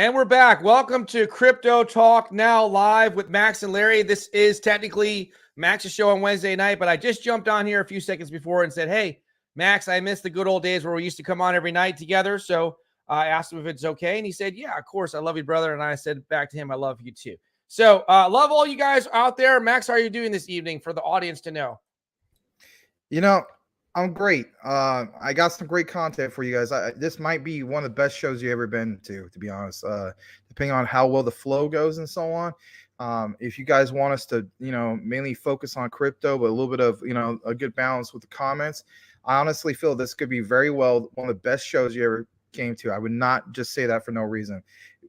And we're back. Welcome to Crypto Talk Now live with Max and Larry. This is technically Max's show on Wednesday night, but I just jumped on here a few seconds before and said, hey, Max, I miss the good old days where we used to come on every night together. So I asked him if it's okay. And he said, yeah, of course. I love you, brother. And I said back to him, I love you too. So love all you guys out there. Max, how are you doing this evening for the audience to know? You know, I'm great. I got some great content for you guys. This might be one of the best shows you've ever been to be honest. Depending on how well the flow goes and so on. If you guys want us to, mainly focus on crypto, but a little bit of, a good balance with the comments, I honestly feel this could be very well one of the best shows you ever came to. I would not just say that for no reason.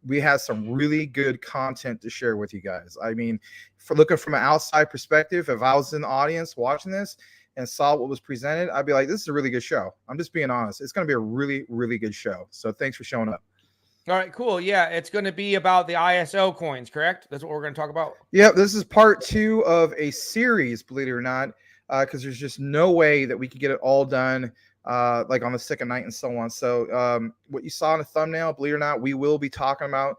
We have some really good content to share with you guys. I mean, for looking from an outside perspective, if I was in the audience watching this and saw what was presented, I'd be like, this is a really good show. I'm just being honest. It's going to be a really, really good show. So thanks for showing up. All right, cool. Yeah, it's going to be about the ISO coins, correct? That's what we're going to talk about. Yeah, this is part 2 of a series, believe it or not, because there's just no way that we could get it all done like on the second night and so on. So what you saw in the thumbnail, believe it or not, we will be talking about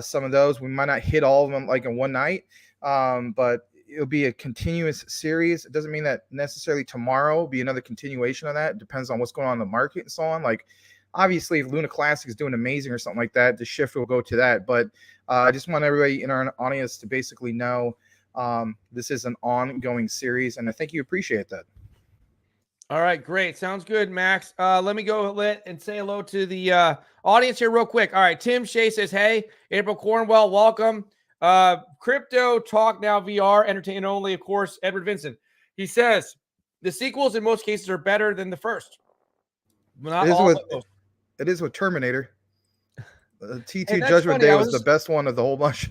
some of those. We might not hit all of them like in one night, but it'll be a continuous series. It doesn't mean that necessarily tomorrow will be another continuation of that. It depends on what's going on in the market and so on. Like, obviously, if Luna Classic is doing amazing or something like that, the shift will go to that. But I just want everybody in our audience to basically know this is an ongoing series, and I think you appreciate that. All right, great. Sounds good, Max. Let me go and say hello to the audience here real quick. All right, Tim Shea says, hey, April Cornwell, welcome. Crypto Talk Now VR, entertainment only, of course, Edward Vincent. He says, the sequels in most cases are better than the first. Not all it is with Terminator. T2 Judgment Day was the best one of the whole bunch.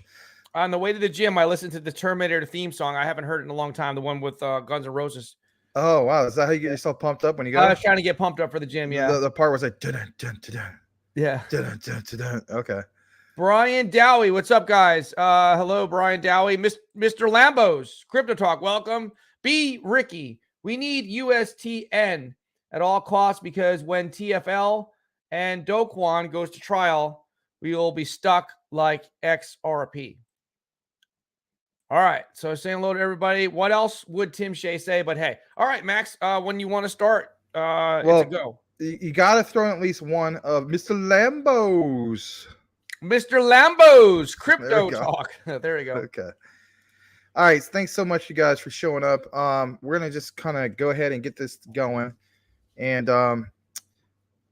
On the way to the gym, I listened to the Terminator theme song. I haven't heard it in a long time, the one with Guns N' Roses. Oh, wow. Is that how you get yourself pumped up when you go? I was trying to get pumped up for the gym, yeah. The part was like, dun, dun, dun, dun. Yeah. Dun, dun, dun, dun. Okay. Brian Dowie, what's up, guys? Hello, Brian Dowie. Mr. Lambos, Crypto Talk, welcome. B. Ricky, we need USTN at all costs because when TFL and Do Kwon goes to trial, we will be stuck like XRP. All right, so saying hello to everybody. What else would Tim Shea say? But hey, all right, Max, when you want to start, it's a go. You got to throw in at least one of Mr. Lambos. Mr. Lambos, Crypto Talk. There we go. Okay. All right. Thanks so much, you guys, for showing up. We're going to just kind of go ahead and get this going. And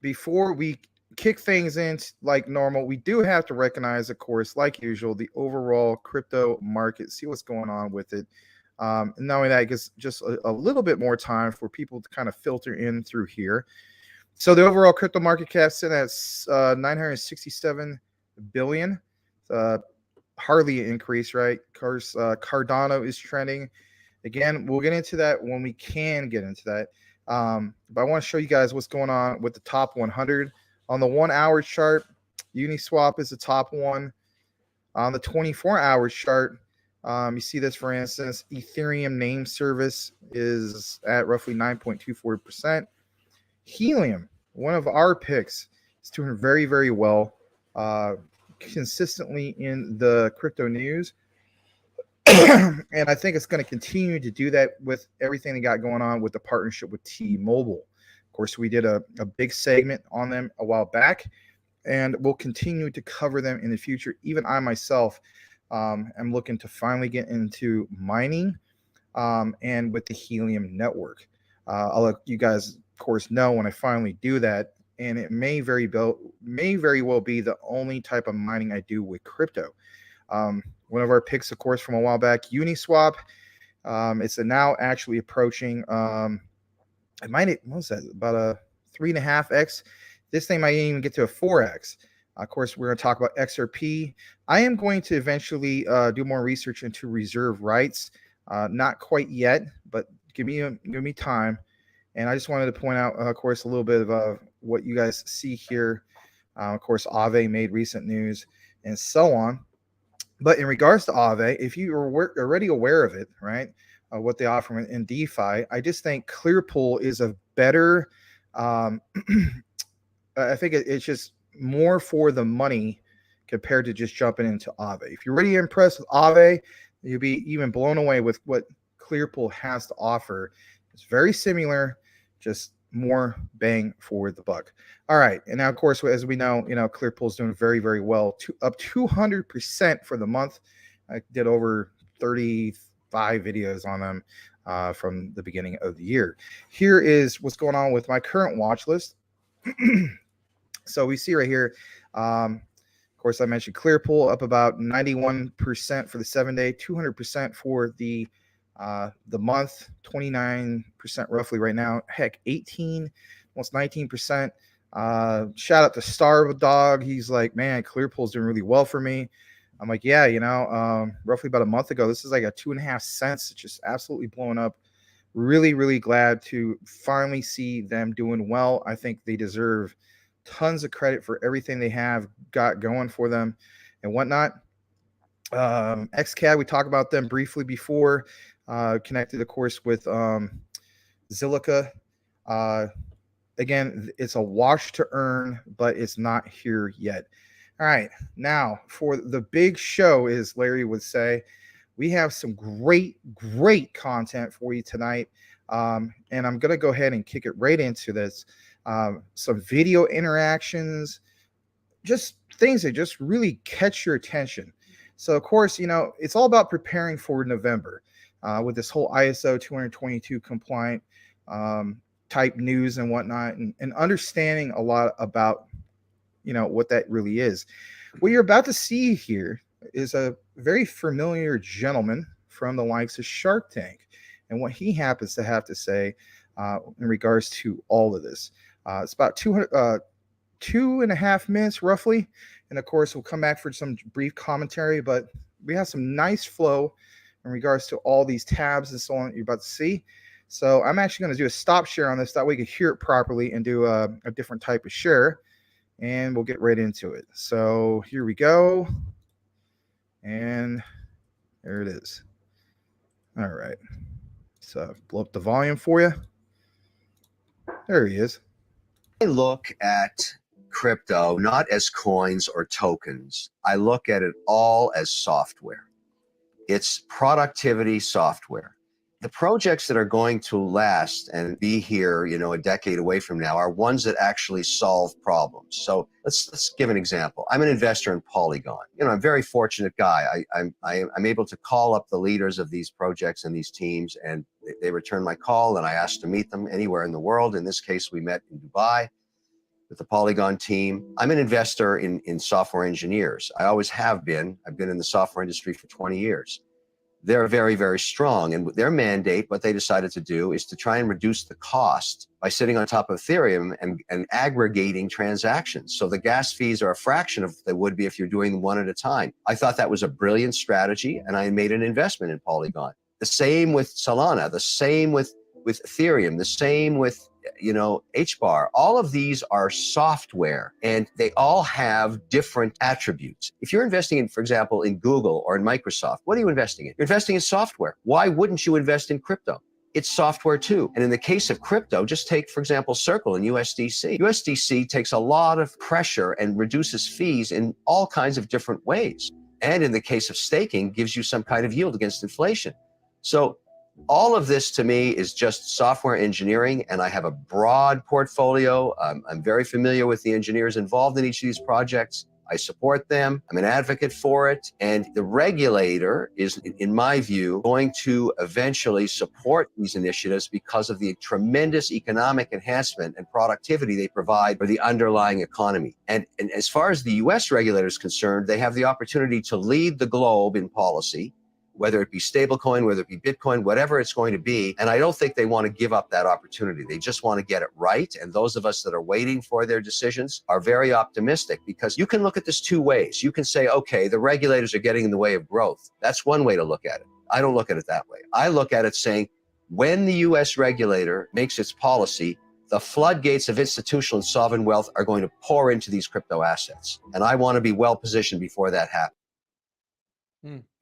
before we kick things in like normal, we do have to recognize, of course, like usual, the overall crypto market, see what's going on with it. And not only that, it gives just a little bit more time for people to kind of filter in through here. So the overall crypto market cap sitting at 967 billion. Hardly an increase, right? Of course, Cardano is trending. Again, we'll get into that when we can get into that. But I want to show you guys what's going on with the top 100. On the 1 hour chart, Uniswap is the top one. On the 24-hour chart, you see this, for instance, Ethereum name service is at roughly 9.24%. Helium, one of our picks, is doing very, very well. Consistently in the crypto news. And I think it's going to continue to do that with everything they got going on with the partnership with T-Mobile. Of course, we did a big segment on them a while back, and we'll continue to cover them in the future. Even I myself am looking to finally get into mining and with the Helium network. I'll let you guys, of course, know when I finally do that. And it may very well be the only type of mining I do with crypto. One of our picks, of course, from a while back, Uniswap. It's now actually approaching, what was that, about a 3.5x. This thing might even get to a 4x. Of course, we're going to talk about XRP. I am going to eventually do more research into reserve rights. Not quite yet, but give me time. And I just wanted to point out, of course, a little bit of what you guys see here. Of course, Aave made recent news and so on. But in regards to Aave, if you are already aware of it, right, what they offer in DeFi, I just think Clearpool is a better, I think it's just more for the money compared to just jumping into Aave. If you're really impressed with Aave, you'll be even blown away with what Clearpool has to offer. It's very similar, just more bang for the buck. All right, and now of course, as we know, Clearpool is doing very, very well, up 200% for the month. I did over 35 videos on them from the beginning of the year. Here is what's going on with my current watch list. So we see right here, of course, I mentioned Clearpool up about 91% for the 7-day, 200% for the month, 29% roughly right now. Heck, 18, almost 19%. Shout out to Star Dog. He's like, man, Clearpool's doing really well for me. I'm like, yeah, roughly about a month ago, this is like a 2.5 cents. It's just absolutely blowing up. Really, really glad to finally see them doing well. I think they deserve tons of credit for everything they have got going for them and whatnot. XCAD, we talked about them briefly before, connected, of course, with Zilliqa. Again, it's a wash to earn, but it's not here yet. All right, now for the big show, as Larry would say, we have some great content for you tonight. And I'm going to go ahead and kick it right into this. Some video interactions, just things that just really catch your attention. So, of course, it's all about preparing for November with this whole ISO 222 compliant type news and whatnot, and understanding a lot about what that really is. What you're about to see here is a very familiar gentleman from the likes of Shark Tank and what he happens to have to say in regards to all of this. It's about 2.5 minutes roughly, and of course we'll come back for some brief commentary, but we have some nice flow in regards to all these tabs and so on that you're about to see. So I'm actually going to do a stop share on this, that way you can hear it properly, and do a different type of share, and we'll get right into it. So here we go, and there it is. All right, so blow up the volume for you. There he is. I look at crypto not as coins or tokens. I look at it all as software. It's productivity software. The projects that are going to last and be here, a decade away from now, are ones that actually solve problems. So let's give an example. I'm an investor in Polygon. I'm a very fortunate guy. I'm able to call up the leaders of these projects and these teams, and they return my call, and I ask to meet them anywhere in the world. In this case, we met in Dubai with the Polygon team. I'm an investor in software engineers. I always have been. I've been in the software industry for 20 years. They're very, very strong. And their mandate, what they decided to do, is to try and reduce the cost by sitting on top of Ethereum and aggregating transactions. So the gas fees are a fraction of what they would be if you're doing one at a time. I thought that was a brilliant strategy, and I made an investment in Polygon. The same with Solana, the same with Ethereum, the same with HBAR. All of these are software, and they all have different attributes. If you're investing in, for example, in Google or in Microsoft, what are you investing in? You're investing in software. Why wouldn't you invest in crypto? It's software too. And in the case of crypto, just take, for example, Circle and USDC. USDC takes a lot of pressure and reduces fees in all kinds of different ways. And in the case of staking, gives you some kind of yield against inflation. So all of this to me is just software engineering, and I have a broad portfolio. I'm very familiar with the engineers involved in each of these projects. I support them. I'm an advocate for it. And the regulator is, in my view, going to eventually support these initiatives because of the tremendous economic enhancement and productivity they provide for the underlying economy. And as far as the US regulator is concerned, they have the opportunity to lead the globe in policy, whether it be stablecoin, whether it be Bitcoin, whatever it's going to be. And I don't think they want to give up that opportunity. They just want to get it right. And those of us that are waiting for their decisions are very optimistic, because you can look at this two ways. You can say, okay, the regulators are getting in the way of growth. That's one way to look at it. I don't look at it that way. I look at it saying, when the US regulator makes its policy, the floodgates of institutional and sovereign wealth are going to pour into these crypto assets. And I want to be well positioned before that happens.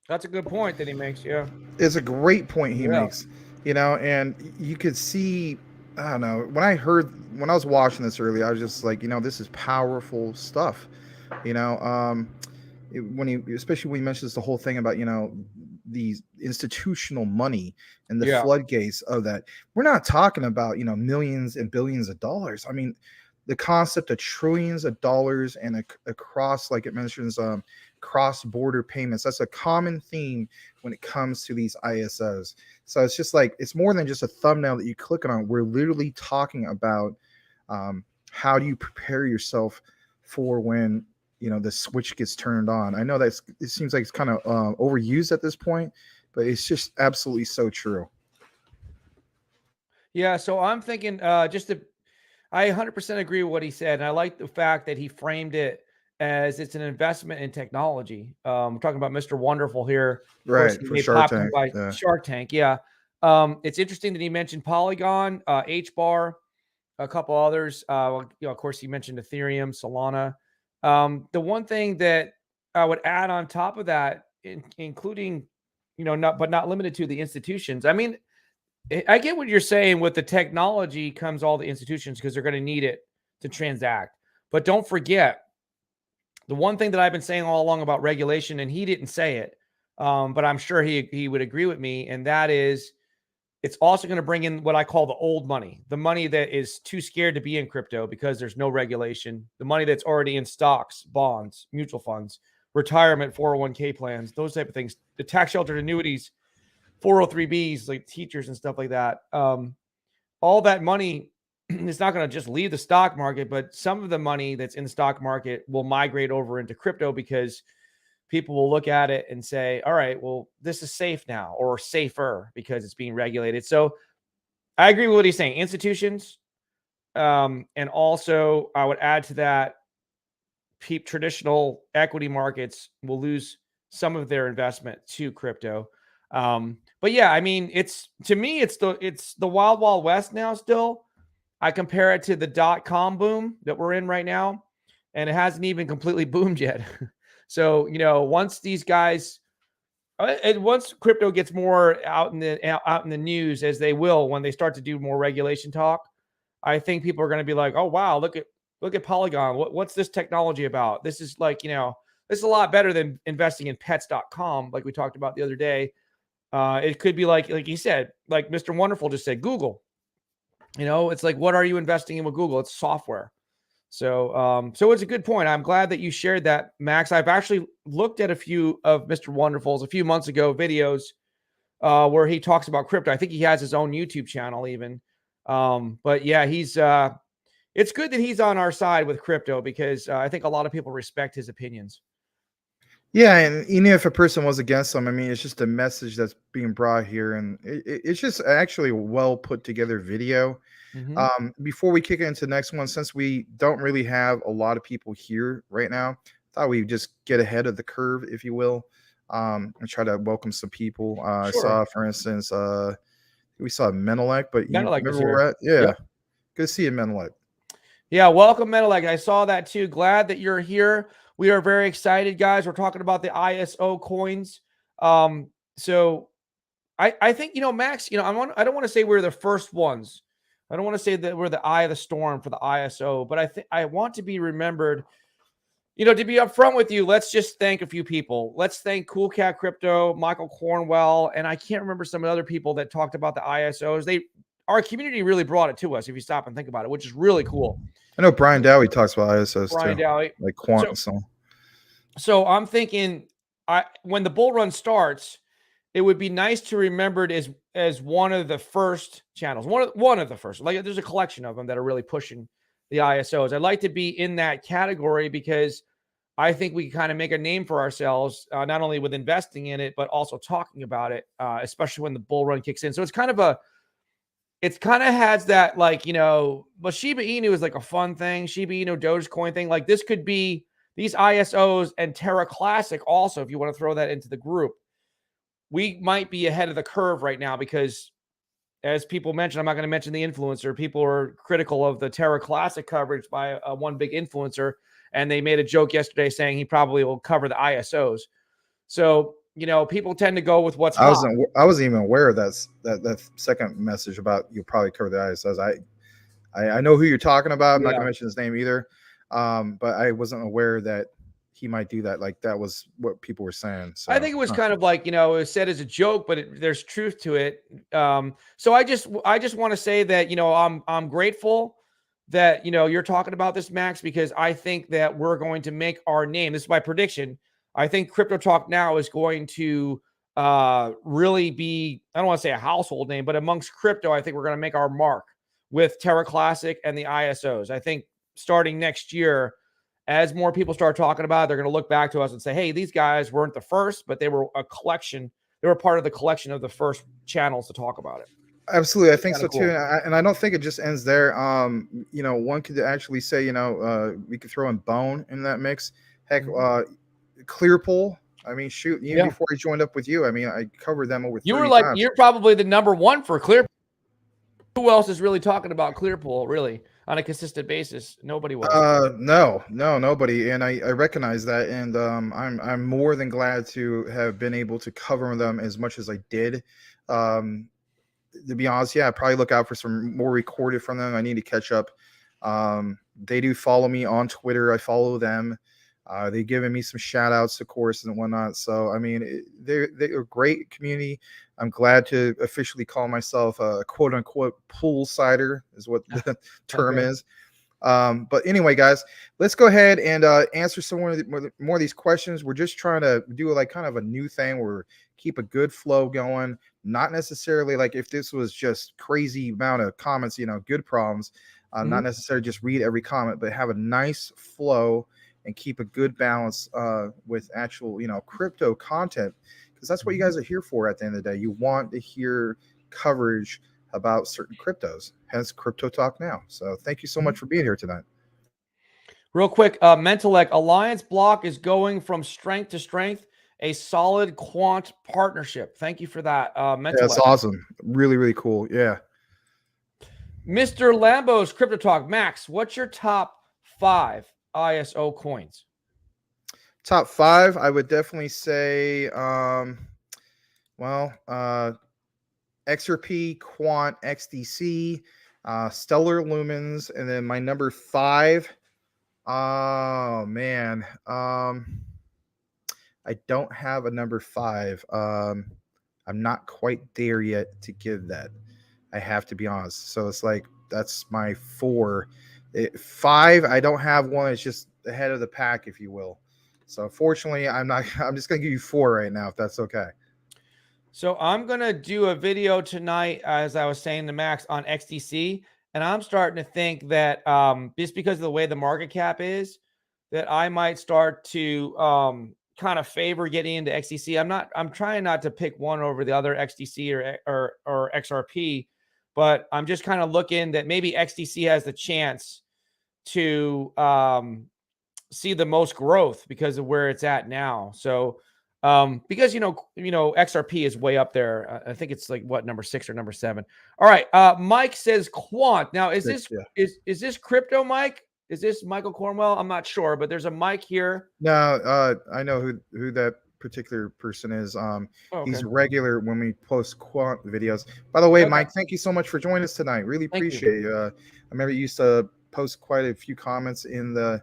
That's a good point that he makes. Yeah, it's a great point he makes. And you could see, I don't know, when I was watching this earlier, I was just like, this is powerful stuff. especially when he mentions the whole thing about, these institutional money and the Yeah. floodgates of that. We're not talking about, millions and billions of dollars. I mean, the concept of trillions of dollars and across, like it mentions, cross-border payments. That's a common theme when it comes to these ISOs. So it's just like, it's more than just a thumbnail that you click on. We're literally talking about how do you prepare yourself for when the switch gets turned on. I know it seems like it's kind of overused at this point, but it's just absolutely so true. Yeah, so I'm thinking I 100% agree with what he said, and I like the fact that he framed it as it's an investment in technology. We're talking about Mr. Wonderful here. Of course, Right, he for made Shark popular Tank. by Yeah. Shark Tank. Yeah. It's interesting that he mentioned Polygon, HBAR, a couple others. Of course, he mentioned Ethereum, Solana. The one thing that I would add on top of that, including, not limited to the institutions. I mean, I get what you're saying. With the technology comes all the institutions because they're going to need it to transact. But don't forget the one thing that I've been saying all along about regulation, and he didn't say it, but I'm sure he would agree with me, and that is it's also going to bring in what I call the old money, the money that is too scared to be in crypto because there's no regulation, the money that's already in stocks, bonds, mutual funds, retirement, 401k plans, those type of things, the tax sheltered annuities, 403bs, like teachers and stuff like that. All that money is not going to just leave the stock market, but some of the money that's in the stock market will migrate over into crypto because people will look at it and say, all right, well, this is safe now or safer because it's being regulated. So I agree with what he's saying. Institutions, and also I would add to that, traditional equity markets will lose some of their investment to crypto. But yeah, I mean, to me, it's the wild, wild west now still. I compare it to the .com boom that we're in right now, and it hasn't even completely boomed yet. So, once these guys, and once crypto gets more out in the news, as they will when they start to do more regulation talk, I think people are going to be like, "Oh wow, look at Polygon. What's this technology about? This is like, this is a lot better than investing in pets.com, like we talked about the other day. It could be like you said, like Mr. Wonderful just said, Google. It's like, what are you investing in with Google? It's software. So it's a good point. I'm glad that you shared that, Max. I've actually looked at a few of Mr. Wonderful's a few months ago videos where he talks about crypto. I think he has his own YouTube channel even. But yeah, it's good that he's on our side with crypto because I think a lot of people respect his opinions. Yeah, and even if a person was against them, I mean, it's just a message that's being brought here, and it's just actually a well put together video. Mm-hmm. Before we kick into the next one, since we don't really have a lot of people here right now, I thought we'd just get ahead of the curve, if you will, and try to welcome some people. Sure. I saw, for instance, we saw Menelek, but you Menelek is remember where we're at? Yeah, Yep. good to see you, Menelek. Yeah, welcome, Menelek. I saw that too. Glad that you're here. We are very excited, guys. We're talking about the ISO coins. So I think, Max, I don't want to say we're the first ones. I don't want to say that we're the eye of the storm for the ISO, but I want to be remembered, to be upfront with you. Let's just thank a few people. Let's thank Cool Cat Crypto, Michael Cornwell, and I can't remember some of the other people that talked about the ISOs. Our community really brought it to us, if you stop and think about it, which is really cool. I know Brian Dowie talks about ISOs Brian too, Dowie. like quant. So I'm thinking, when the bull run starts, it would be nice to remember it as one of the first channels, one of the first. Like, there's a collection of them that are really pushing the ISOs. I'd like to be in that category because I think we can kind of make a name for ourselves, not only with investing in it, but also talking about it, especially when the bull run kicks in. So it's kind of has that, like, but Shiba Inu is like a fun thing. Shiba Inu Dogecoin thing. Like, this could be these ISOs and Terra Classic also, if you want to throw that into the group. We might be ahead of the curve right now because, as people mentioned, I'm not going to mention the influencer. People are critical of the Terra Classic coverage by one big influencer, and they made a joke yesterday saying he probably will cover the ISOs. So, people tend to go with what's hot. I wasn't even aware of that second message about you'll probably cover the ISOs. I know who you're talking about. I'm not going to mention his name either, but I wasn't aware that he might do that. Like that was what people were saying. So I think it was kind of like, it was said as a joke, but there's truth to it. So I just want to say that, I'm grateful that, you're talking about this, Max, because I think that we're going to make our name. This is my prediction. I think Crypto Talk Now is going to really be, I don't want to say a household name, but amongst crypto, I think we're going to make our mark with Terra Classic and the ISOs. I think starting next year, as more people start talking about it, they're going to look back to us and say, hey, these guys weren't the first, but they were a collection. They were part of the collection of the first channels to talk about it. Absolutely. I think so Cool. too. And I don't think it just ends there. One could actually say, we could throw in Bone in that mix. Heck, Clearpool. I mean, shoot, even before he joined up with you, I mean, I covered them over 30 times. You're probably the number one for Clearpool. Who else is really talking about Clearpool, really, on a consistent basis? Nobody was. No, nobody. And I recognize that. And I'm more than glad to have been able to cover them as much as I did. To be honest, probably look out for some more recorded from them. I need to catch up. They do follow me on Twitter. I follow them. They've given me some shout outs, of course, and whatnot. So, I mean, they're a great community. I'm glad to officially call myself a quote unquote pool sider is what the term is. But anyway, guys, let's go ahead and answer some more of these questions. We're just trying to do like kind of a new thing where we keep a good flow going. Not necessarily like if this was just crazy amount of comments, good problems, not necessarily just read every comment, but have a nice flow and keep a good balance with actual, crypto content, because that's what you guys are here for at the end of the day. You want to hear coverage about certain cryptos, hence Crypto Talk Now. So thank you so much for being here tonight. Real quick, Mentalec, Alliance Block is going from strength to strength, a solid quant partnership. Thank you for that, Mentalec. That's awesome. Really, really cool. Yeah. Mr. Lambo's Crypto Talk. Max, what's your top 5 ISO coins? Top 5, I would definitely say, XRP, Quant, XDC, Stellar Lumens, and then my number 5. Oh man, I don't have a number 5. I'm not quite there yet to give that. I have to be honest. So it's like that's my 4. 5, I don't have one. It's just ahead of the pack, if you will. So fortunately, I'm just gonna give you 4 right now, if that's okay. So I'm gonna do a video tonight, as I was saying to Max, on XDC, and I'm starting to think that just because of the way the market cap is, that I might start to kind of favor getting into XDC. I'm trying not to pick one over the other, XDC or XRP, but I'm just kind of looking that maybe XDC has the chance to see the most growth because of where it's at now. So because XRP is way up there. I think it's like what, number 6 or number 7. All right. Mike says quant. Now is this is this crypto, Mike? Is this Michael Cornwell? I'm not sure, but there's a Mike here. No, I know who that particular person is. He's regular when we post quant videos. By the way, Mike, thank you so much for joining us tonight. Really appreciate you. I remember you used to post quite a few comments in the,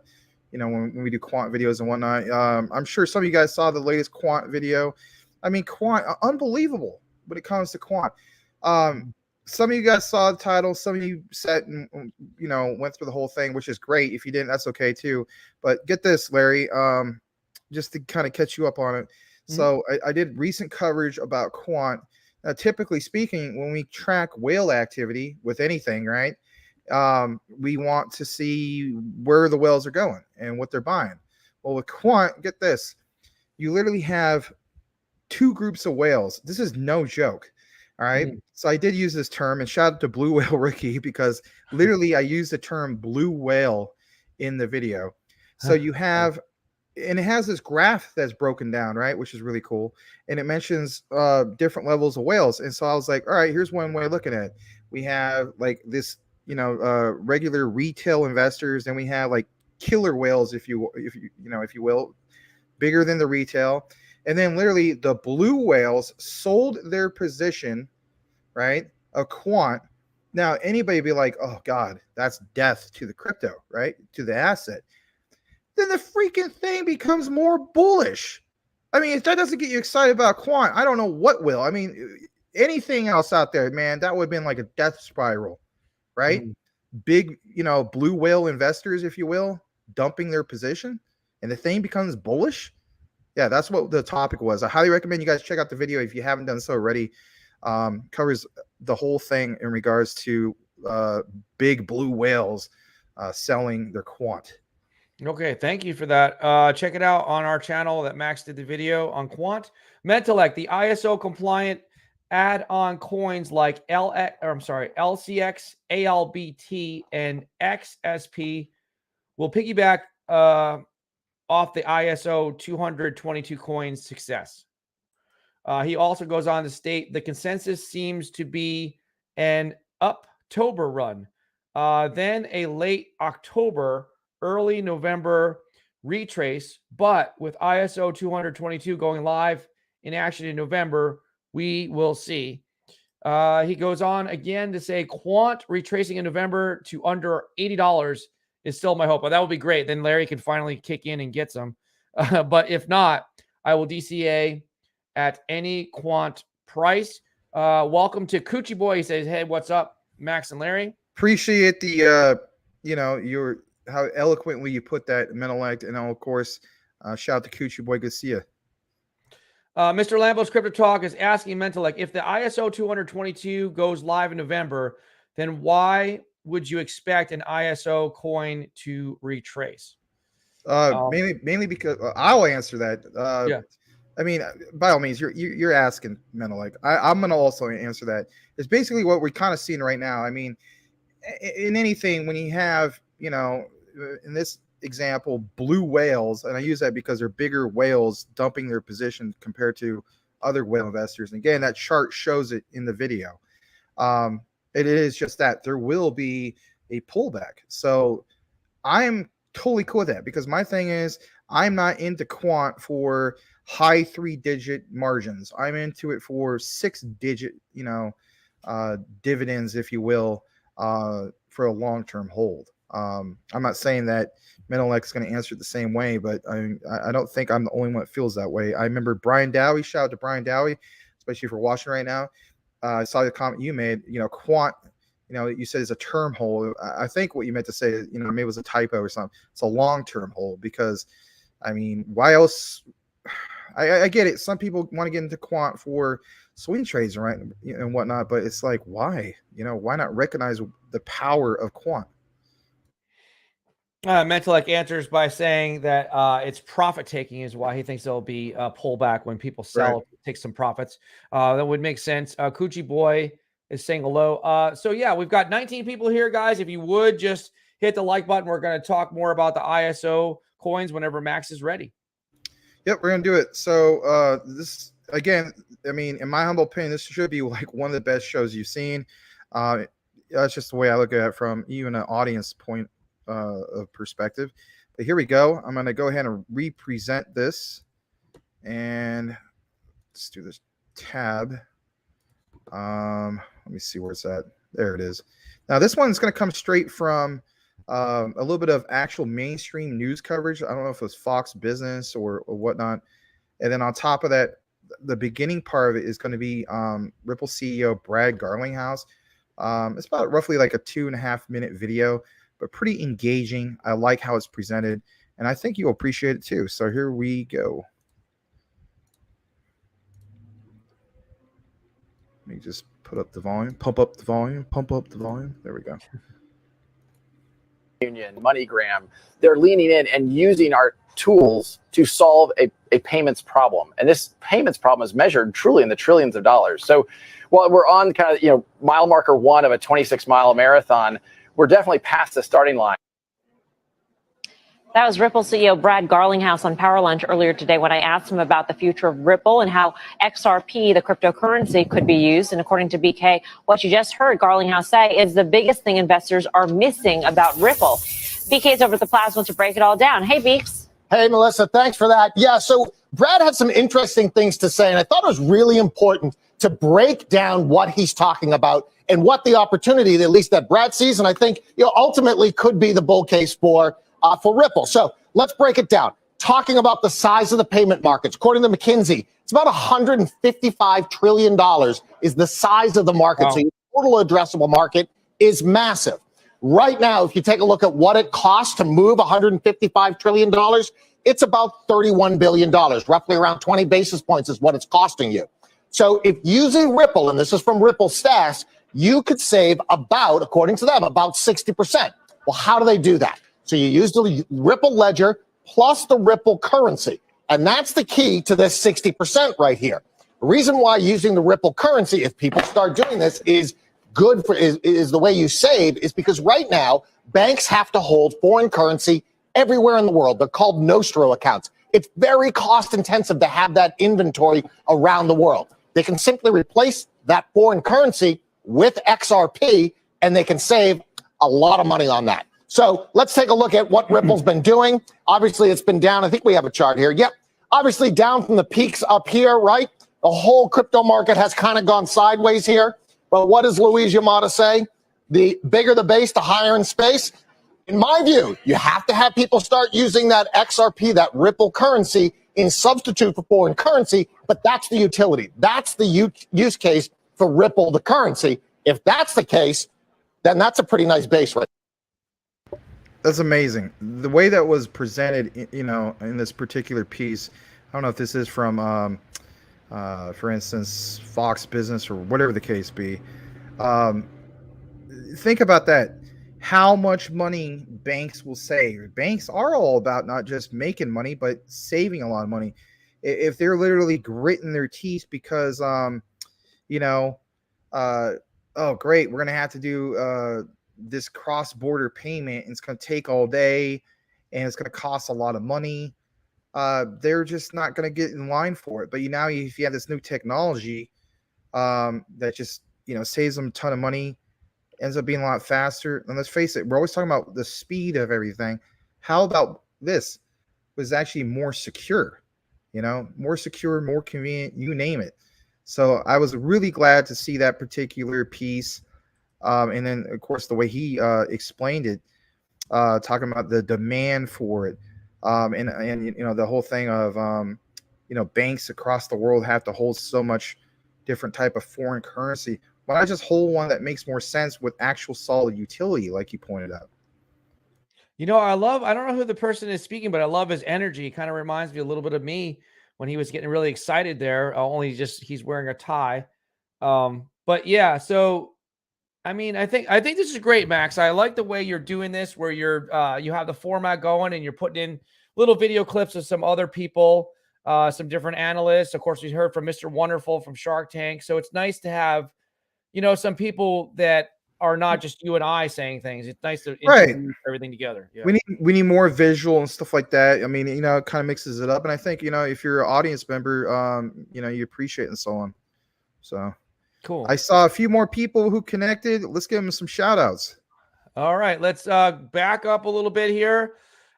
when we do quant videos and whatnot. I'm sure some of you guys saw the latest quant video. I mean, quant, unbelievable when it comes to quant. Some of you guys saw the title. Some of you sat and, went through the whole thing, which is great. If you didn't, that's okay too. But get this, Larry, just to kind of catch you up on it. So I did recent coverage about quant. Now, typically speaking, when we track whale activity with anything, right, we want to see where the whales are going and what they're buying. Well, with quant, get this, you literally have 2 groups of whales. This is no joke. All right. So I did use this term, and shout out to Blue Whale Ricky, because literally I used the term blue whale in the video. So you have, and it has this graph that's broken down, right, which is really cool. And it mentions different levels of whales. And so I was like, all right, here's one way of looking at it. We have like this, regular retail investors. Then we have like killer whales, if you will, bigger than the retail. And then literally the blue whales sold their position, right, a quant. Now, anybody be like, oh, God, that's death to the crypto, right, to the asset. then the freaking thing becomes more bullish. I mean, if that doesn't get you excited about quant, I don't know what will. I mean, anything else out there, man, that would have been like a death spiral, right? Big, blue whale investors, if you will, dumping their position, and the thing becomes bullish. Yeah, that's what the topic was. I highly recommend you guys check out the video if you haven't done so already. Covers the whole thing in regards to big blue whales selling their quant. Okay, thank you for that. Check it out on our channel that Max did the video on quant. Mentellect, the ISO compliant add-on coins like LCX, ALBT, and XSP will piggyback off the ISO 222 coins success. He also goes on to state the consensus seems to be an October run, then a late October, early November retrace, but with ISO 222 going live in action in November, we will see. He goes on again to say quant retracing in November to under $80 is still my hope. But that would be great. Then Larry can finally kick in and get some. But if not, I will DCA at any quant price. Welcome to Coochie Boy. He says, hey, what's up, Max and Larry? Appreciate the, your how eloquently you put that, Menelect. And of course, shout out to Coochie Boy. Good to see you. Mr. Lambo's Crypto Talk is asking Mentellect, if the ISO 222 goes live in November, then why would you expect an ISO coin to retrace? Mainly because I'll answer that. Yeah. I mean, by all means, you're asking Menelect. I'm going to also answer that. It's basically what we're kind of seeing right now. I mean, in anything, when you have, in this example, blue whales, and I use that because they're bigger whales dumping their position compared to other whale investors. And again, that chart shows it in the video. It is just that there will be a pullback. So I'm totally cool with that, because my thing is I'm not into quant for high 3-digit margins. I'm into it for 6-digit, dividends, if you will, for a long-term hold. I'm not saying that Menelect is going to answer it the same way, but I don't think I'm the only one that feels that way. I remember Brian Dowie, shout out to Brian Dowie, especially for watching right now. I saw the comment you made, quant, you said it's a term hold. I think what you meant to say, maybe it was a typo or something. It's a long-term hold, because, I mean, why else? I get it. Some people want to get into quant for swing trades, right, and whatnot, but it's like, why? Why not recognize the power of quant? Mentellect answers by saying that it's profit taking is why he thinks there'll be a pullback when people sell, right. Take some profits. That would make sense. Coochie Boy is saying hello. So yeah, we've got 19 people here, guys. If you would just hit the like button, we're going to talk more about the ISO coins whenever Max is ready. Yep, we're going to do it. So this, again, I mean, in my humble opinion, this should be like one of the best shows you've seen. That's just the way I look at it from even an audience point of perspective. But here we go. I'm going to go ahead and represent this, and let's do this tab. Let me see where it's at. There it is. Now this one's going to come straight from a little bit of actual mainstream news coverage. I don't know if it was Fox Business or whatnot. And then on top of that, the beginning part of it is going to be Ripple CEO Brad Garlinghouse. It's about roughly like a 2.5-minute video, but pretty engaging. I like how it's presented, and I think you'll appreciate it too. So here we go. Let me just put up the volume, pump up the volume, pump up the volume. There we go. Union, MoneyGram, they're leaning in and using our tools to solve a payments problem. And this payments problem is measured truly in the trillions of dollars. So while we're on kind of, mile marker 1 of a 26-mile marathon, we're definitely past the starting line. That was Ripple CEO Brad Garlinghouse on Power Lunch earlier today when I asked him about the future of Ripple and how XRP, the cryptocurrency, could be used. And according to BK, what you just heard Garlinghouse say is the biggest thing investors are missing about Ripple. BK's over at the Plasma to break it all down. Hey, Beeks. Hey, Melissa, thanks for that. Yeah, so Brad had some interesting things to say, and I thought it was really important to break down what he's talking about and what the opportunity, at least that Brad sees, and I think ultimately could be the bull case for for Ripple. So let's break it down. Talking about the size of the payment markets, according to McKinsey, it's about $155 trillion is the size of the market. Wow. So your total addressable market is massive. Right now, if you take a look at what it costs to move $155 trillion, it's about $31 billion, roughly around 20 basis points is what it's costing you. So if using Ripple, and this is from Ripple Stats, you could save about, according to them, about 60%. Well, how do they do that? So you use the Ripple Ledger plus the Ripple currency. And that's the key to this 60% right here. The reason why using the Ripple currency, if people start doing this, is good for is the way you save, is because right now banks have to hold foreign currency everywhere in the world. They're called Nostro accounts. It's very cost intensive to have that inventory around the world. They can simply replace that foreign currency with XRP, and they can save a lot of money on that. So let's take a look at what Ripple's been doing. Obviously, it's been down. I think we have a chart here. Yep. Obviously, down from the peaks up here, right? The whole crypto market has kind of gone sideways here. But what does Luis Yamada say? The bigger the base, the higher in space. In my view, you have to have people start using that XRP, that Ripple currency, in substitute for foreign currency. But that's the utility. That's the use case for Ripple, the currency. If that's the case, then that's a pretty nice base right. That's amazing. The way that was presented, you know, in this particular piece, I don't know if this is from, for instance, Fox Business or whatever the case be. Think about that. How much money banks will save. Banks are all about not just making money, but saving a lot of money. If they're literally gritting their teeth because, you know, oh, great, we're going to have to do this cross-border payment, and it's going to take all day, and it's going to cost a lot of money. They're just not going to get in line for it. But now, if you have this new technology that just, you know, saves them a ton of money, ends up being a lot faster. And let's face it, we're always talking about the speed of everything. How about this? Was actually more secure, you know, more secure, more convenient, you name it. So I was really glad to see that particular piece. And then, of course, the way he explained it, talking about the demand for it. And you know, the whole thing of, you know, banks across the world have to hold so much different type of foreign currency. Why not just hold one that makes more sense with actual solid utility, like you pointed out? You know, I don't know who the person is speaking, but I love his energy. Kind of reminds me a little bit of me when he was getting really excited there. Only just he's wearing a tie. But yeah, so I mean, I think this is great, Max. I like the way you're doing this, where you're you have the format going and you're putting in little video clips of some other people, some different analysts. Of course, we heard from Mr. Wonderful from Shark Tank. So it's nice to have, you know, some people that are not just you and I saying things. It's nice to introduce everything together. Yeah. We need more visual and stuff like that. I mean, you know, it kind of mixes it up. And I think, you know, if you're an audience member, you know, you appreciate it and so on. So cool. I saw a few more people who connected. Let's give them some shout outs. All right, let's back up a little bit here.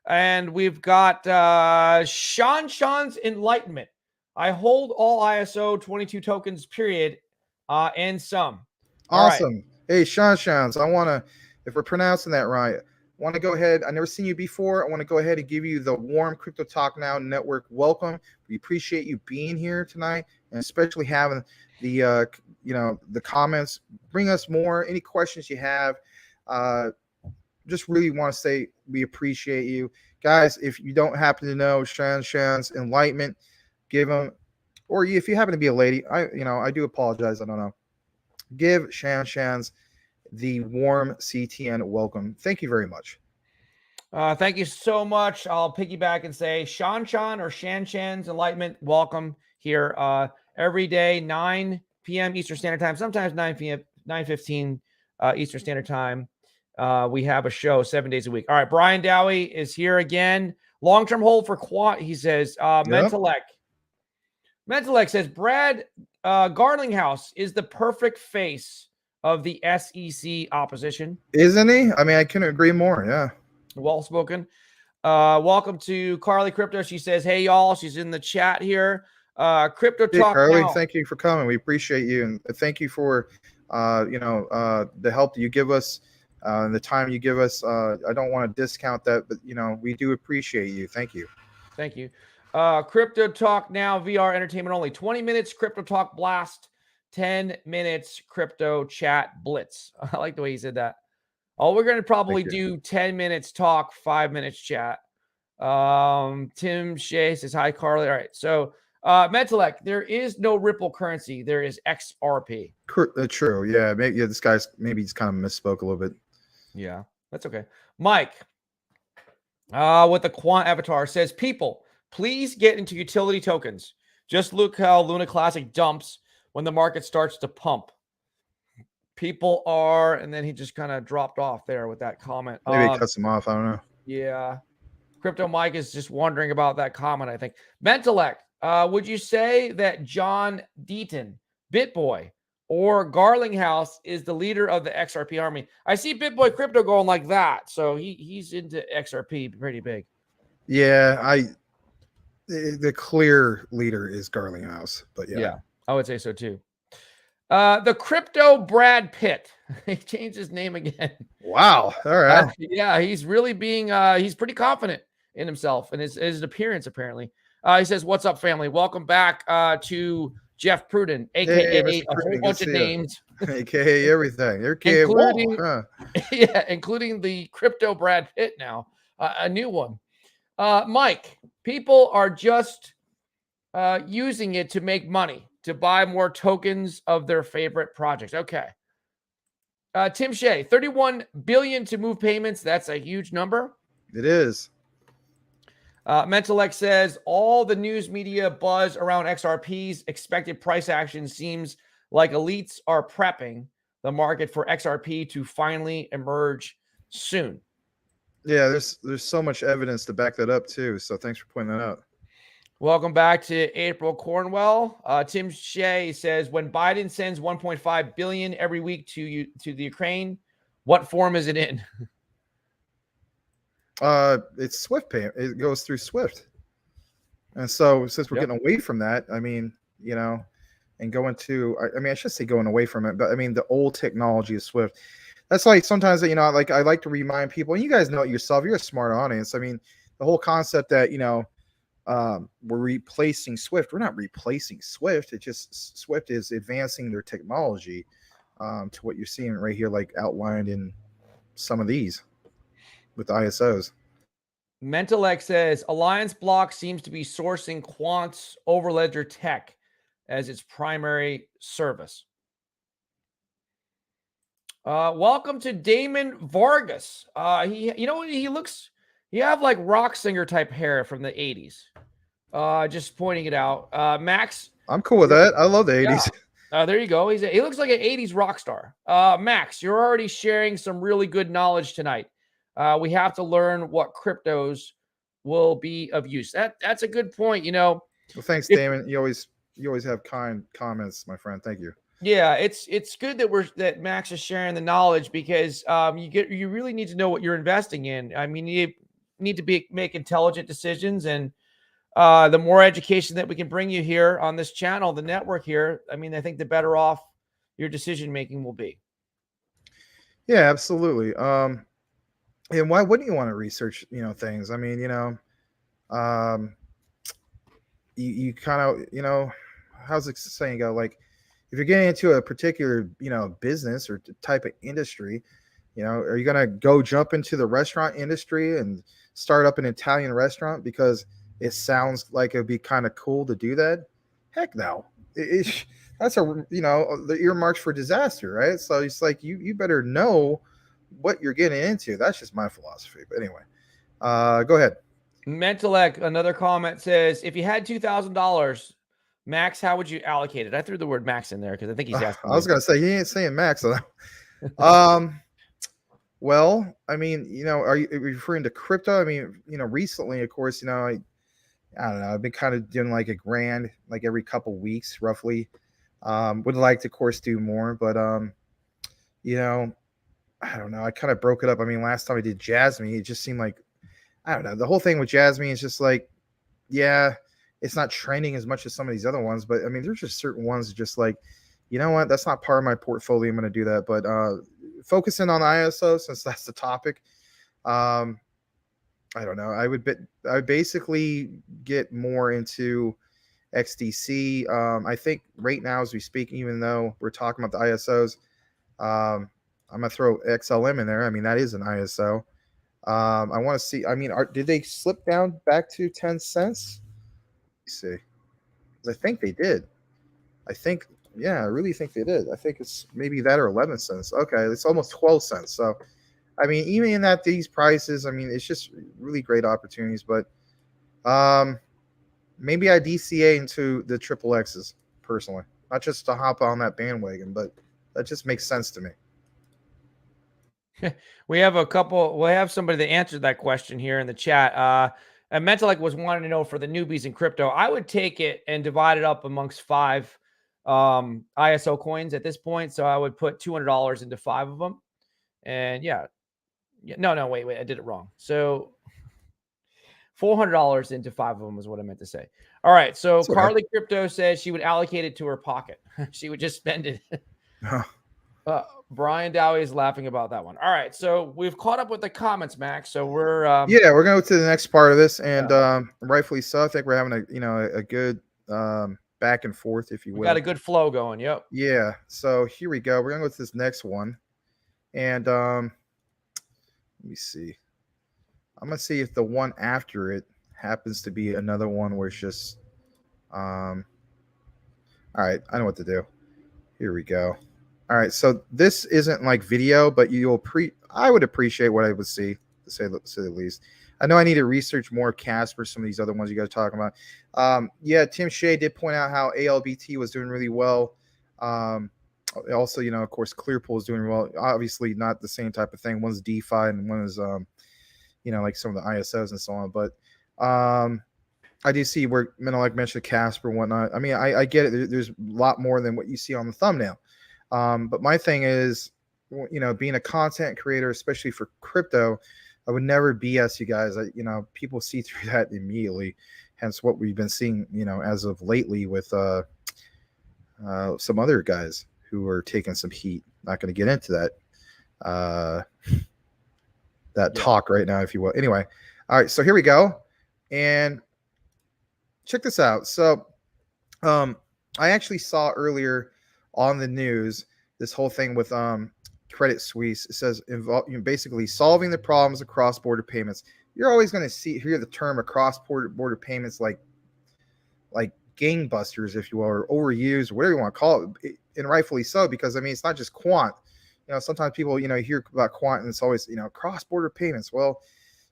And we've got Sean's Enlightenment. I hold all ISO 22 tokens, period, and some. Awesome. Right. Hey, Sean's, I want to, if we're pronouncing that right, I want to go ahead. I've never seen you before. I want to go ahead and give you the warm Crypto Talk Now Network welcome. We appreciate you being here tonight, and especially having the, you know, the comments. Bring us more. Any questions you have. Just really want to say we appreciate you. Guys, if you don't happen to know Sean's Enlightenment, give them, or if you happen to be a lady, I do apologize. I don't know. Give Sean's the warm CTN welcome. Thank you very much. Thank you so much. I'll piggyback and say Sean or Shan's Enlightenment, welcome here every day, 9 p.m. Eastern Standard Time, sometimes 9 p.m., 9:15 Eastern Standard Time. We have a show 7 days a week. All right, Brian Dowie is here again. Long-term hold for quant, he says. Mentalec says, Brad Garlinghouse is the perfect face of the SEC opposition. Isn't he? I mean, I couldn't agree more. Yeah. Well spoken. Welcome to Carly Crypto. She says, hey, y'all. She's in the chat here. Crypto Talk Carly, Now. thank you for coming. We appreciate you. And thank you for, the help that you give us the time you give us. I don't want to discount that, but we do appreciate you. Thank you. Thank you. Crypto Talk Now, VR entertainment only. 20 minutes, Crypto Talk Blast. 10 minutes, Crypto Chat Blitz. I like the way you said that. Oh, we're going to probably do 10 minutes talk, 5 minutes chat. Tim Shea says, hi, Carly. All right. So, Mentalek, there is no Ripple currency. There is XRP. True. Yeah. Maybe this guy's he's kind of misspoke a little bit. Yeah, that's okay. Mike, with the quant avatar says, people, please get into utility tokens. Just look how Luna Classic dumps when the market starts to pump. People are, and then he just kind of dropped off there with that comment. Maybe it cuts him off. I don't know. Yeah. Crypto Mike is just wondering about that comment, I think. Mentalek, would you say that John Deaton, BitBoy, or Garlinghouse is the leader of the XRP army? I see BitBoy Crypto going like that, so he's into XRP pretty big. Yeah, the clear leader is Garlinghouse, but yeah, I would say so too. The crypto Brad Pitt. He changed his name again. Wow. All right. Yeah, he's really being he's pretty confident in himself and his appearance, apparently. He says, what's up, family? Welcome back to Jeff Pruden, aka a whole bunch of names. AKA everything. Including the crypto Brad Pitt now. A new one. Mike, people are just using it to make money, to buy more tokens of their favorite projects. Okay. Tim Shea, 31 billion to move payments. That's a huge number. It is. Mentalek says all the news media buzz around XRP's expected price action seems like elites are prepping the market for XRP to finally emerge soon. Yeah, there's so much evidence to back that up too. So thanks for pointing that out. Welcome back to April Cornwell. Tim Shea says, when Biden sends 1.5 billion every week to the Ukraine, what form is it in? It's Swift payment. It goes through Swift. And so since we're getting away from that, and going to, I should say going away from it, but the old technology is Swift. That's like sometimes, I like to remind people, and you guys know it yourself, you're a smart audience. The whole concept that, we're replacing Swift. We're not replacing Swift. It just Swift is advancing their technology to what you're seeing right here, like outlined in some of these with ISOs. Mentalek says Alliance Block seems to be sourcing quants over Ledger Tech as its primary service. Welcome to Damon Vargas. You have like rock singer type hair from the 80s. Just pointing it out. Max. I'm cool with that. I love the 80s. There you go. He looks like an 80s rock star. Max, you're already sharing some really good knowledge tonight. We have to learn what cryptos will be of use. That's a good point. Well, thanks, Damon. You always have kind comments, my friend. Thank you. Yeah, it's good that Max is sharing the knowledge, because you really need to know what you're investing in. You need to make intelligent decisions, and the more education that we can bring you here on this channel, the network here, I think the better off your decision making will be. Yeah, absolutely. And why wouldn't you want to research, things? You kind of, how's the saying go? Like, if you're getting into a particular, business or type of industry, are you going to go jump into the restaurant industry and start up an Italian restaurant because it sounds like it'd be kind of cool to do that? Heck no. That's the earmarks for disaster, right? So it's like, you better know what you're getting into. That's just my philosophy. But anyway, go ahead. Mentalek, another comment says, if you had $2,000, Max, how would you allocate it? I threw the word Max in there because I think he's asking. I was going to say, he ain't saying Max. Well, are you referring to crypto? Recently, of course, I don't know. I've been kind of doing like $1,000, like every couple weeks, roughly. Would like to, of course, do more, but I don't know. I kind of broke it up. Last time I did Jasmine, it just seemed like, I don't know. The whole thing with Jasmine is just like, yeah, it's not trending as much as some of these other ones, but there's just certain ones that just like, you know what? That's not part of my portfolio. I'm going to do that. But focusing on ISO since that's the topic. I don't know. I would basically get more into XDC. I think right now as we speak, even though we're talking about the ISOs, I'm gonna throw XLM in there. I mean, that is an ISO. I want to see. I mean, did they slip down back to 10 cents? Let's see. I think they did. I really think they did. I think it's maybe that or 11 cents. Okay, it's almost 12 cents. So, I mean, even at these prices, I mean, it's just really great opportunities. But maybe I DCA into the triple X's personally, not just to hop on that bandwagon, but that just makes sense to me. We have somebody that answered that question here in the chat. Mentalek was wanting to know for the newbies in crypto. I would take it and divide it up amongst 5 ISO coins at this point. So I would put $200 into 5 of them. And wait, I did it wrong. So $400 into 5 of them is what I meant to say. All right. So That's okay. Carly Crypto says she would allocate it to her pocket. She would just spend it. Brian Dowie is laughing about that one. All right, so we've caught up with the comments, Max. So we're we're going to go to the next part of this, and rightfully so. I think we're having a good back and forth, if you will. We got a good flow going. Yep. Yeah. So here we go. We're gonna go to this next one, and let me see. I'm gonna see if the one after it happens to be another one where it's just all right. I know what to do. Here we go. All right, so this isn't like video, but I would appreciate what I would see, to say the least. I know I need to research more Casper, some of these other ones you guys are talking about. Tim Shea did point out how ALBT was doing really well. Also, of course, Clearpool is doing well. Obviously, not the same type of thing. One's DeFi and one is, like some of the ISOs and so on. But I do see where Mentalek mentioned Casper and whatnot. I mean, I get it. There's a lot more than what you see on the thumbnail. But my thing is, being a content creator, especially for crypto, I would never BS you guys. People see through that immediately. Hence what we've been seeing, as of lately with some other guys who are taking some heat. Not going to get into that talk right now, if you will. Anyway, all right. So here we go, and check this out. So, I actually saw earlier on the news this whole thing with Credit Suisse. It says basically solving the problems of cross-border payments. You're always going to hear the term of cross-border payments like gangbusters, if you will, or overused, or whatever you want to call it, and rightfully so, because it's not just quant. Sometimes people hear about quant and it's always cross-border payments. Well,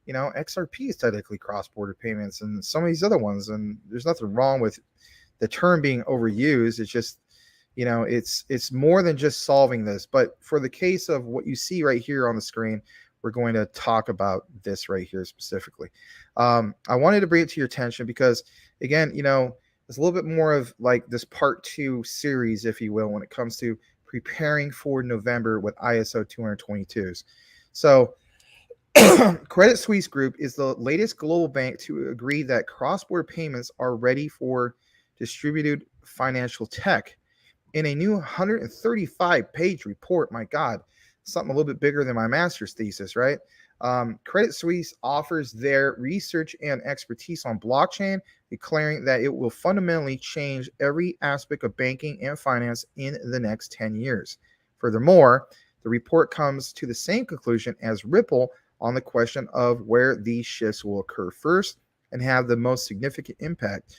XRP is technically cross-border payments, and some of these other ones, and there's nothing wrong with the term being overused. It's just it's more than just solving this. But for the case of what you see right here on the screen, we're going to talk about this right here specifically. I wanted to bring it to your attention because, again, it's a little bit more of like this part 2 series, if you will, when it comes to preparing for November with ISO 222s. So Credit Suisse Group is the latest global bank to agree that cross-border payments are ready for distributed financial tech. In a new 135-page report, my God, something a little bit bigger than my master's thesis, right? Credit Suisse offers their research and expertise on blockchain, declaring that it will fundamentally change every aspect of banking and finance in the next 10 years. Furthermore, the report comes to the same conclusion as Ripple on the question of where these shifts will occur first and have the most significant impact.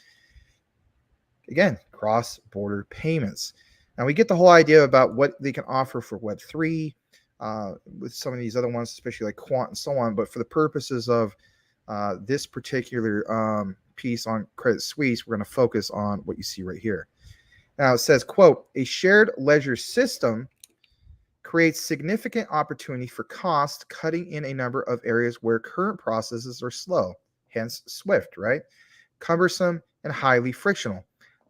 Again, cross-border payments. Now we get the whole idea about what they can offer for Web3 with some of these other ones, especially like Quant and so on. But for the purposes of this particular piece on Credit Suisse, we're going to focus on what you see right here. Now it says, quote, a shared ledger system creates significant opportunity for cost cutting in a number of areas where current processes are slow, hence SWIFT, right? Cumbersome and highly frictional.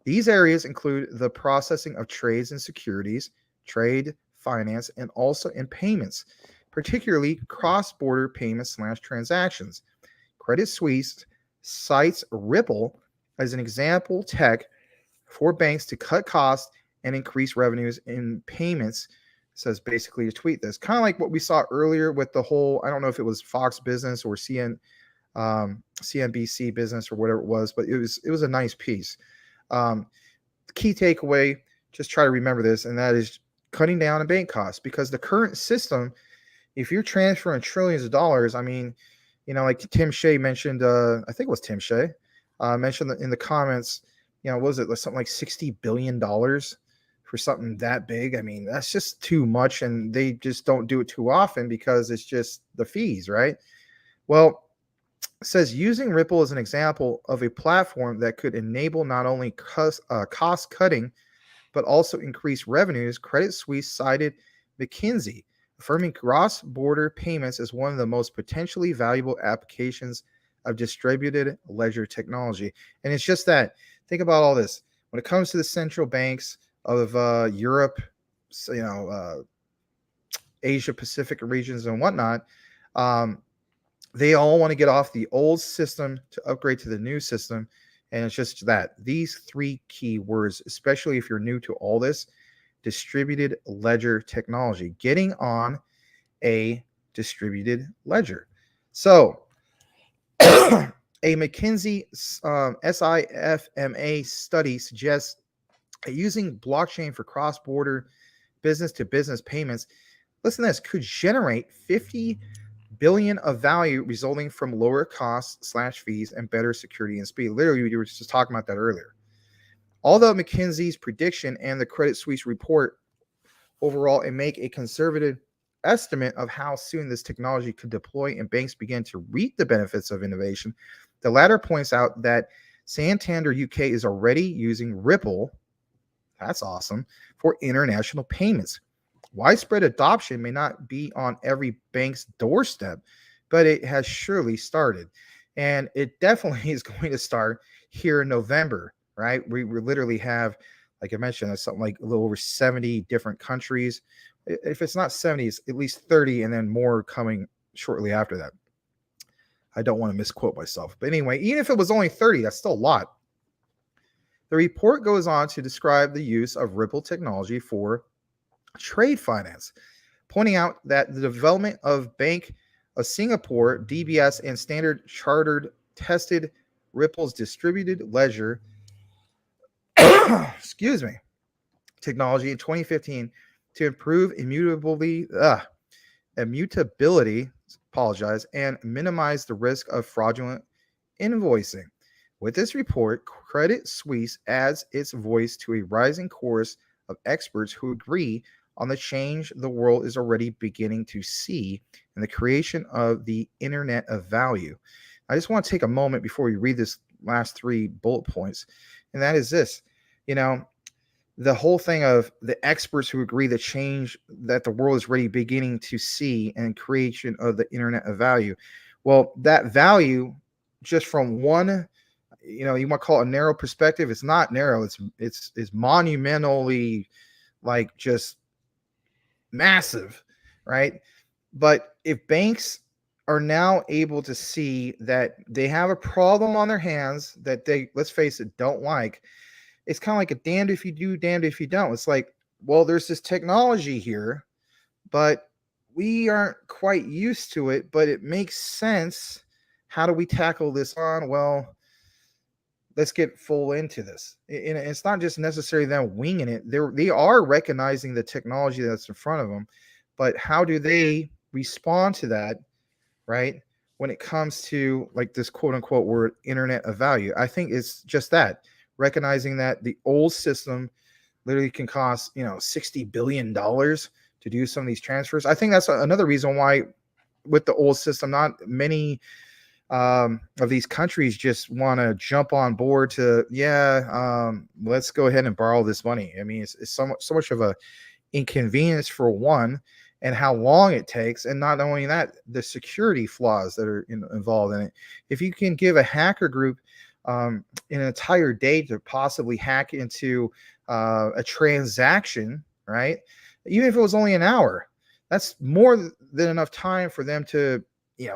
These areas include the processing of trades and securities, trade, finance, and also in payments, particularly cross-border payments / transactions. Credit Suisse cites Ripple as an example tech for banks to cut costs and increase revenues in payments says basically to tweet this, kind of like what we saw earlier with the whole, I don't know if it was Fox Business or CNBC Business or whatever it was, but it was a nice piece. Key takeaway, just try to remember this, and that is cutting down on bank costs, because the current system, if you're transferring trillions of dollars, I mean, like Tim Shea mentioned, I think it was Tim Shea, mentioned in the comments, what was it, something like $60 billion for something that big? I mean, that's just too much, and they just don't do it too often because it's just the fees, right? Well, it says using Ripple as an example of a platform that could enable not only cost cutting, but also increase revenues. Credit Suisse cited McKinsey, affirming cross-border payments as one of the most potentially valuable applications of distributed ledger technology. And it's just that, think about all this. When it comes to the central banks of Europe, Asia Pacific regions and whatnot, they all want to get off the old system to upgrade to the new system. And it's just that, these three key words, especially if you're new to all this: distributed ledger technology, getting on a distributed ledger. So a McKinsey SIFMA study suggests that using blockchain for cross-border business-to-business payments, listen to this, could generate 50 billion of value resulting from lower costs / fees and better security and speed. Literally, we were just talking about that earlier. Although McKinsey's prediction and the Credit Suisse report overall and make a conservative estimate of how soon this technology could deploy and banks begin to reap the benefits of innovation, the latter points out that Santander UK is already using Ripple, that's awesome, for international payments. Widespread adoption may not be on every bank's doorstep, but it has surely started. And it definitely is going to start here in November, right? We literally have, like I mentioned, something like a little over 70 different countries. If it's not 70, it's at least 30, and then more coming shortly after that. I don't want to misquote myself. But anyway, even if it was only 30, that's still a lot. The report goes on to describe the use of Ripple technology for trade finance, pointing out that the development of Bank of Singapore, DBS, and Standard Chartered tested Ripple's distributed ledger technology in 2015 to improve immutability, and minimize the risk of fraudulent invoicing. With this report, Credit Suisse adds its voice to a rising chorus of experts who agree on the change the world is already beginning to see in the creation of the Internet of Value. I just want to take a moment before we read this last three bullet points, and that is this. The whole thing of the experts who agree the change that the world is already beginning to see and creation of the Internet of Value. Well, that value, just from one, you might call it a narrow perspective. It's not narrow. It's monumentally, like, just massive, right? But if banks are now able to see that they have a problem on their hands that they, let's face it, don't like, it's kind of like a damned if you do, damned if you don't. It's like, well, there's this technology here, but we aren't quite used to it, but it makes sense. How do we tackle this on? Well, let's get full into this. And it's not just necessarily them winging it. They are recognizing the technology that's in front of them, but how do they respond to that, right? When it comes to, like, this quote unquote word Internet of Value, I think it's just that, recognizing that the old system literally can cost, $60 billion to do some of these transfers. I think that's another reason why with the old system, not many of these countries just want to jump on board to, let's go ahead and borrow this money. I mean, it's so much of a inconvenience for one, and how long it takes, and not only that, the security flaws that are involved in it. If you can give a hacker group an entire day to possibly hack into a transaction, right? Even if it was only an hour, that's more than enough time for them to,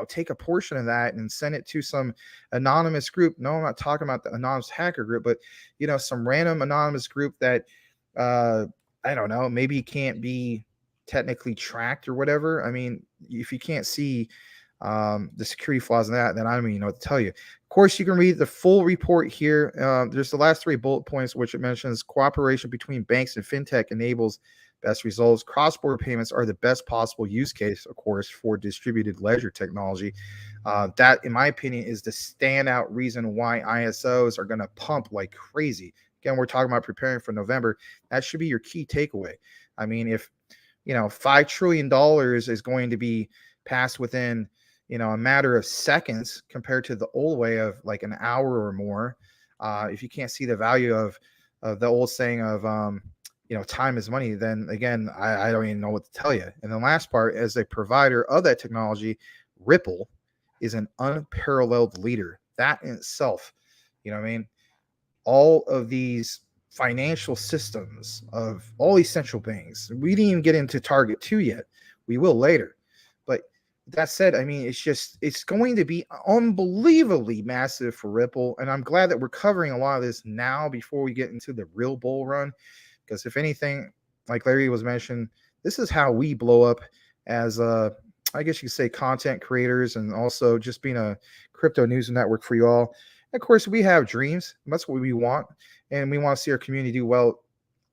take a portion of that and send it to some anonymous group. No, I'm not talking about the anonymous hacker group, but, some random anonymous group that, I don't know, maybe can't be technically tracked or whatever. I mean, if you can't see the security flaws in that, then I don't even know what to tell you. Of course, you can read the full report here. There's the last 3 bullet points, which it mentions cooperation between banks and fintech enables best results. Cross-border payments are the best possible use case, of course, for distributed ledger technology. That, in my opinion, is the standout reason why ISOs are going to pump like crazy. Again, we're talking about preparing for November. That should be your key takeaway. I mean, if $5 trillion is going to be passed within a matter of seconds compared to the old way of like an hour or more, if you can't see the value of the old saying of time is money, then again, I don't even know what to tell you. And the last part, as a provider of that technology, Ripple is an unparalleled leader. That in itself, all of these financial systems of all these central banks, we didn't even get into Target 2 yet. We will later. But that said, I mean, it's going to be unbelievably massive for Ripple. And I'm glad that we're covering a lot of this now before we get into the real bull run. Because if anything, like Larry was mentioning, this is how we blow up as I guess you could say content creators, and also just being a crypto news network for you all. And of course, we have dreams. That's what we want. And we want to see our community do well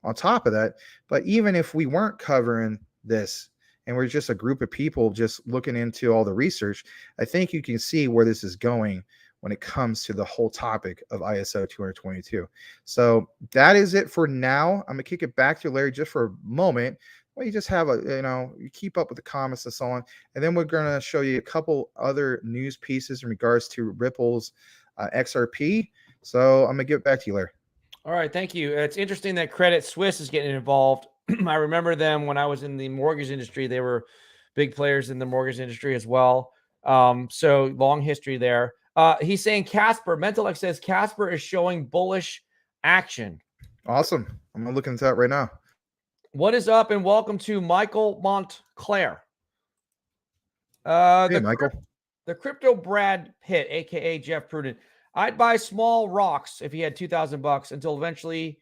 on top of that. But even if we weren't covering this and we're just a group of people just looking into all the research, I think you can see where this is going when it comes to the whole topic of ISO 222. So that is it for now. I'm going to kick it back to Larry just for a moment. Well, you just have you keep up with the comments and so on. And then we're going to show you a couple other news pieces in regards to Ripple's XRP. So I'm going to give it back to you, Larry. All right, thank you. It's interesting that Credit Suisse is getting involved. I remember them when I was in the mortgage industry. They were big players in the mortgage industry as well. So long history there. He's saying Casper, Mentalek says Casper is showing bullish action. Awesome. I'm going to look into that right now. What is up, and welcome to Michael Montclair. Hey, Michael. The crypto Brad Pitt, a.k.a. Jeff Prudent. I'd buy small rocks if he had $2,000 until eventually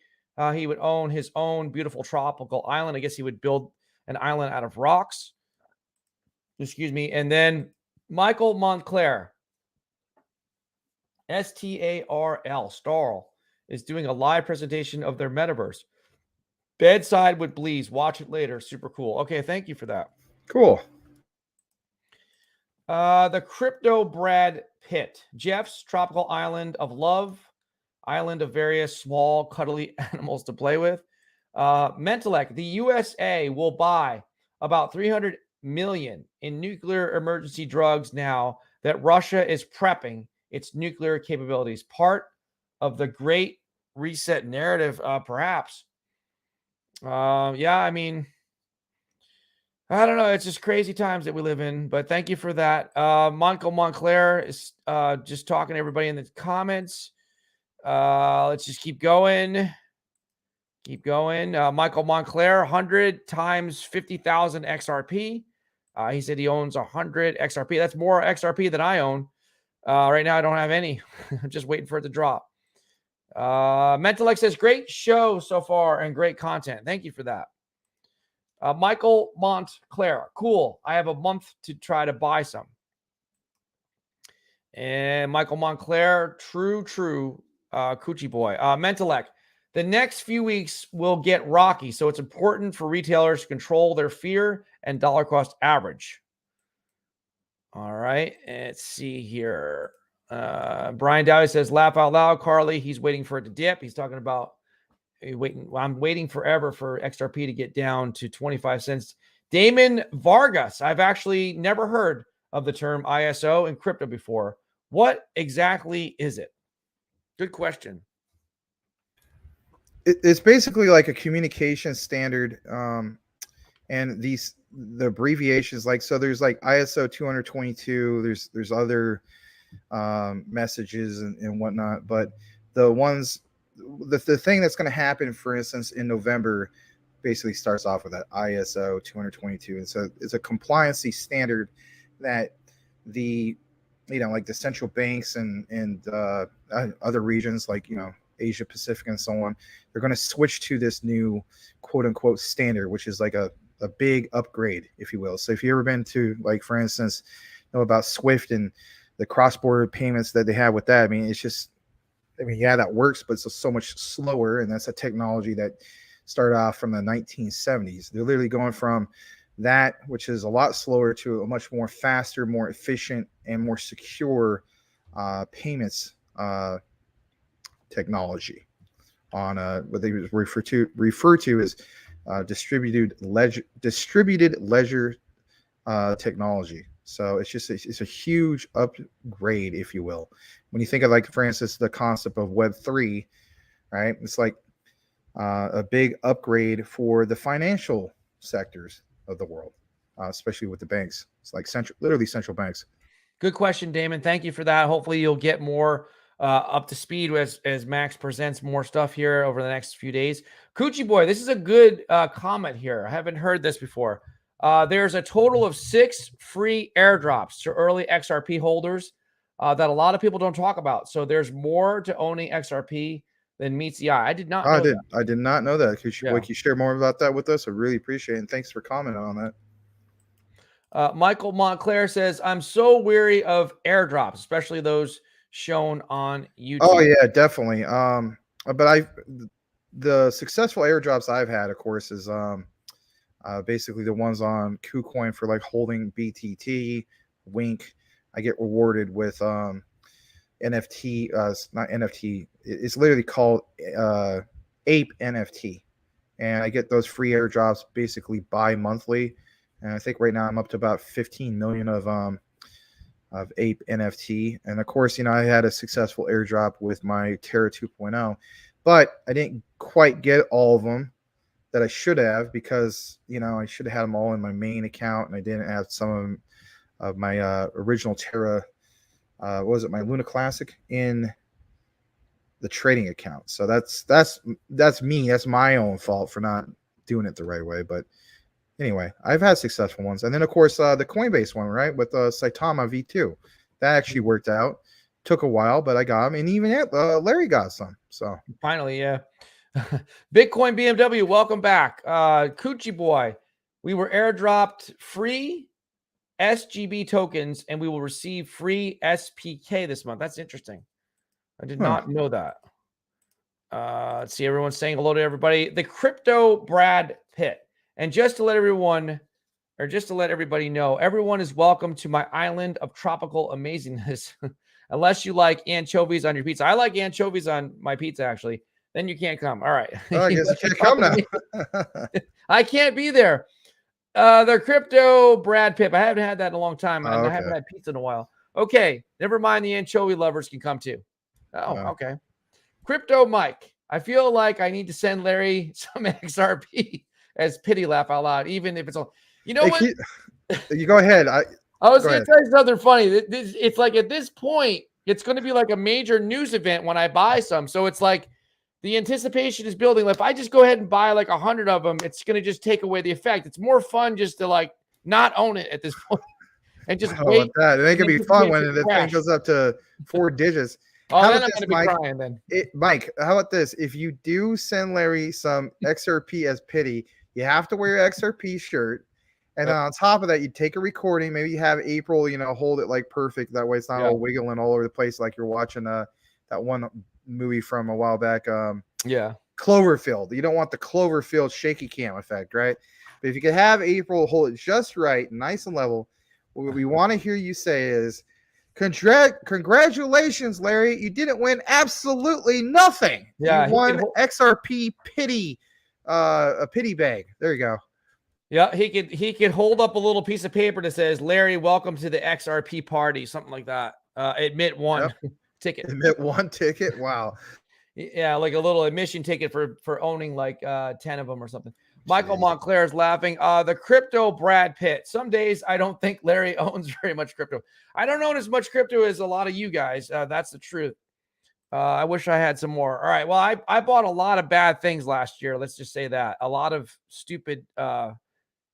he would own his own beautiful tropical island. I guess he would build an island out of rocks. Excuse me. And then Michael Montclair, S-T-A-R-L, Starl, is doing a live presentation of their metaverse. Bedside with Bleeze. Watch it later. Super cool. Okay, thank you for that. Cool. The crypto Brad Pitt. Jeff's tropical island of love. Island of various small, cuddly animals to play with. Mentalek. The USA will buy about $300 million in nuclear emergency drugs now that Russia is prepping its nuclear capabilities. Part of the Great Reset narrative, perhaps. Yeah, I mean, I don't know. It's just crazy times that we live in, but thank you for that. Michael Montclair is just talking to everybody in the comments. Let's just keep going. Keep going. Michael Montclair, 100 times 50,000 XRP. He said he owns 100 XRP. That's more XRP than I own. Right now, I don't have any. I'm just waiting for it to drop. Mentalek says, great show so far and great content. Thank you for that. Michael Montclair, cool. I have a month to try to buy some. And Michael Montclair, true, coochie boy. Mentalek, the next few weeks will get rocky, so it's important for retailers to control their fear and dollar cost average. All right, let's see here. Brian Dowdy says, laugh out loud, Carly. He's waiting for it to dip. He's talking about I'm waiting forever for XRP to get down to 25 cents. Damon Vargas, I've actually never heard of the term ISO in crypto before. What exactly is it? Good question. It's basically like a communication standard. And the abbreviations, like, so there's like ISO 222, there's other messages and whatnot, but the thing that's going to happen, for instance, in November basically starts off with that ISO 222. And so it's a compliancy standard that like the central banks and other regions like, Asia Pacific and so on, they're going to switch to this new quote unquote standard, which is like a a big upgrade, if you will. So if you ever been to, like, for instance, know about Swift and the cross-border payments that they have with that, I mean, it's just, I mean, yeah, that works, but it's so much slower, and that's a technology that started off from the 1970s. They're literally going from that, which is a lot slower, to a much more faster, more efficient, and more secure payments technology on what they refer to as distributed ledger technology. So it's just it's a huge upgrade, if you will. When you think of, like, for instance, the concept of Web3, right? It's like a big upgrade for the financial sectors of the world, especially with the banks. It's like literally central banks. Good question, Damon. Thank you for that. Hopefully you'll get more up to speed as Max presents more stuff here over the next few days. Coochie Boy, this is a good comment here. I haven't heard this before. There's a total of 6 free airdrops to early XRP holders that a lot of people don't talk about. So there's more to owning XRP than meets the eye. I did not know that. I did not know that. Could you share more about that with us? I really appreciate it. And thanks for commenting on that. Michael Montclair says, I'm so weary of airdrops, especially those shown on YouTube. Oh yeah, definitely. But the successful airdrops I've had, of course, is basically the ones on KuCoin for, like, holding BTT, Wink. I get rewarded with NFT. It's not NFT. It's literally called Ape NFT, and I get those free airdrops basically bi-monthly. And I think right now I'm up to about 15 million of Ape NFT. And of course, I had a successful airdrop with my Terra 2.0, but I didn't quite get all of them that I should have, because I should have had them all in my main account, and I didn't have some of my original Terra. What was it, my Luna Classic, in the trading account. So that's me. That's my own fault for not doing it the right way. But anyway, I've had successful ones. And then, of course, the Coinbase one, right, with Saitama V2. That actually worked out. Took a while, but I got them. And even Larry got some. So finally, yeah. Bitcoin BMW, welcome back. Coochie Boy, we were airdropped free SGB tokens, and we will receive free SPK this month. That's interesting. I did not know that. Let's see. Everyone's saying hello to everybody. The crypto Brad Pitt. And just to let everybody know, everyone is welcome to my island of tropical amazingness. Unless you like anchovies on your pizza. I like anchovies on my pizza, actually. Then you can't come. All right. Oh, I guess you can't come now. I can't be there. The crypto Brad Pitt. I haven't had that in a long time. I haven't had pizza in a while. Okay. Never mind. The anchovy lovers can come too. Oh, okay. Crypto Mike. I feel like I need to send Larry some XRP as pity laugh out loud, even if it's all. You know what? You go ahead. I was going to tell you something funny. It's like at this point, it's going to be like a major news event when I buy some. So it's like the anticipation is building. If I just go ahead and buy like 100 of them, it's going to just take away the effect. It's more fun just to like not own it at this point and just wait. That. It can be fun when the thing goes up to 4 digits. Oh, then I'm going to be crying then. Mike, how about this? If you do send Larry some XRP as pity, you have to wear your XRP shirt. And then on top of that, you take a recording. Maybe you have April, hold it like perfect. That way it's not all wiggling all over the place like you're watching that one movie from a while back. Cloverfield. You don't want the Cloverfield shaky cam effect, right? But if you could have April hold it just right, nice and level, what we want to hear you say is, congratulations, Larry. You didn't win absolutely nothing. Yeah, you won XRP pity, a pity bag. There you go. Yeah, he could hold up a little piece of paper that says, Larry, welcome to the XRP party, something like that. Admit one ticket. Admit one ticket. Wow. Yeah, like a little admission ticket for owning like 10 of them or something. Michael Montclair is laughing. The crypto Brad Pitt. Some days I don't think Larry owns very much crypto. I don't own as much crypto as a lot of you guys. That's the truth. I wish I had some more. All right. Well, I bought a lot of bad things last year. Let's just say that. A lot of stupid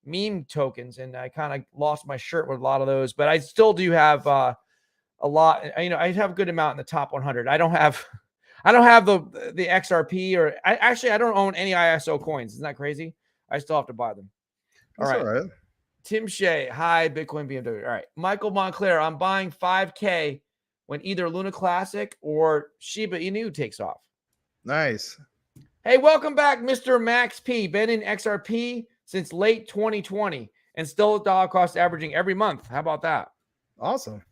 meme tokens, and I kind of lost my shirt with a lot of those. But I still do have a lot. I have a good amount in the top 100. I don't have the XRP, or I don't own any ISO coins. Isn't that crazy? I still have to buy them. All That's right. all right. Tim Shea, hi, Bitcoin BMW. All right. Michael Montclair, I'm buying 5K when either Luna Classic or Shiba Inu takes off. Nice. Hey, welcome back, Mr. Max P. Been in XRP since late 2020 and still dollar cost averaging every month. How about that? Awesome.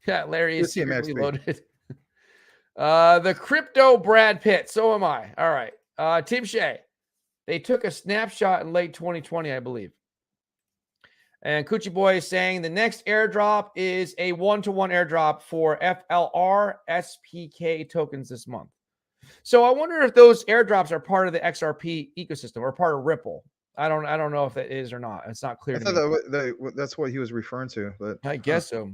Yeah, Larry Good is to see you, Max secretly P. loaded. The crypto Brad Pitt. So am I. All right. Tim Shea. They took a snapshot in late 2020, I believe. And Coochie Boy is saying the next airdrop is a 1-to-1 airdrop for FLR SPK tokens this month. So I wonder if those airdrops are part of the XRP ecosystem or part of Ripple. I don't know if that is or not. It's not clear I to thought me. that's what he was referring to, but I guess so.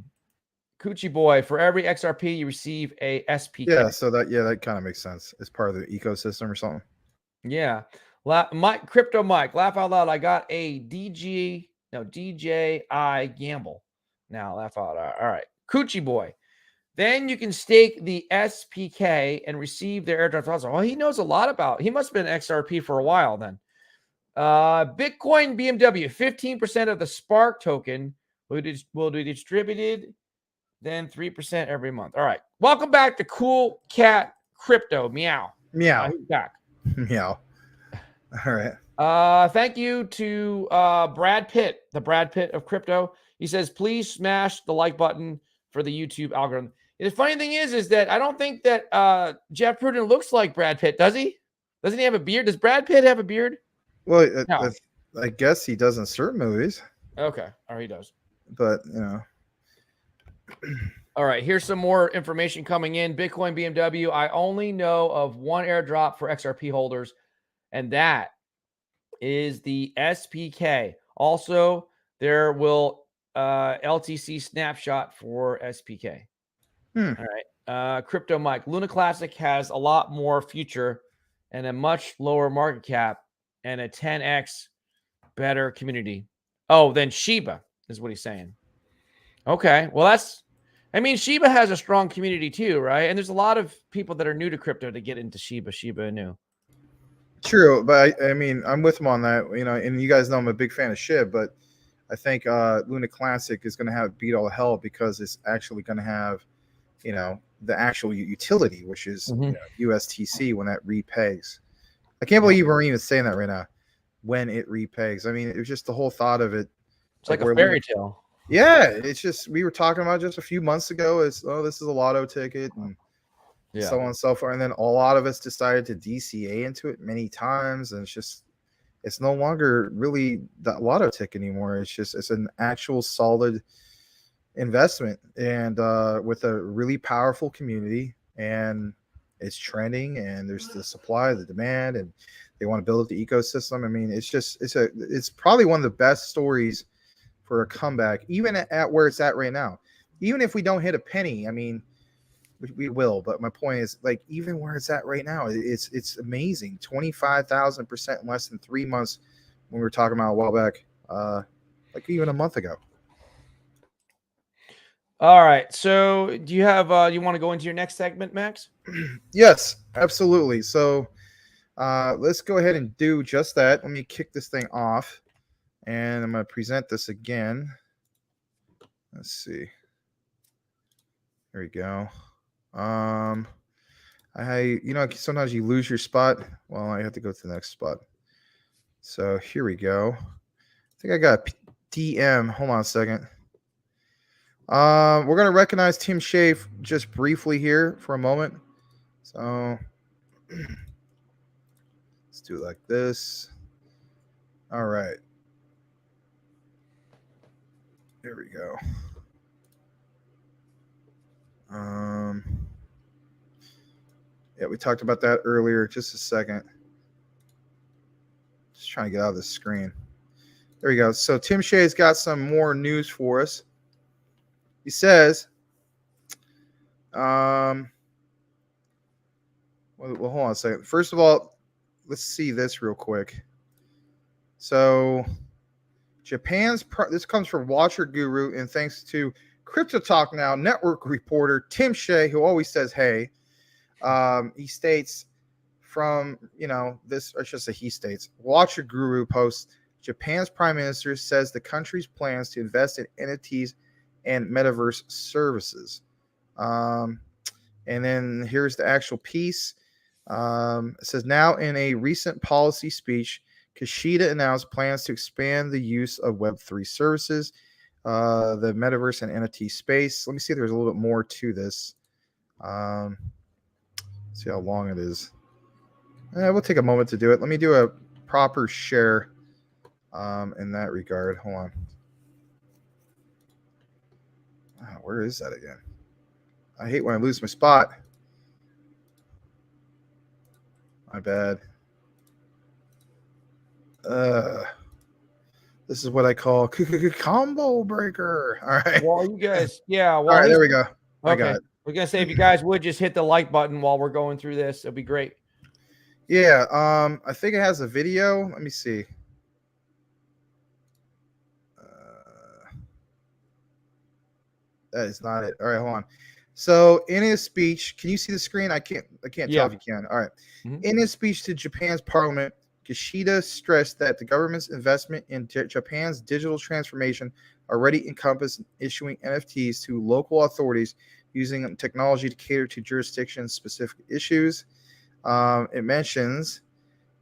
Coochie Boy, for every XRP you receive a SPK. yeah, so that kind of makes sense. It's part of the ecosystem or something. Yeah. Crypto Mike, laugh out loud. I got a DJI gamble. Now laugh out loud. All right. Coochie Boy. Then you can stake the SPK and receive their airdrops also. Well, he knows a lot about. He must have been XRP for a while then. Bitcoin BMW, 15% of the Spark token will be distributed, then 3% every month. All right. Welcome back to Cool Cat Crypto. Meow. Meow. He's back. Meow. All right. Thank you to Brad Pitt, the Brad Pitt of crypto. He says, please smash the like button for the YouTube algorithm. The funny thing is that I don't think that Jeff Pruden looks like Brad Pitt, does he? Doesn't he have a beard? Does Brad Pitt have a beard? Well, No. I guess he does in certain movies, Okay. Or he does. but All right. Here's some more information coming in. Bitcoin BMW. I only know of one airdrop for XRP holders, and that is the SPK. Also, there will LTC snapshot for SPK. All right. Crypto Mike. Luna Classic has a lot more future and a much lower market cap and a 10x better community. Oh, then Shiba is what he's saying. Okay. Well, Shiba has a strong community too, right? And there's a lot of people that are new to crypto to get into Shiba Inu. True, but I'm with him on that. And you guys know I'm a big fan of SHIB, but I think Luna Classic is going to have beat all hell because it's actually going to have, the actual utility, which is USTC when that repegs. I can't believe we're even saying that right now. When it repegs, it was just the whole thought of it. It's like a fairy tale. Yeah, it's just we were talking about just a few months ago. This is a lotto ticket and so on and so forth. And then a lot of us decided to DCA into it many times, and it's no longer really that lotto ticket anymore. It's an actual solid investment, and with a really powerful community, and it's trending, and there's the supply, the demand, and they want to build up the ecosystem. It's probably one of the best stories for a comeback, even at where it's at right now. Even if we don't hit a penny, we will. But my point is, even where it's at right now, it's amazing. 25,000% in less than 3 months. When we were talking about a while back, even a month ago. All right. So do you have you want to go into your next segment, Max? Yes, absolutely. So let's go ahead and do just that. Let me kick this thing off, and I'm going to present this again. Let's see. There we go. Sometimes you lose your spot. Well, I have to go to the next spot. So here we go. I think I got a DM. Hold on a second. We're going to recognize Tim Shea just briefly here for a moment. So let's do it like this. All right. There we go. Yeah, we talked about that earlier. Just a second. Just trying to get out of the screen. There we go. So Tim Shea's got some more news for us. He says, well, hold on a second. First of all, let's see this real quick. So this comes from Watcher Guru, and thanks to Crypto Talk Now network reporter Tim Shea, who always says, hey, he states from, this, or just he states, Watcher Guru posts, Japan's prime minister says the country's plans to invest in NFTs and metaverse services. And then here's the actual piece. It says, now in a recent policy speech, Kishida announced plans to expand the use of Web3 services, the metaverse and NFT space. Let me see if there's a little bit more to this. See how long it is. We'll take a moment to do it. Let me do a proper share in that regard. Hold on. Where is that again? I hate when I lose my spot. My bad. This is what I call combo breaker. All right. Well, you guys, yeah. Well, all right, there we go. I okay. got it. We're gonna say if you guys would just hit the like button while we're going through this, it'd be great. Yeah. I think it has a video. Let me see. That is not it. All right, hold on. So in his speech, can you see the screen? I can't tell if you can. All right. In his speech to Japan's parliament, Kishida stressed that the government's investment in Japan's digital transformation already encompassed issuing NFTs to local authorities using technology to cater to jurisdiction-specific issues. It mentions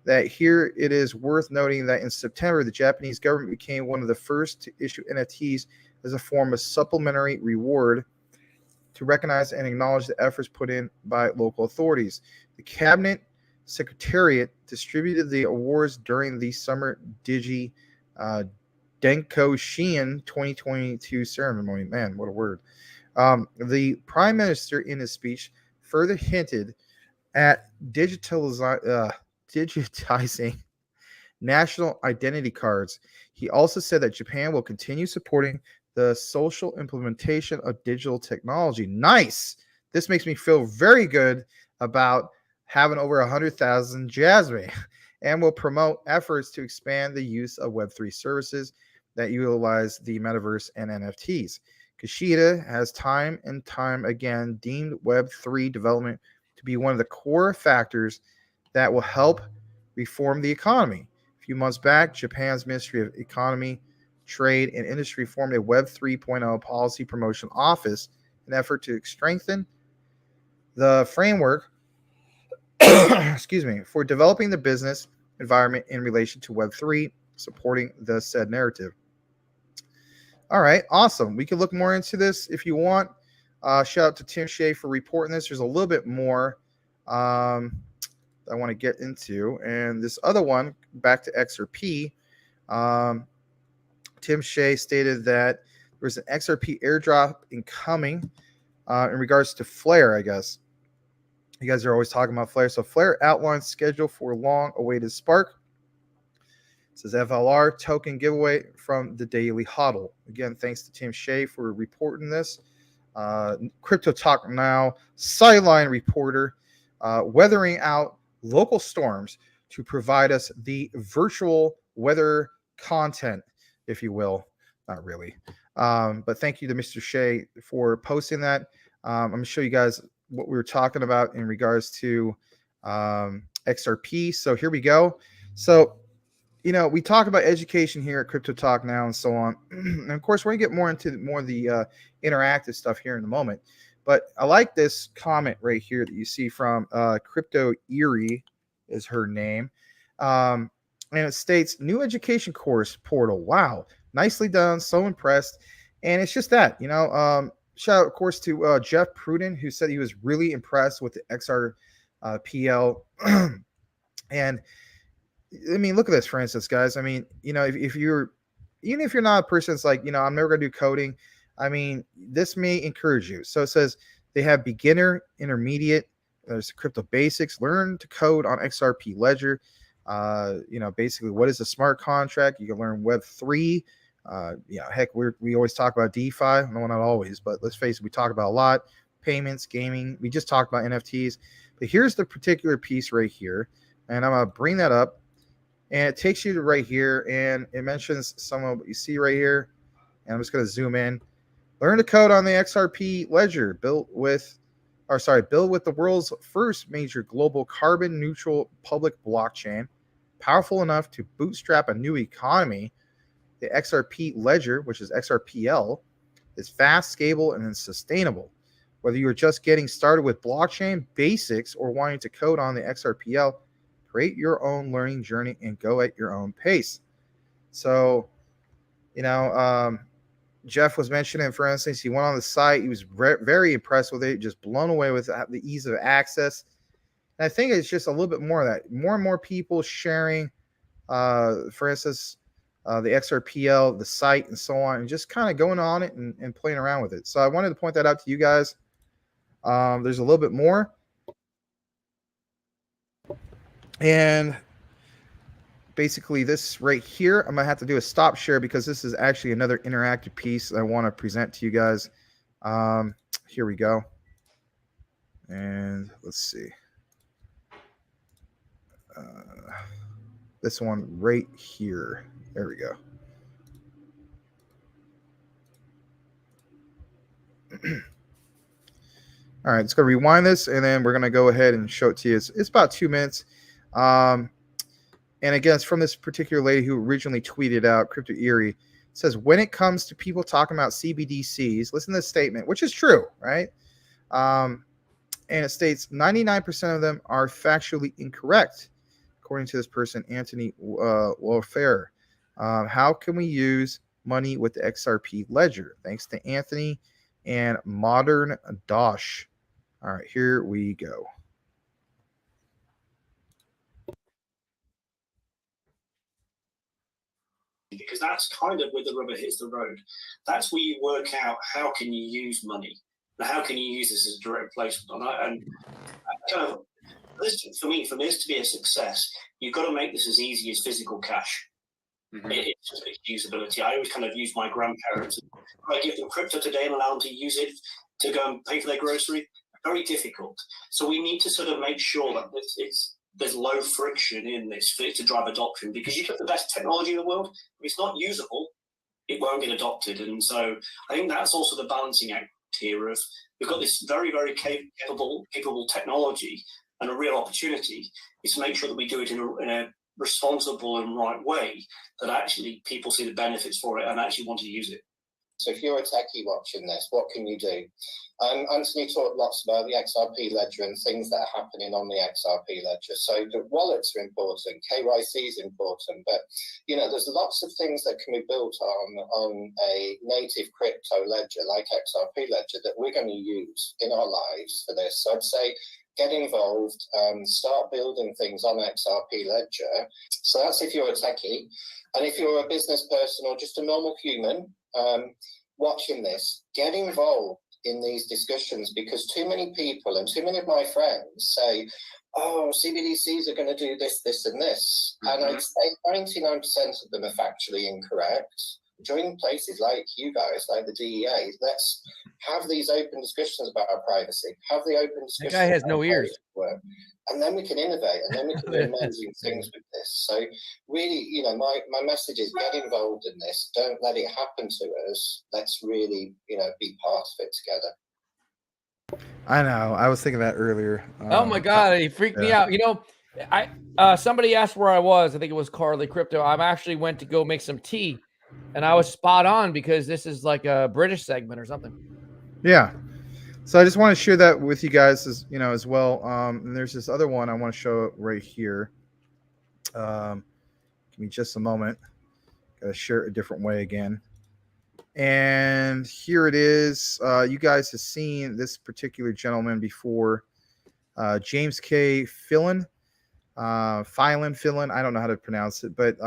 that here it is worth noting that in September, the Japanese government became one of the first to issue NFTs as a form of supplementary reward to recognize and acknowledge the efforts put in by local authorities. The Cabinet Secretariat distributed the awards during the Summer Digi Denko Shiin 2022 ceremony. Man, what a word. The Prime Minister, in his speech, further hinted at digitizing national identity cards. He also said that Japan will continue supporting the social implementation of digital technology. Nice. This makes me feel very good about having over 100,000 Jasmine, and will promote efforts to expand the use of Web3 services that utilize the metaverse and NFTs. Kishida has time and time again deemed Web3 development to be one of the core factors that will help reform the economy. A few months back, Japan's Ministry of Economy, Trade, and Industry formed a Web 3.0 policy promotion office, an effort to strengthen the framework for developing the business environment in relation to Web3, supporting the said narrative. All right, awesome. We can look more into this if you want. Shout out to Tim Shea for reporting this. There's a little bit more I want to get into. And this other one, back to XRP, Tim Shea stated that there was an XRP airdrop incoming in regards to Flare, I guess. You guys are always talking about Flare. So Flare outlines schedule for long-awaited Spark. It says FLR token giveaway from the Daily Hodl. Again, thanks to Tim Shea for reporting this. Crypto Talk Now sideline reporter weathering out local storms to provide us the virtual weather content, if you will. Not really. But thank you to Mr. Shea for posting that. I'm going to show you guys what we were talking about in regards to XRP. So here we go. So, you know, we talk about education here at Crypto Talk Now and so on. And of course, we're going to get more into more of the interactive stuff here in a moment. But I like this comment right here that you see from Crypto Erie is her name. And it states, new education course portal. Wow. Nicely done. So impressed. And it's just that, you know, shout out, of course, to Jeff Pruden, who said he was really impressed with the XRPL. And I mean, look at this, for instance, guys. I mean, you know, if you're, even if you're not a person that's like, you know, I'm never going to do coding, I mean, this may encourage you. So it says they have beginner, intermediate, there's crypto basics, learn to code on XRP Ledger. You know, basically, what is a smart contract? You can learn Web3. Yeah, heck, we always talk about DeFi. No, not always, but let's face it, we talk about a lot. Payments, gaming. We just talked about NFTs. But here's the particular piece right here. And I'm going to bring that up. And it takes you to right here. And it mentions some of what you see right here. And I'm just going to zoom in. Learn to code on the XRP Ledger, built with the world's first major global carbon neutral public blockchain, powerful enough to bootstrap a new economy. The XRP Ledger, which is XRPL, is fast, scalable, and sustainable. Whether you're just getting started with blockchain basics or wanting to code on the XRPL, create your own learning journey and go at your own pace. So, Jeff was mentioning, for instance, he went on the site. He was very impressed with it, just blown away with the ease of access. And I think it's just a little bit more of that. More and more people sharing, for instance, the XRPL, the site, and so on, and just kind of going on it and playing around with it. So I wanted to point that out to you guys. There's a little bit more. And basically this right here, I'm going to have to do a stop share because this is actually another interactive piece that I want to present to you guys. Here we go. And let's see. This one right here. There we go. All right, let's go rewind this, and then we're going to go ahead and show it to you. It's about 2 minutes. And again, it's from this particular lady who originally tweeted out, Crypto Eerie. It says, when it comes to people talking about CBDCs, listen to this statement, which is true, right? And it states 99% of them are factually incorrect, according to this person, Anthony Wolfair. How can we use money with the XRP Ledger? Thanks to Anthony and Modern Dosh. All right, here we go. Because that's kind of where the rubber hits the road. That's where you work out how can you use money and how can you use this as a direct placement. And kind of, for me, this to be a success, you've got to make this as easy as physical cash. It's just usability. I always kind of use my grandparents. I give them crypto today and allow them to use it to go and pay for their grocery. Very difficult. So we need to sort of make sure that there's low friction in this for it to drive adoption, because you get the best technology in the world. If it's not usable, it won't get adopted. And so I think that's also the balancing act here of we've got this very, very capable technology, and a real opportunity is to make sure that we do it in a responsible and right way, that actually people see the benefits for it and actually want to use it. So if you're a techie watching this, what can you do? Anthony talked lots about the XRP Ledger and things that are happening on the XRP Ledger. So the wallets are important, KYC is important, but there's lots of things that can be built on a native crypto ledger like XRP Ledger that we're going to use in our lives for this. So I'd say get involved, start building things on XRP Ledger. So that's if you're a techie. And if you're a business person or just a normal human watching this, get involved in these discussions, because too many people and too many of my friends say, oh, CBDCs are going to do this, this, and this. And I'd say 99% of them are factually incorrect. Join places like you guys, like the DEA. Let's have these open discussions about our privacy. Have the open discussions. That guy has no ears. Work. And then we can innovate, and then we can do amazing things with this. So really, my message is get involved in this. Don't let it happen to us. Let's really, be part of it together. I know. I was thinking that earlier. Oh my God, he freaked me out. Somebody asked where I was. I think it was Carly Crypto. I actually went to go make some tea, and I was spot on because this is like a British segment or something. Yeah. So I just want to share that with you guys as well. And there's this other one I want to show right here. Give me just a moment. Gotta share it a different way again. And here it is. You guys have seen this particular gentleman before. James K. Fillon. I don't know how to pronounce it, but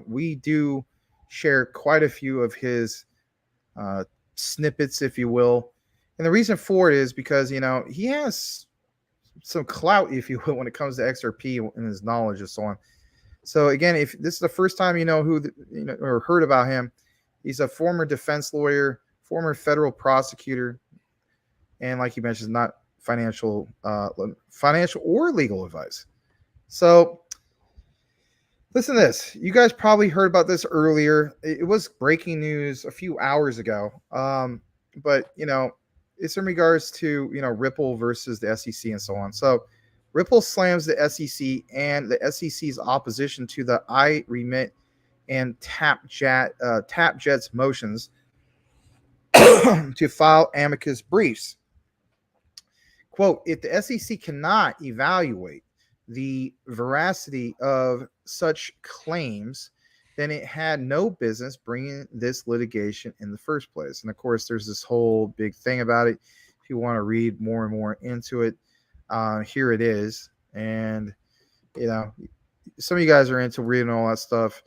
we do share quite a few of his snippets, if you will. And the reason for it is because, he has some clout, if you will, when it comes to XRP and his knowledge and so on. So again, if this is the first time or heard about him, he's a former defense lawyer, former federal prosecutor, and like you mentioned, not financial or legal advice. So listen to this. You guys probably heard about this earlier. It was breaking news a few hours ago. But it's in regards to Ripple versus the SEC and so on. So Ripple slams the SEC and the SEC's opposition to the iRemit and TapJet's motions to file amicus briefs. Quote, if the SEC cannot evaluate the veracity of such claims, then it had no business bringing this litigation in the first place. And of course, there's this whole big thing about it. If you want to read more and more into it, here it is. And, you know, some of you guys are into reading all that stuff.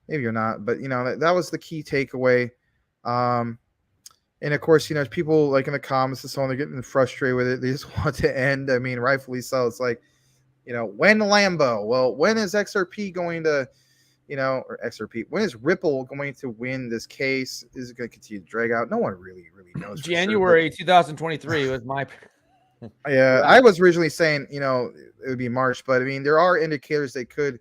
Maybe you're not, but, you know, that was the key takeaway. And of course, you know, people like in the comments and so on, they're getting frustrated with it. They just want to end. I mean, rightfully so. It's like, you know, when Lambo? Well, when is XRP going to, you know, or XRP? When is Ripple going to win this case? Is it going to continue to drag out? No one really knows. January 2023 was my. Yeah, I was originally saying, you know, it would be March, but I mean, there are indicators they could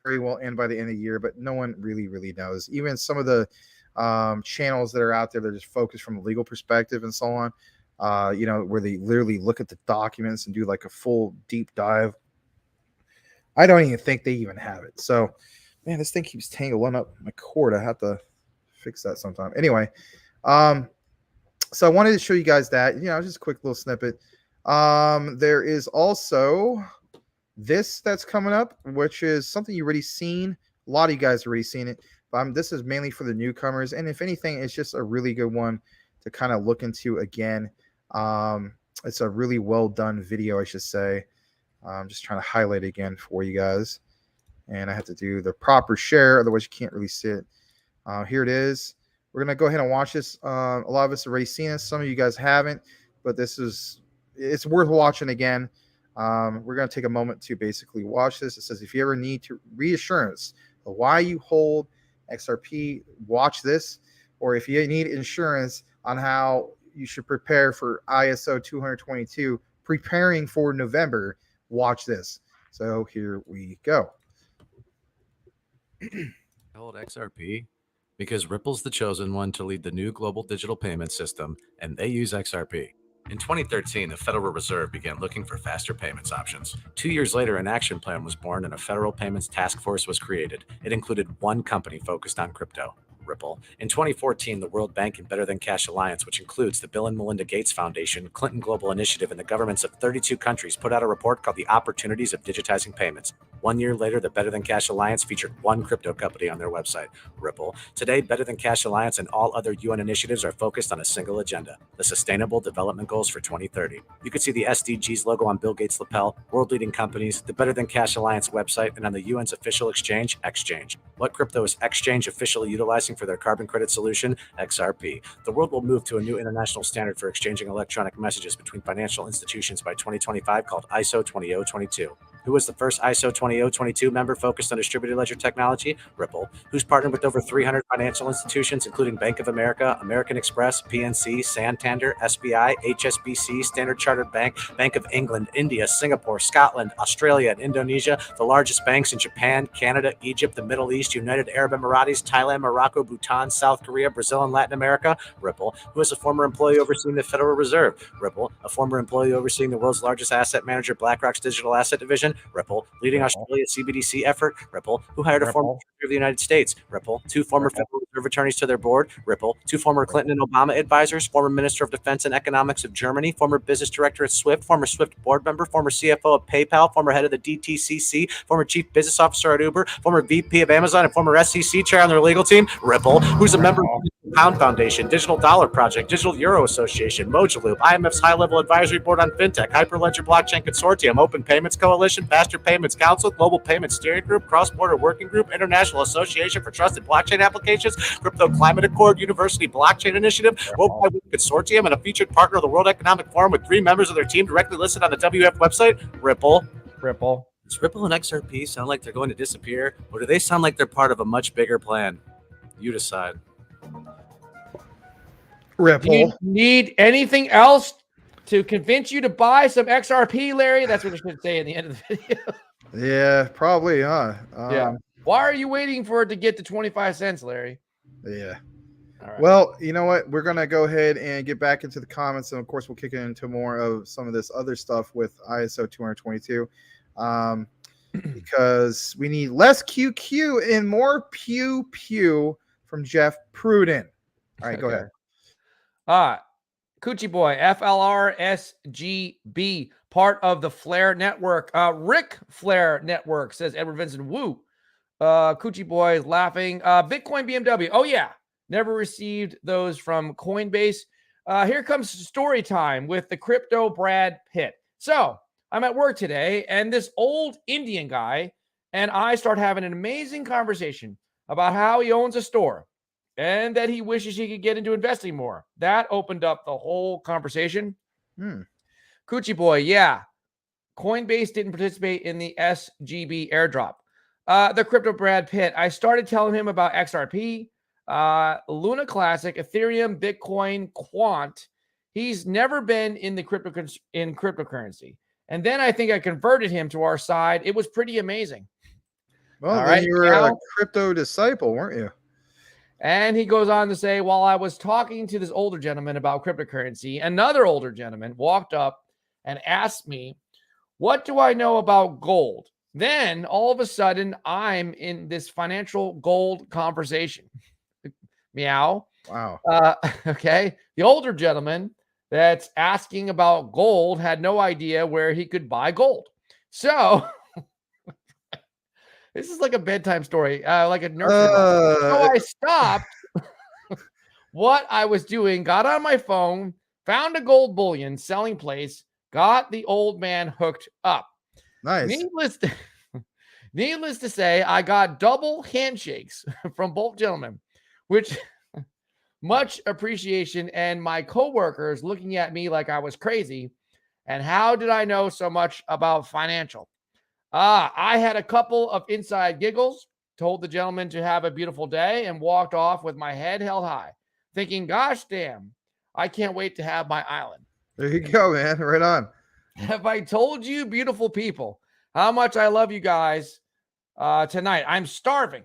very well end by the end of the year, but no one really knows. Even some of the channels that are out there, they're just focused from a legal perspective and so on, you know, where they literally look at the documents and do like a full deep dive. I don't even think they even have it. So, man, this thing keeps tangling up my cord. I have to fix that sometime. Anyway, so I wanted to show you guys that, you know, just a quick little snippet. There is also this that's coming up, which is something you've already seen. A lot of you guys have already seen it. This is mainly for the newcomers, and if anything, it's just a really good one to kind of look into again. It's a really well done video, I should say. I'm just trying to highlight it again for you guys, and I have to do the proper share, otherwise you can't really see it. Here it is. We're gonna go ahead and watch this. A lot of us have already seen this. Some of you guys haven't, but it's worth watching again. We're gonna take a moment to basically watch this. It says if you ever need to reassurance of why you hold XRP, watch this. Or if you need insurance on how you should prepare for ISO 222, preparing for November, watch this. So here we go. I hold XRP because Ripple's the chosen one to lead the new global digital payment system, and they use XRP. In 2013, the Federal Reserve began looking for faster payments options. 2 years later, an action plan was born and a federal payments task force was created. It included one company focused on crypto, Ripple. In 2014, the World Bank and Better Than Cash Alliance, which includes the Bill and Melinda Gates Foundation, Clinton Global Initiative, and the governments of 32 countries, put out a report called The Opportunities of Digitizing Payments. 1 year later, the Better Than Cash Alliance featured one crypto company on their website, Ripple. Today, Better Than Cash Alliance and all other UN initiatives are focused on a single agenda, the Sustainable Development Goals for 2030. You can see the SDGs logo on Bill Gates' lapel, world-leading companies, the Better Than Cash Alliance website, and on the UN's official exchange, Exchange. What crypto is Exchange officially utilizing for their carbon credit solution? XRP. The world will move to a new international standard for exchanging electronic messages between financial institutions by 2025 called ISO 20022. Who was the first ISO 20022 member focused on distributed ledger technology? Ripple. Who's partnered with over 300 financial institutions, including Bank of America, American Express, PNC, Santander, SBI, HSBC, Standard Chartered Bank, Bank of England, India, Singapore, Scotland, Australia, and Indonesia, the largest banks in Japan, Canada, Egypt, the Middle East, United Arab Emirates, Thailand, Morocco, Bhutan, South Korea, Brazil, and Latin America? Ripple. Who is a former employee overseeing the Federal Reserve? Ripple. A former employee overseeing the world's largest asset manager, BlackRock's digital asset division? Ripple. Leading Australia's CBDC effort? Ripple. Who hired a former Secretary of the United States? Ripple. Two former Federal Reserve attorneys to their board? Ripple. Two former Clinton and Obama advisors, former Minister of Defense and Economics of Germany, former business director at Swift, former Swift board member, former CFO of PayPal, former head of the DTCC, former chief business officer at Uber, former VP of Amazon, and former SEC chair on their legal team? Ripple. Who's a member of the Pound Foundation, Digital Dollar Project, Digital Euro Association, Mojaloop, IMF's high-level advisory board on fintech, Hyperledger Blockchain Consortium, Open Payments Coalition, Faster Payments Council, Global Payments Steering Group, Cross-Border Working Group, International Association for Trusted Blockchain Applications, Crypto Climate Accord, University Blockchain Initiative, World Wide Web Consortium, and a featured partner of the World Economic Forum with 3 members of their team directly listed on the WF website? Ripple. Does Ripple and XRP sound like they're going to disappear, or do they sound like they're part of a much bigger plan? You decide. Ripple. Do you need anything else to convince you to buy some XRP, Larry? That's what I should say at the end of the video. Yeah, probably, huh? Yeah. Why are you waiting for it to get to 25 cents, Larry? Yeah. All right. Well, you know what? We're going to go ahead and get back into the comments. And of course, we'll kick into more of some of this other stuff with ISO 222 because we need less QQ and more pew pew from Jeff Pruden. All right, go ahead. Coochie Boy, FLRSGB, part of the Flair Network. Rick Flair Network, says Edward Vincent. Woo. Coochie Boy is laughing. Bitcoin BMW. Oh, yeah. Never received those from Coinbase. Here comes story time with the crypto Brad Pitt. So I'm at work today, and this old Indian guy and I start having an amazing conversation about how he owns a store and that he wishes he could get into investing more. That opened up the whole conversation. Coochie Boy, yeah. Coinbase didn't participate in the SGB airdrop. The crypto Brad Pitt, I started telling him about XRP, Luna Classic, Ethereum, Bitcoin, Quant. He's never been in the cryptocurrency. And then I think I converted him to our side. It was pretty amazing. Well, then you were a crypto disciple, weren't you? And he goes on to say, while I was talking to this older gentleman about cryptocurrency, another older gentleman walked up and asked me, what do I know about gold? Then all of a sudden, I'm in this financial gold conversation. Meow. Wow. Okay. The older gentleman that's asking about gold had no idea where he could buy gold. So this is like a bedtime story, like a nursery rhyme. So I stopped what I was doing, got on my phone, found a gold bullion selling place, got the old man hooked up. Nice. Needless to say, I got double handshakes from both gentlemen, which much appreciation, and my coworkers looking at me like I was crazy. And how did I know so much about financial? I had a couple of inside giggles, told the gentleman to have a beautiful day, and walked off with my head held high, thinking, gosh damn, I can't wait to have my island. There you go, man. Right on. Have I told you, beautiful people, how much I love you guys tonight? I'm starving.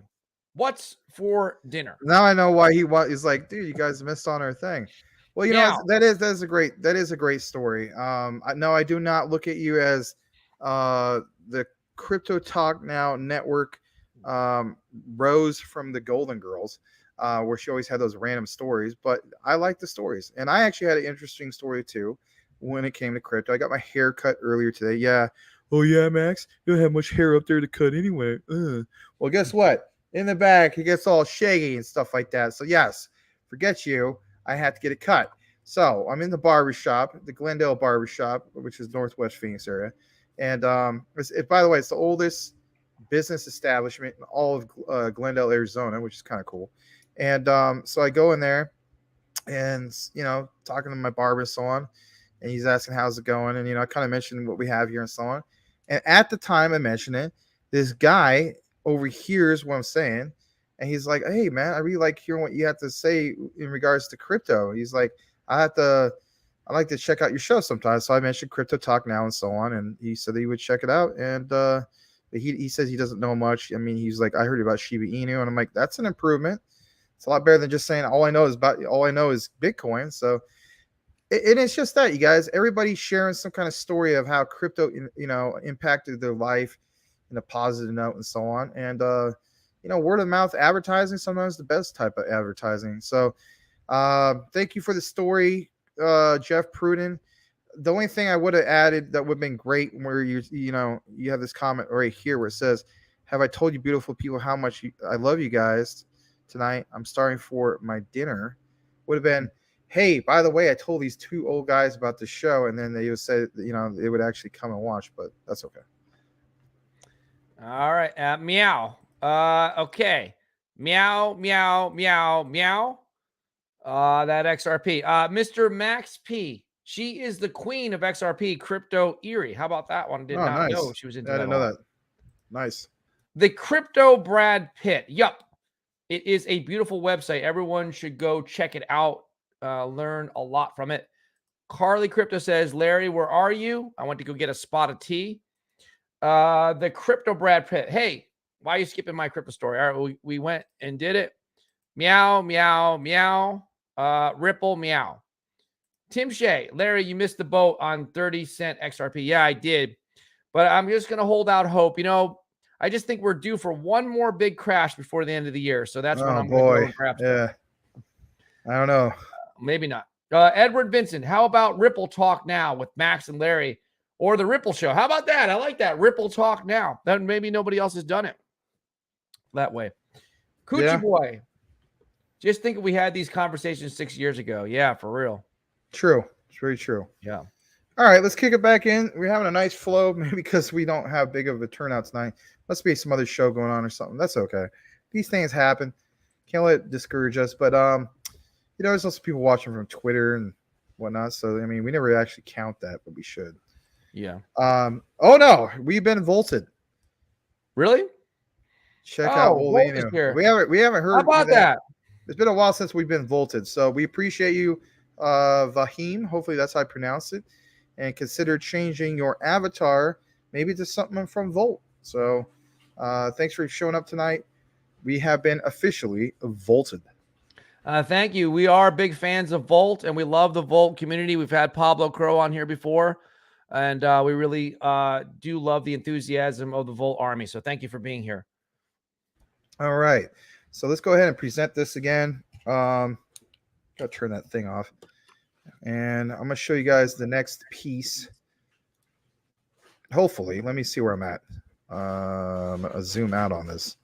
What's for dinner? Now I know why he's like, dude, you guys missed on our thing. Well, you know, that is a great story. I do not look at you as the Crypto Talk Now network rose from the Golden Girls, where she always had those random stories, but I like the stories. And I actually had an interesting story too when it came to crypto. I got my hair cut earlier today. Yeah. Oh yeah, Max, you don't have much hair up there to cut anyway. Well, guess what? In the back, it gets all shaggy and stuff like that. So yes, forget you. I had to get it cut. So I'm in the barbershop, the Glendale barbershop, which is Northwest Phoenix area. And by the way, it's the oldest business establishment in all of Glendale, Arizona, which is kind of cool. And so I go in there and, talking to my barber and so on. And he's asking, how's it going? And, I kind of mentioned what we have here and so on. And at the time I mentioned it, this guy overhears what I'm saying. And he's like, hey, man, I really like hearing what you have to say in regards to crypto. He's like, I like to check out your show sometimes. So I mentioned Crypto Talk Now and so on. And he said that he would check it out. And he says he doesn't know much. I mean, he's like, I heard about Shiba Inu. And I'm like, that's an improvement. It's a lot better than just saying all I know is Bitcoin. So it's just that, you guys, everybody's sharing some kind of story of how crypto, impacted their life in a positive note and so on. And, word of mouth advertising, sometimes the best type of advertising. So thank you for the story, Jeff Pruden. The only thing I would have added that would have been great, where you have this comment right here where it says, have I told you beautiful people how much I love you guys tonight? I'm starving for my dinner. Would have been, hey, by the way, I told these two old guys about the show, and then they would say, they would actually come and watch, but that's okay. All right. Meow. Okay. Meow, meow, meow, meow. That XRP. Mr. Max P. She is the queen of XRP, Crypto Erie. How about that one? Did not know she was into that. I didn't know that. Nice. The Crypto Brad Pitt. Yup. It is a beautiful website. Everyone should go check it out. Learn a lot from it. Carly Crypto says, Larry, where are you? I went to go get a spot of tea. The Crypto Brad Pitt. Hey, why are you skipping my crypto story? All right, we went and did it. Meow, meow, meow. Ripple, meow. Tim Shea, Larry, you missed the boat on 30-cent XRP. Yeah, I did. But I'm just going to hold out hope. I just think we're due for one more big crash before the end of the year. So that's when I'm going to go and grab stuff. Yeah. I don't know. Maybe not. Edward Vincent, how about Ripple Talk Now with Max and Larry or the Ripple Show? How about that? I like that. Ripple Talk Now. Then maybe nobody else has done it that way. Coochie Boy, just think we had these conversations 6 years ago. Yeah, for real. True. It's very true. Yeah. All right, let's kick it back in. We're having a nice flow, maybe because we don't have big of a turnout tonight. Must be some other show going on or something. That's okay. These things happen. Can't let it discourage us. But there's also people watching from Twitter and whatnot. So we never actually count that, but we should. Yeah. Oh no, we've been vaulted. Really? Check out Volt here. We haven't heard. How about that? It's been a while since we've been vaulted. So we appreciate you, Vahim. Hopefully that's how I pronounce it. And consider changing your avatar maybe to something from Volt. So thanks for showing up tonight. We have been officially vaulted. Thank you. We are big fans of Volt, and we love the Volt community. We've had Pablo Crow on here before, and we really do love the enthusiasm of the Volt army. So thank you for being here. All right. So let's go ahead and present this again. Got to turn that thing off. And I'm going to show you guys the next piece. Hopefully. Let me see where I'm at. I'm going to zoom out on this.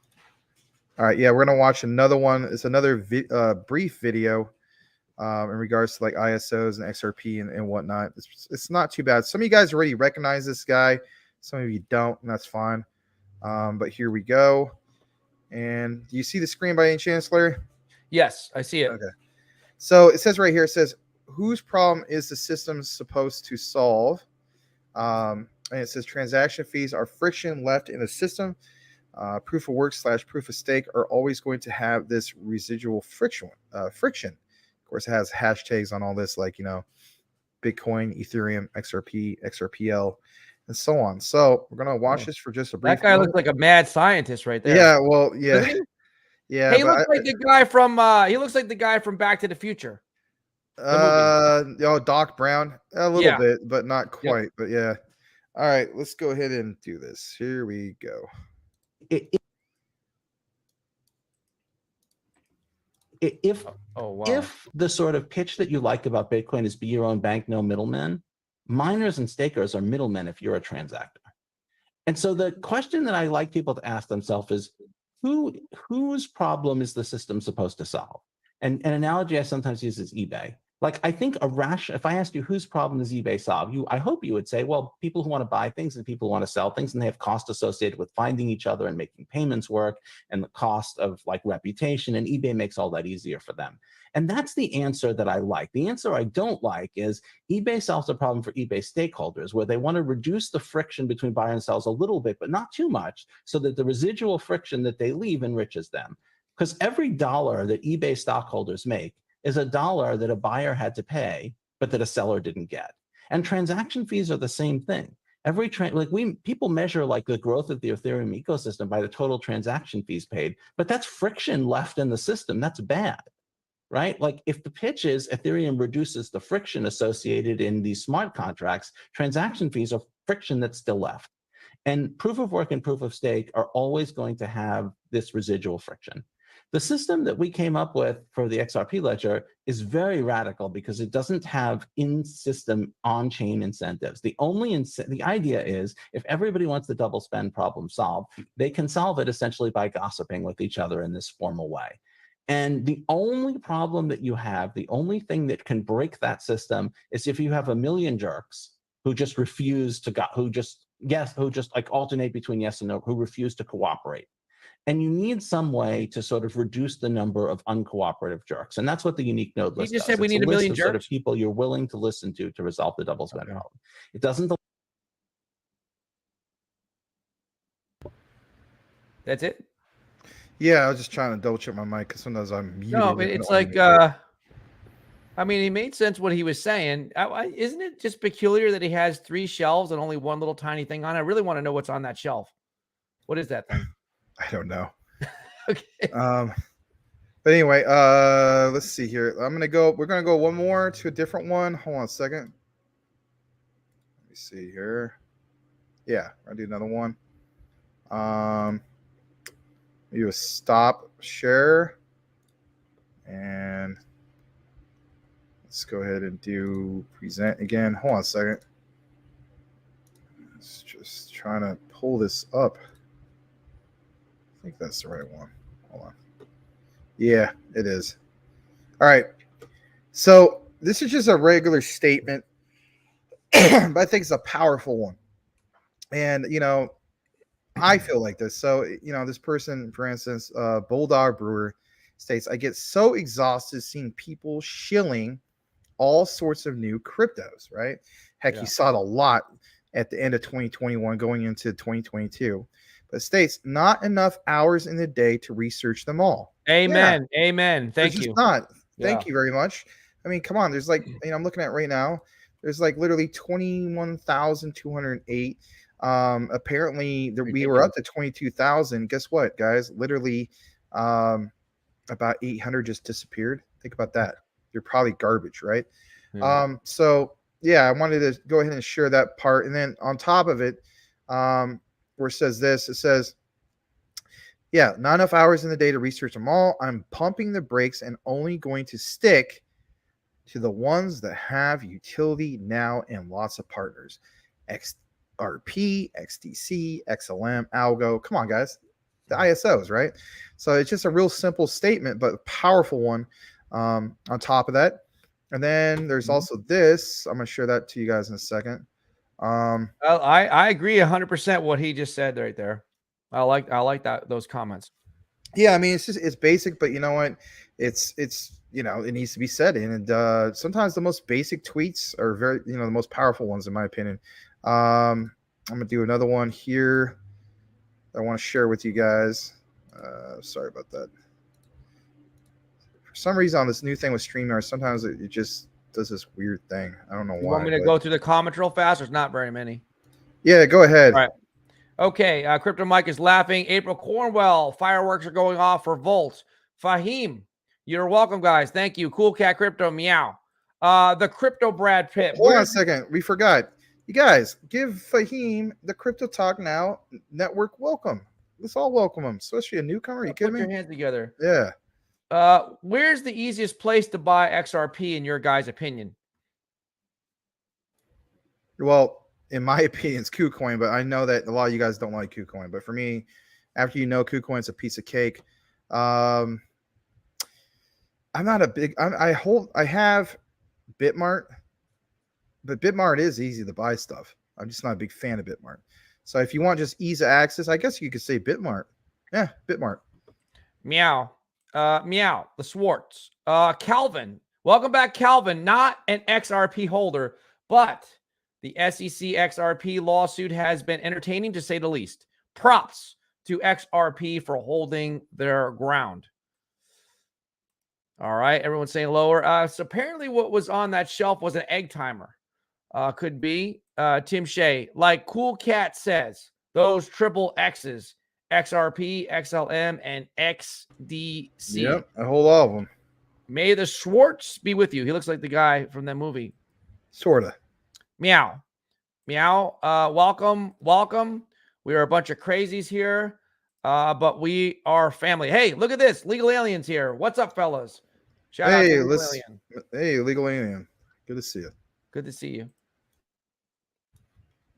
All right. Yeah, we're going to watch another one. It's another brief video in regards to like ISOs and XRP and whatnot. It's not too bad. Some of you guys already recognize this guy. Some of you don't, and that's fine. But here we go. And do you see the screen by any chance, Larry? Yes, I see it. Okay. So it says right here, it says, whose problem is the system supposed to solve? And it says transaction fees are friction left in the system. Proof of work / proof of stake are always going to have this residual friction. Of course, it has hashtags on all this, like, Bitcoin, Ethereum, XRP, XRPL, and so on. So we're going to watch this for just a brief That guy looks like a mad scientist right there. Yeah, well, yeah. Yeah, he looks like the guy from Back to the Future. Doc Brown, a little bit, but not quite. Yep. But yeah. All right, let's go ahead and do this. Here we go. If the sort of pitch that you like about Bitcoin is be your own bank, no middlemen, miners and stakers are middlemen if you're a transactor. And so the question that I like people to ask themselves is, whose problem is the system supposed to solve? And an analogy I sometimes use is eBay. Like, I think if I asked you whose problem does eBay solve, I hope you would say, well, people who want to buy things and people who want to sell things, and they have cost associated with finding each other and making payments work, and the cost of like reputation, and eBay makes all that easier for them. And that's the answer that I like. The answer I don't like is eBay solves a problem for eBay stakeholders, where they want to reduce the friction between buyer and sellers a little bit, but not too much, so that the residual friction that they leave enriches them. Because every dollar that eBay stockholders make is a dollar that a buyer had to pay, but that a seller didn't get. And transaction fees are the same thing. People measure like the growth of the Ethereum ecosystem by the total transaction fees paid, but that's friction left in the system. That's bad, right? Like, if the pitch is Ethereum reduces the friction associated in these smart contracts, transaction fees are friction that's still left. And proof of work and proof of stake are always going to have this residual friction. The system that we came up with for the XRP ledger is very radical because it doesn't have in-system on-chain incentives. The idea is, if everybody wants the double spend problem solved, they can solve it essentially by gossiping with each other in this formal way. And the only problem that you have, the only thing that can break that system, is if you have a million jerks who just refuse to who just like alternate between yes and no, who refuse to cooperate. And you need some way to sort of reduce the number of uncooperative jerks. And that's what the unique node list does. You just said we need a million jerks? Sort of people you're willing to listen to resolve the double spend problem. It doesn't. That's it? Yeah, I was just trying to double check my mic because sometimes I'm muted. No, it's like, he made sense what he was saying. Isn't it just peculiar that he has 3 shelves and only one little tiny thing on it? I really want to know what's on that shelf. What is that thing? I don't know. Okay. But But anyway, let's see here. We're gonna go one more to a different one. Hold on a second. Let me see here. Yeah, I'll do another one. Do a stop share. And let's go ahead and do present again. Hold on a second. It's just trying to pull this up. I think that's the right one. Hold on. Yeah, it is. All right. So this is just a regular statement, but I think it's a powerful one. And, I feel like this. So, this person, for instance, Bulldog Brewer states, I get so exhausted seeing people shilling all sorts of new cryptos, right? Heck, you saw it a lot at the end of 2021 going into 2022. But states, not enough hours in the day to research them all. Amen. Yeah. Amen. Thank you. Not. Thank you very much. I mean, come on. There's like, I'm looking at right now. There's like literally 21,208. Apparently we were up to 22,000. Guess what, guys? Literally, about 800 just disappeared. Think about that. You're probably garbage, right? Yeah. So yeah, I wanted to go ahead and share that part. And then on top of it, where it says this, it says, yeah, not enough hours in the day to research them all. I'm pumping the brakes and only going to stick to the ones that have utility now and lots of partners. XRP, XDC, XLM, Algo. Come on, guys. The ISOs, right? So it's just a real simple statement, but a powerful one on top of that. And then there's also this. I'm going to share that to you guys in a second. I agree 100% what he just said right there. I like those comments. Yeah, I mean, it's basic, but you know what? It's it needs to be said. And sometimes the most basic tweets are very, the most powerful ones, in my opinion. I'm going to do another one here I want to share with you guys. Sorry about that. For some reason, on this new thing with StreamYard, sometimes it just does this weird thing. I don't know why. You want me to go through the comments real fast? There's not very many. Yeah, go ahead. All right. Okay, Crypto Mike is laughing. April Cornwell, fireworks are going off for Volt. Fahim, you're welcome, guys. Thank you. Cool Cat Crypto, meow. The Crypto Brad Pitt. Hold on a second. We forgot. You guys, give Fahim the Crypto Talk Now network welcome. Let's all welcome him, especially a newcomer. Are you kidding me? Put your hands together. Yeah. Where's the easiest place to buy XRP in your guys' opinion? Well, in my opinion, it's KuCoin, but I know that a lot of you guys don't like KuCoin. But for me, after KuCoin's a piece of cake. I'm not a big. I have Bitmart, but Bitmart is easy to buy stuff. I'm just not a big fan of Bitmart. So if you want just ease of access, I guess you could say Bitmart. Yeah, Bitmart. Meow. Meow. The Swartz. Calvin. Welcome back, Calvin. Not an XRP holder, but the SEC XRP lawsuit has been entertaining, to say the least. Props to XRP for holding their ground. All right. Everyone's saying lower. So apparently what was on that shelf was an egg timer. Could be. Tim Shea. Like Cool Cat says, those triple X's, XRP, XLM, and XDC. Yep, I hold all of them. May the Schwartz be with you. He looks like the guy from that movie. Sorta. Meow. Meow. Welcome. Welcome. We are a bunch of crazies here, but we are family. Hey, look at this. Legal Aliens here. What's up, fellas? Shout out to Legal Alien. Hey, Legal Alien. Good to see you. Good to see you.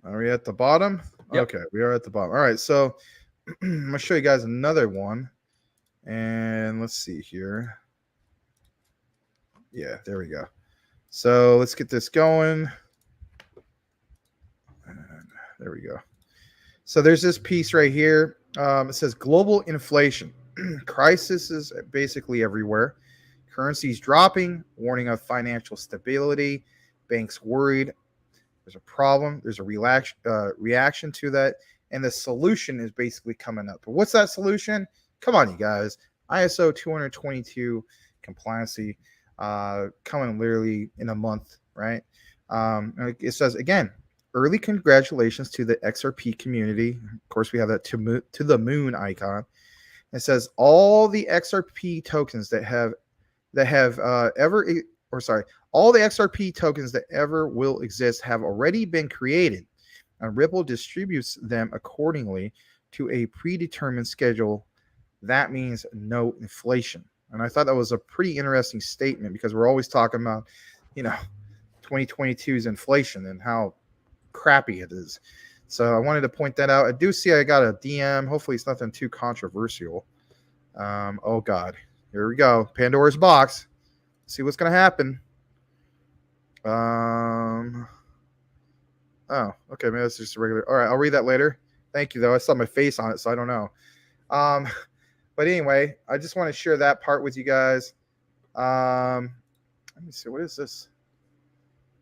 Are we at the bottom? Yep. Okay, we are at the bottom. All right, so I'm going to show you guys another one. And let's see here. Yeah, there we go. So let's get this going. And there we go. So there's this piece right here. It says global inflation. Crisis is basically everywhere. Currencies dropping, warning of financial stability. Banks worried. There's a problem. There's a reaction to that. And the solution is basically coming up. But what's that solution? Come on, you guys. ISO 222 compliancy coming literally in a month, right? It says, again, early congratulations to the XRP community. Of course, we have that to the moon icon. It says all the XRP tokens all the XRP tokens that ever will exist have already been created, and Ripple distributes them accordingly to a predetermined schedule. That means no inflation. And I thought that was a pretty interesting statement, because we're always talking about, 2022's inflation and how crappy it is. So I wanted to point that out. I do see I got a DM. Hopefully it's nothing too controversial. Oh God, here we go. Pandora's box. See what's going to happen. Oh, okay. Maybe that's just a regular. All right. I'll read that later. Thank you though. I saw my face on it, so I don't know. But anyway, I just want to share that part with you guys. Let me see. What is this?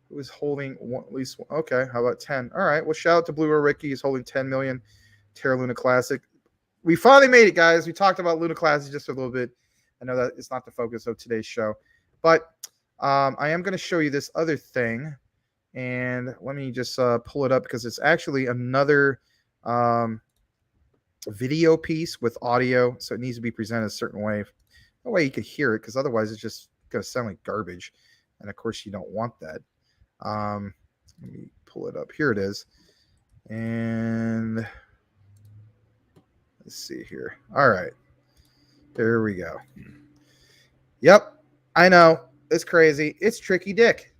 Who is holding at least one? Okay. How about 10? All right. Well, shout out to Blue or Ricky. He's holding 10 million Terra Luna Classic. We finally made it, guys. We talked about Luna Classic just a little bit. I know that it's not the focus of today's show, but I am going to show you this other thing. And let me just pull it up, because it's actually another video piece with audio. So it needs to be presented a certain way. No way you could hear it, because otherwise it's just going to sound like garbage. And of course you don't want that. Let me pull it up. Here it is. And let's see here. All right. There we go. Yep. I know. It's crazy. It's Tricky Dick.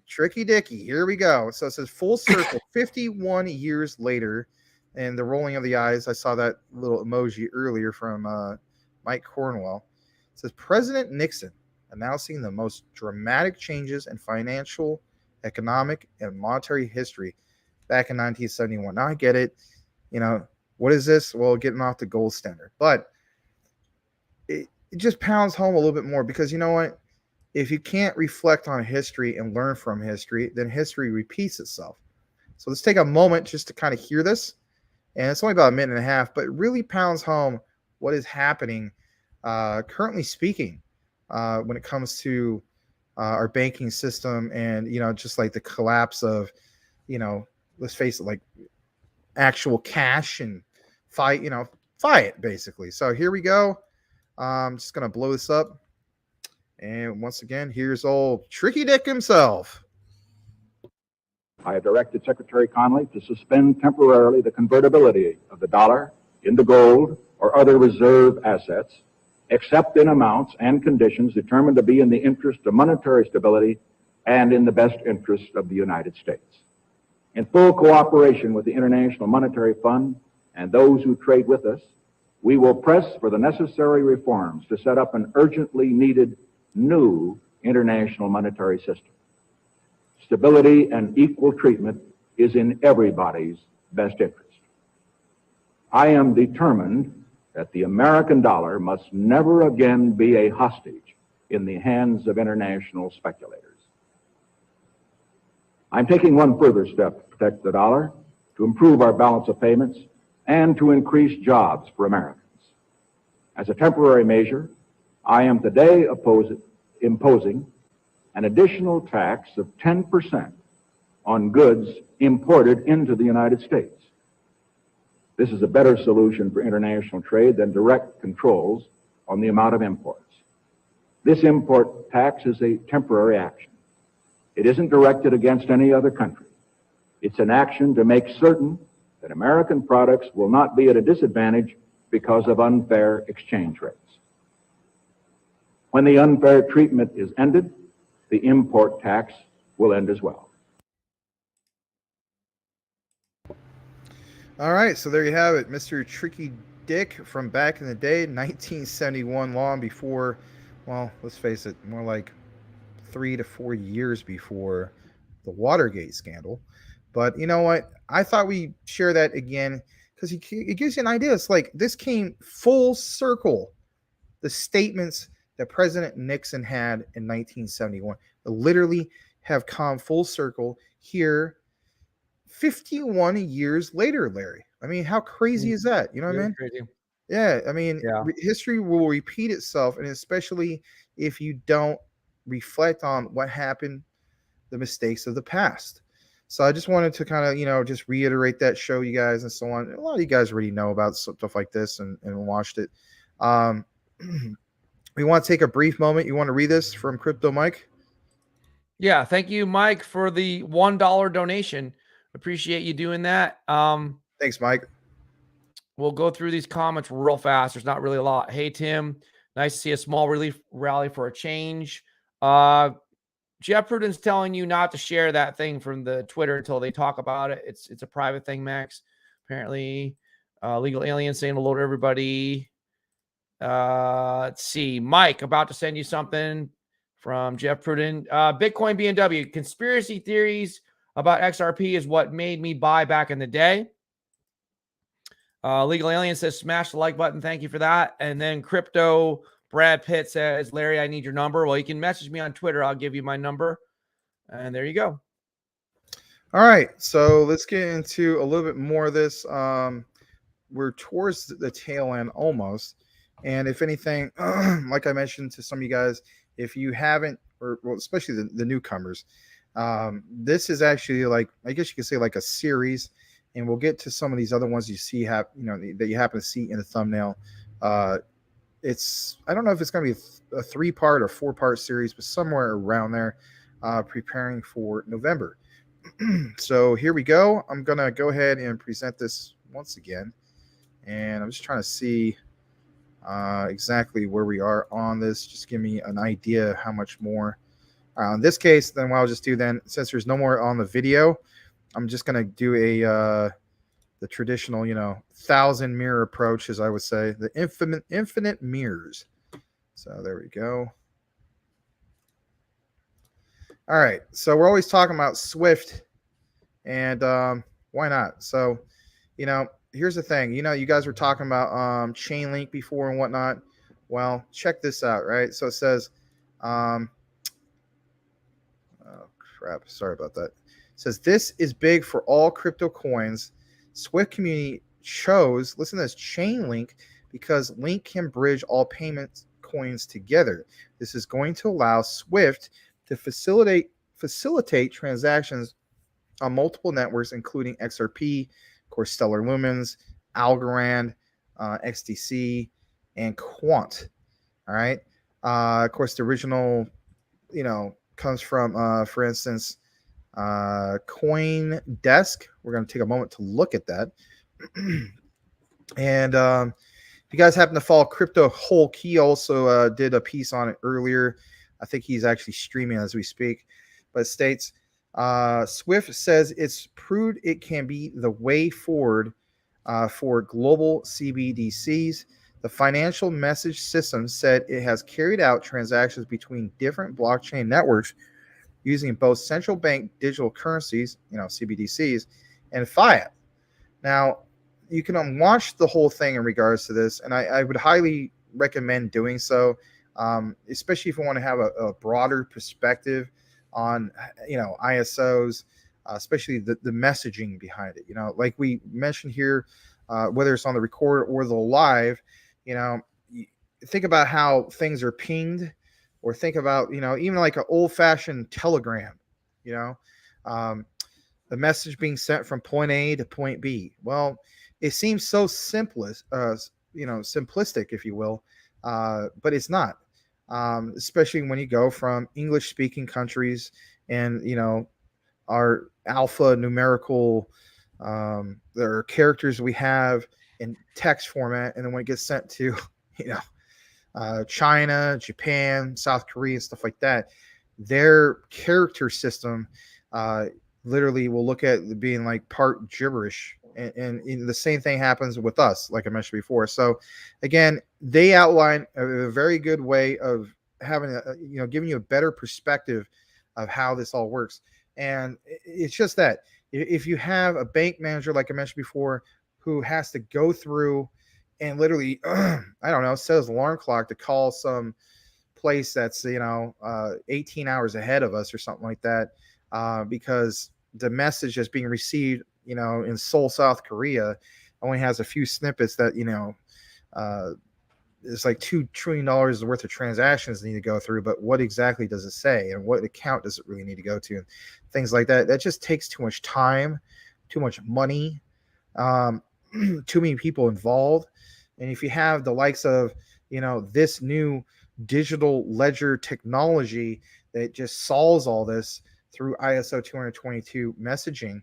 Tricky Dicky. Here we go. So it says full circle 51 years later. And the rolling of the eyes. I saw that little emoji earlier from Mike Cornwell. It says President Nixon announcing the most dramatic changes in financial, economic, and monetary history back in 1971. Now I get it. What is this? Well, getting off the gold standard. But it just pounds home a little bit more, because you know what? If you can't reflect on history and learn from history, then history repeats itself. So let's take a moment just to kind of hear this. And it's only about a minute and a half, but it really pounds home what is happening, currently speaking, when it comes to our banking system and, just like the collapse of, let's face it, like actual cash and fiat basically. So here we go. I'm just going to blow this up. And once again, here's old Tricky Dick himself. I have directed Secretary Connally to suspend temporarily the convertibility of the dollar into gold or other reserve assets, except in amounts and conditions determined to be in the interest of monetary stability and in the best interest of the United States. In full cooperation with the International Monetary Fund and those who trade with us, we will press for the necessary reforms to set up an urgently needed new international monetary system. Stability and equal treatment is in everybody's best interest. I am determined that the American dollar must never again be a hostage in the hands of international speculators. I'm taking one further step to protect the dollar, to improve our balance of payments, and to increase jobs for Americans. As a temporary measure, I am today imposing an additional tax of 10% on goods imported into the United States. This is a better solution for international trade than direct controls on the amount of imports. This import tax is a temporary action. It isn't directed against any other country. It's an action to make certain that American products will not be at a disadvantage because of unfair exchange rates. When the unfair treatment is ended, the import tax will end as well. All right, so there you have it, Mr. Tricky Dick from back in the day, 1971, long before, well, let's face it, more like 3 to 4 years before the Watergate scandal. But you know what? I thought we'd share that again because it gives you an idea. It's like this came full circle. The statements that President Nixon had in 1971 literally have come full circle here 51 years later, Larry. I mean, how crazy is that? You know what I mean? Crazy. Yeah, I mean, history will repeat itself, and especially if you don't reflect on what happened, the mistakes of the past. So I just wanted to kind of, just reiterate that, show you guys and so on. A lot of you guys already know about stuff like this and watched it. We want to take a brief moment. You want to read this from Crypto Mike? Yeah. Thank you, Mike, for the $1 donation. Appreciate you doing that. Thanks, Mike. We'll go through these comments real fast. There's not really a lot. Hey, Tim, nice to see a small relief rally for a change. Jeff Prudence telling you not to share that thing from the Twitter until they talk about it. It's a private thing, Max. Apparently, Legal Alien saying hello to everybody. Let's see. Mike, about to send you something from Jeff Prudence. Bitcoin BMW. Conspiracy theories about XRP is what made me buy back in the day. Legal Alien says, smash the like button. Thank you for that. And then Crypto Brad Pitt says, Larry, I need your number. Well, you can message me on Twitter. I'll give you my number. And there you go. All right. So let's get into a little bit more of this. We're towards the tail end almost. And if anything, like I mentioned to some of you guys, if you haven't, or well, especially the newcomers, this is actually like, I guess you could say like a series. And we'll get to some of these other ones you see that you happen to see in the thumbnail. I don't know if it's going to be a 3-part or 4-part series, but somewhere around there, preparing for November. So here we go. I'm going to go ahead and present this once again. And I'm just trying to see exactly where we are on this. Just give me an idea how much more. In this case, then what I'll just do then, since there's no more on the video, I'm just going to do the traditional, 1,000 mirror approach, as I would say, the infinite mirrors. So there we go. All right. So we're always talking about Swift, and why not? So, here's the thing. You guys were talking about Chainlink before and whatnot. Well, check this out, right? So it says, oh crap, sorry about that. It says this is big for all crypto coins. Swift community chose, listen to this, Chainlink, because Link can bridge all payment coins together. This is going to allow Swift to facilitate transactions on multiple networks, including XRP, of course, Stellar Lumens, Algorand, XDC, and Quant. All right. Of course, the original, comes from, for instance, CoinDesk. We're going to take a moment to look at that. And if you guys happen to follow Crypto Hulk, he also did a piece on it earlier. I think he's actually streaming as we speak. But it states, Swift says it's proved it can be the way forward for global CBDCs. The financial message system said it has carried out transactions between different blockchain networks using both central bank digital currencies, CBDCs, and fiat. Now, you can watch the whole thing in regards to this, and I would highly recommend doing so, especially if you want to have a broader perspective on, ISOs, especially the messaging behind it. Like we mentioned here, whether it's on the record or the live, think about how things are pinged, or think about, even like an old-fashioned telegram, the message being sent from point A to point B. Well, it seems so simplistic, if you will, but it's not, especially when you go from English-speaking countries and, our alpha numerical, there are characters we have in text format, and then when it gets sent to, China, Japan, South Korea, and stuff like that, their character system literally will look at being like part gibberish. And the same thing happens with us, like I mentioned before. So again, they outline a very good way of having giving you a better perspective of how this all works. And it's just that if you have a bank manager, like I mentioned before, who has to go through and literally, I don't know, set his alarm clock to call some place that's, 18 hours ahead of us or something like that, because the message that's being received, in Seoul, South Korea, only has a few snippets that, it's like $2 trillion worth of transactions need to go through, but what exactly does it say, and what account does it really need to go to, and things like that. That just takes too much time, too much money, too many people involved. And if you have the likes of, this new digital ledger technology that just solves all this through ISO 222 messaging,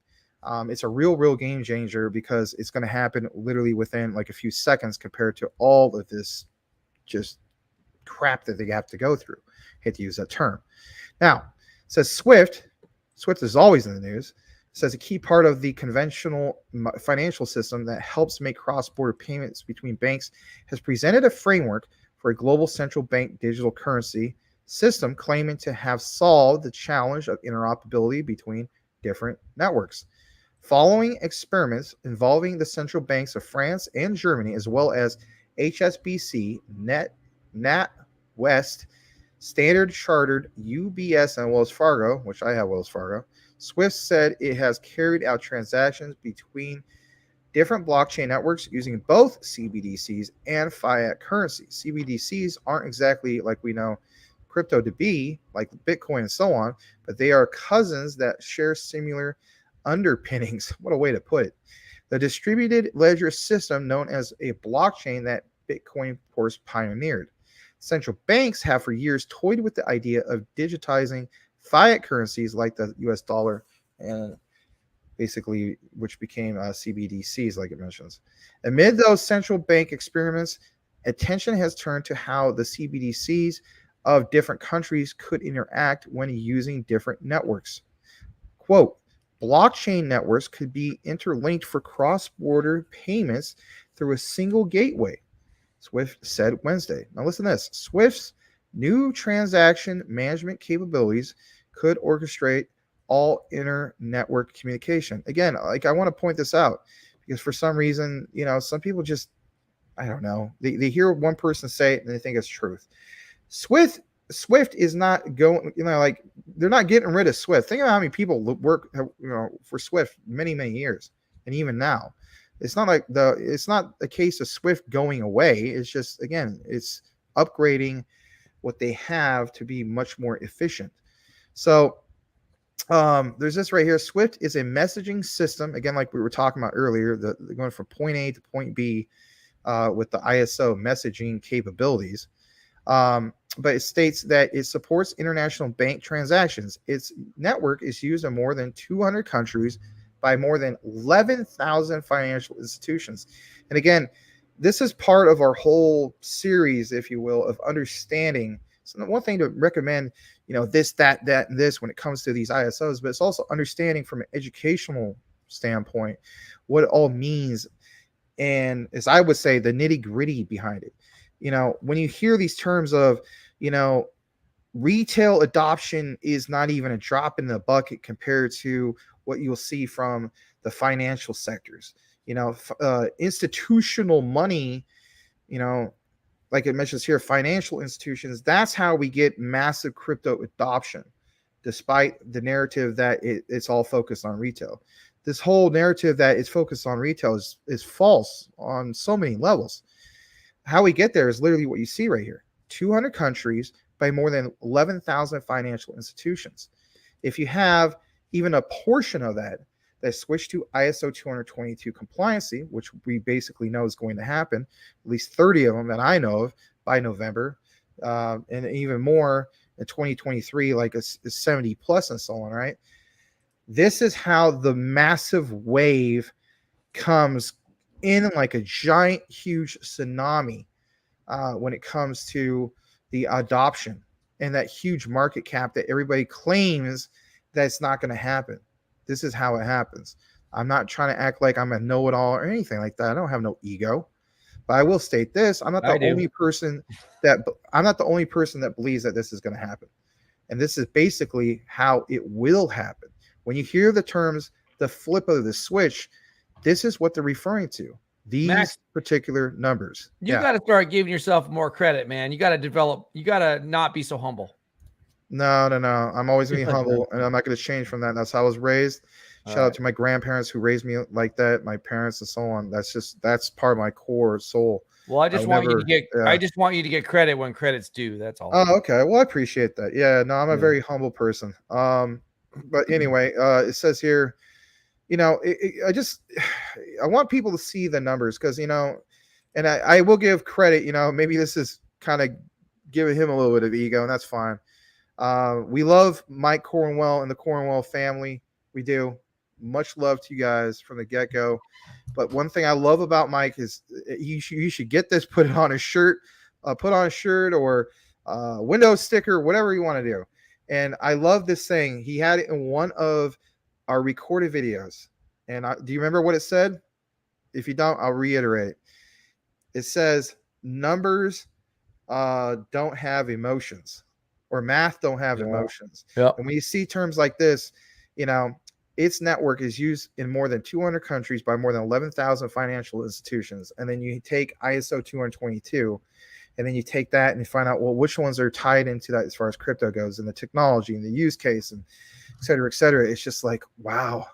it's a real game changer, because it's going to happen literally within like a few seconds compared to all of this just crap that they have to go through. Hate to use that term. Now, it says Swift is always in the news. It says a key part of the conventional financial system that helps make cross-border payments between banks has presented a framework for a global central bank digital currency system, claiming to have solved the challenge of interoperability between different networks. Following experiments involving the central banks of France and Germany, as well as HSBC, NatWest, Standard Chartered, UBS, and Wells Fargo, which I have Wells Fargo, Swift said it has carried out transactions between different blockchain networks using both CBDCs and fiat currencies. CBDCs aren't exactly like we know crypto to be, like Bitcoin and so on, but they are cousins that share similar underpinnings. What a way to put it. The distributed ledger system, known as a blockchain that Bitcoin, of course, pioneered. Central banks have for years toyed with the idea of digitizing fiat currencies like the US dollar, and basically which became CBDCs, like it mentions. Amid those central bank experiments, attention has turned to how the CBDCs of different countries could interact when using different networks. Quote, blockchain networks could be interlinked for cross-border payments through a single gateway, Swift said Wednesday. Now listen to this. Swift's new transaction management capabilities could orchestrate all inter-network communication. Again, like I want to point this out, because for some reason, some people just, I don't know, they hear one person say it and they think it's truth. Swift is not going, like they're not getting rid of Swift. Think about how many people work, for Swift many years, and even now, it's not a case of Swift going away. It's just, again, it's upgrading what they have to be much more efficient. So there's this right here. Swift is a messaging system, again, like we were talking about earlier, going from point A to point B with the ISO messaging capabilities. But it states that it supports international bank transactions. Its network is used in more than 200 countries by more than 11,000 financial institutions. And again, this is part of our whole series, if you will, of understanding. So one thing to recommend, this, that, and this when it comes to these ISOs, but it's also understanding from an educational standpoint what it all means. And as I would say, the nitty gritty behind it. When you hear these terms of, retail adoption is not even a drop in the bucket compared to what you'll see from the financial sectors. Institutional money, like it mentions here, financial institutions, that's how we get massive crypto adoption, despite the narrative that it's all focused on retail. This whole narrative that it's focused on retail is false on so many levels. How we get there is literally what you see right here. 200 countries by more than 11,000 financial institutions. If you have even a portion of that switched to ISO 222 compliancy, which we basically know is going to happen, at least 30 of them that I know of by November, and even more in 2023, like a 70 plus and so on, right? This is how the massive wave comes in like a giant, huge tsunami when it comes to the adoption and that huge market cap that everybody claims that it's not going to happen. This is how it happens. I'm not trying to act like I'm a know-it-all or anything like that. I don't have no ego, but I will state this: I'm not the only person that believes that this is going to happen, and this is basically how it will happen. When you hear the terms "the flip of the switch," this is what they're referring to. These particular numbers. You got to start giving yourself more credit, man. You got to develop. You got to not be so humble. No. I'm always going to be humble, and I'm not going to change from that. That's how I was raised. Shout out to my grandparents who raised me like that, my parents and so on. That's part of my core soul. Well, I just would want you never- to get. yeah. I just want you to get credit when credit's due. That's all. Oh, okay. Well, I appreciate that. Yeah, no, I'm a Yeah. very humble person. But anyway, it says here, you know, I want people to see the numbers because, you know, and I will give credit, you know, maybe this is kind of giving him a little bit of ego, and that's fine. We love Mike Cornwell and the Cornwell family. We do. Much love to you guys from the get-go. But one thing I love about Mike is you should get this, put it on a shirt, or window sticker, whatever you want to do. And I love this thing. He had it in one of our recorded videos. And do you remember what it said? If you don't, I'll reiterate. It says numbers don't have emotions, or math don't have emotions. Yeah. And when you see terms like this, you know, its network is used in more than 200 countries by more than 11,000 financial institutions. And then you take ISO 222, and then you take that and you find out, well, which ones are tied into that as far as crypto goes, and the technology and the use case, and et cetera, et cetera. It's just like, wow.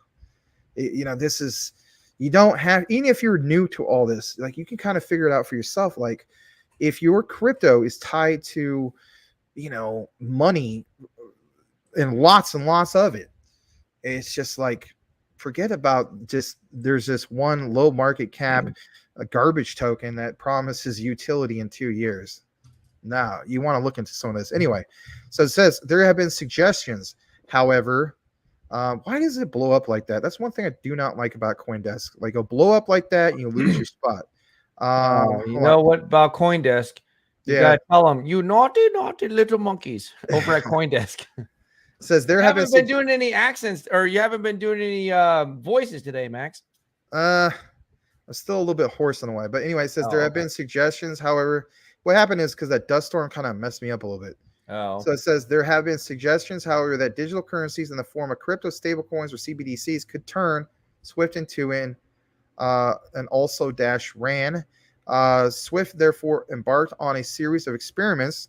You know, this is, you don't have, even if you're new to all this, like, you can kind of figure it out for yourself. Like, if your crypto is tied to, you know, money and lots of it, it's just like, forget about just, there's this one low market cap, a garbage token that promises utility in 2 years. No, you want to look into some of this. Anyway, so it says there have been suggestions, however, why does it blow up like that? That's one thing I do not like about CoinDesk. Like, it'll blow up like that and you lose your spot. You know what about CoinDesk? You gotta tell them, you naughty little monkeys over at CoinDesk. Says there you have haven't been doing any accents, or you haven't been doing any voices today, Max. I'm still a little bit hoarse in a way, but anyway, it says there have been suggestions. However, what happened is because that dust storm kind of messed me up a little bit. So it says there have been suggestions, however, that digital currencies in the form of crypto stablecoins or CBDCs could turn SWIFT into an also dash ran. SWIFT therefore embarked on a series of experiments,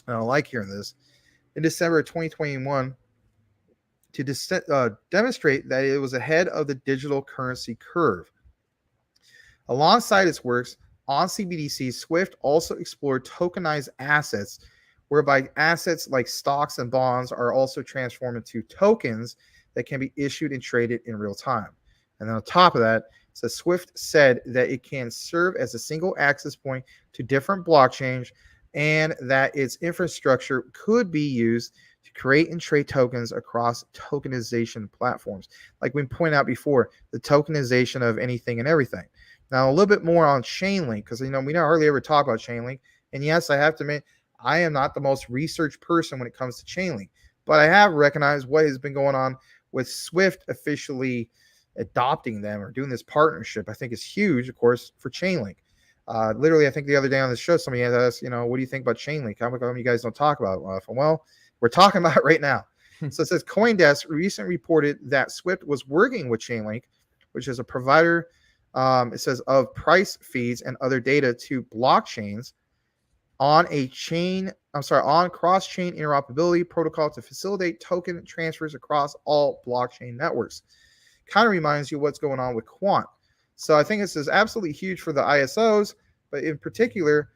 and I like hearing this, in December of 2021 to demonstrate that it was ahead of the digital currency curve. Alongside its works on CBDC, SWIFT also explored tokenized assets, whereby assets like stocks and bonds are also transformed into tokens that can be issued and traded in real time. And then on top of that, so SWIFT said that it can serve as a single access point to different blockchains, and that its infrastructure could be used to create and trade tokens across tokenization platforms. Like we pointed out before, the tokenization of anything and everything. Now, a little bit more on Chainlink, because, you know, we don't hardly ever talk about Chainlink. And yes, I have to admit, I am not the most researched person when it comes to Chainlink, but I have recognized what has been going on with SWIFT officially adopting them or doing this partnership. I think is huge, of course, for Chainlink. Literally, I think the other day on the show, somebody had asked, you know, what do you think about Chainlink? How come you guys don't talk about it? Well, we're talking about it right now. So it says CoinDesk recently reported that SWIFT was working with Chainlink, which is a provider, it says, of price feeds and other data to blockchains on cross-chain interoperability protocol to facilitate token transfers across all blockchain networks. Kind of reminds you what's going on with Quant. So I think this is absolutely huge for the ISOs, but in particular,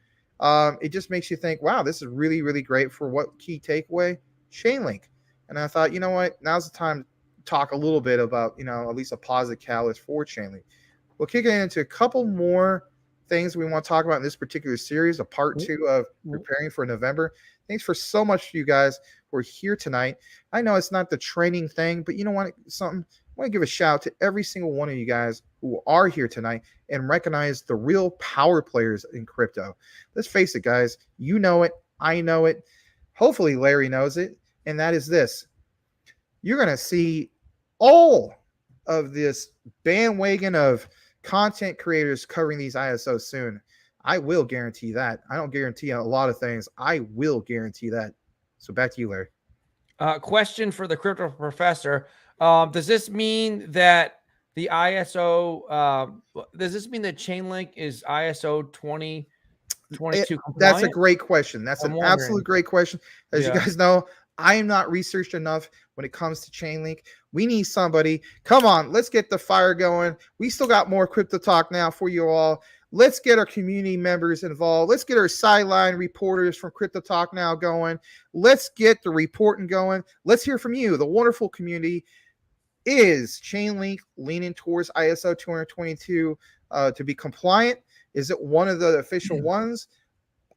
it just makes you think, wow, this is really, really great for what key takeaway? Chainlink. And I thought, you know what? Now's the time to talk a little bit about, you know, at least a positive catalyst for Chainlink. We'll kick it into a couple more things we want to talk about in this particular series, a part 2 of preparing for November. Thanks for so much to you guys who are here tonight. I know it's not the training thing, but you know what? Something I want to give a shout out to every single one of you guys who are here tonight and recognize the real power players in crypto. Let's face it, guys. You know it. I know it. Hopefully, Larry knows it. And that is this. You're going to see all of this bandwagon of content creators covering these ISOs soon. I will guarantee that. I don't guarantee a lot of things. I will guarantee that. So back to you, Larry. Question for the crypto professor. Does this mean that the ISO, does this mean that Chainlink is ISO 2022 compliant? That's a great question. That's an absolute great question. As you guys know, I am not researched enough when it comes to Chainlink. We need somebody. Come on, let's get the fire going. We still got more crypto talk now for you all. Let's get our community members involved. Let's get our sideline reporters from Crypto Talk Now going. Let's get the reporting going. Let's hear from you, the wonderful community. Is Chainlink leaning towards ISO 222 to be compliant? Is it one of the official ones?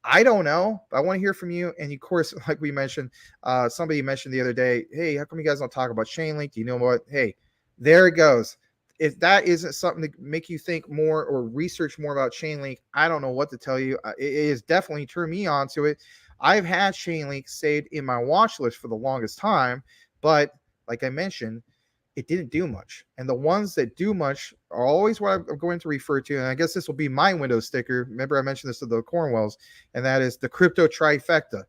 I don't know. I want to hear from you. And of course, like we mentioned, somebody mentioned the other day, hey, how come you guys don't talk about Chainlink? Do you know what? Hey, there it goes. If that isn't something to make you think more or research more about Chainlink, I don't know what to tell you. It is definitely turned me on to it. I've had Chainlink saved in my watch list for the longest time, but like I mentioned, it didn't do much. And the ones that do much are always what I'm going to refer to. And I guess this will be my window sticker. Remember, I mentioned this to the Cornwells, and that is the crypto trifecta.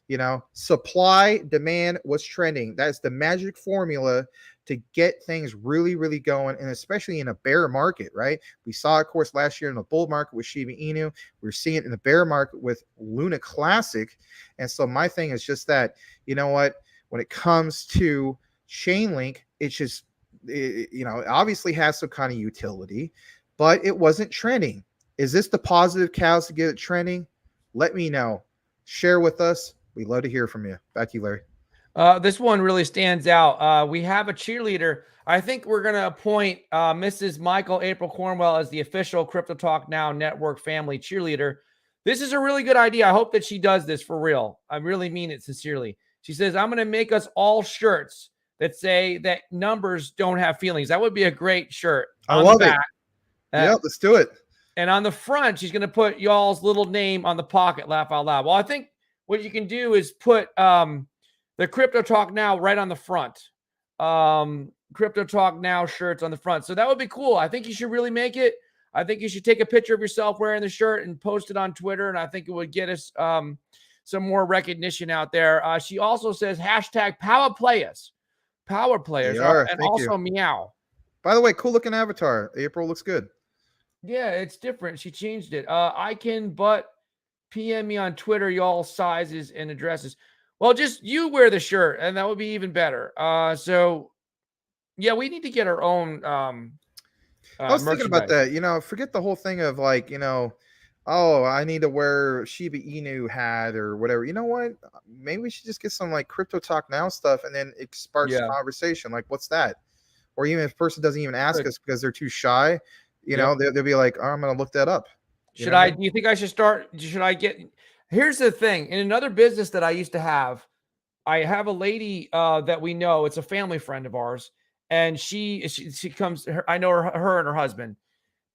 You know, supply, demand, what's trending. That's the magic formula to get things really, really going, and especially in a bear market, right? We saw, of course, last year in the bull market with Shiba Inu. We're seeing it in the bear market with Luna Classic. And so my thing is just that, you know what, when it comes to Chainlink, it's just, you know, it obviously has some kind of utility, but it wasn't trending. Is this the positive cows to get it trending? Let me know. Share with us. We'd love to hear from you. Back to you, Larry. This one really stands out. We have a cheerleader. I think we're going to appoint Mrs. Michael April Cornwell as the official Crypto Talk Now Network family cheerleader. This is a really good idea. I hope that she does this for real. I really mean it sincerely. She says, I'm going to make us all shirts that say that numbers don't have feelings. That would be a great shirt. I love it. Yeah, let's do it. And on the front, she's going to put y'all's little name on the pocket, laugh out loud. Well, I think what you can do is put the Crypto Talk Now right on the front. Crypto Talk Now shirts on the front. So that would be cool. I think you should really make it. I think you should take a picture of yourself wearing the shirt and post it on Twitter. And I think it would get us some more recognition out there. She also says hashtag power players. Power players. And also meow. By the way, cool looking avatar. April looks good. Yeah, it's different. She changed it. I can but PM me on Twitter, y'all sizes and addresses. Well, just you wear the shirt, and that would be even better. So, yeah, we need to get our own. I was thinking about that. You know, forget the whole thing of like, you know, oh, I need to wear Shiba Inu hat or whatever. You know what? Maybe we should just get some like Crypto Talk Now stuff, and then it sparks conversation. Like, what's that? Or even if a person doesn't even ask us because they're too shy, you know, they'll be like, oh, I'm going to look that up. Do you think I should start? Should I get? Here's the thing. In another business that I used to have, I have a lady that we know. It's a family friend of ours, and she comes. I know her and her husband,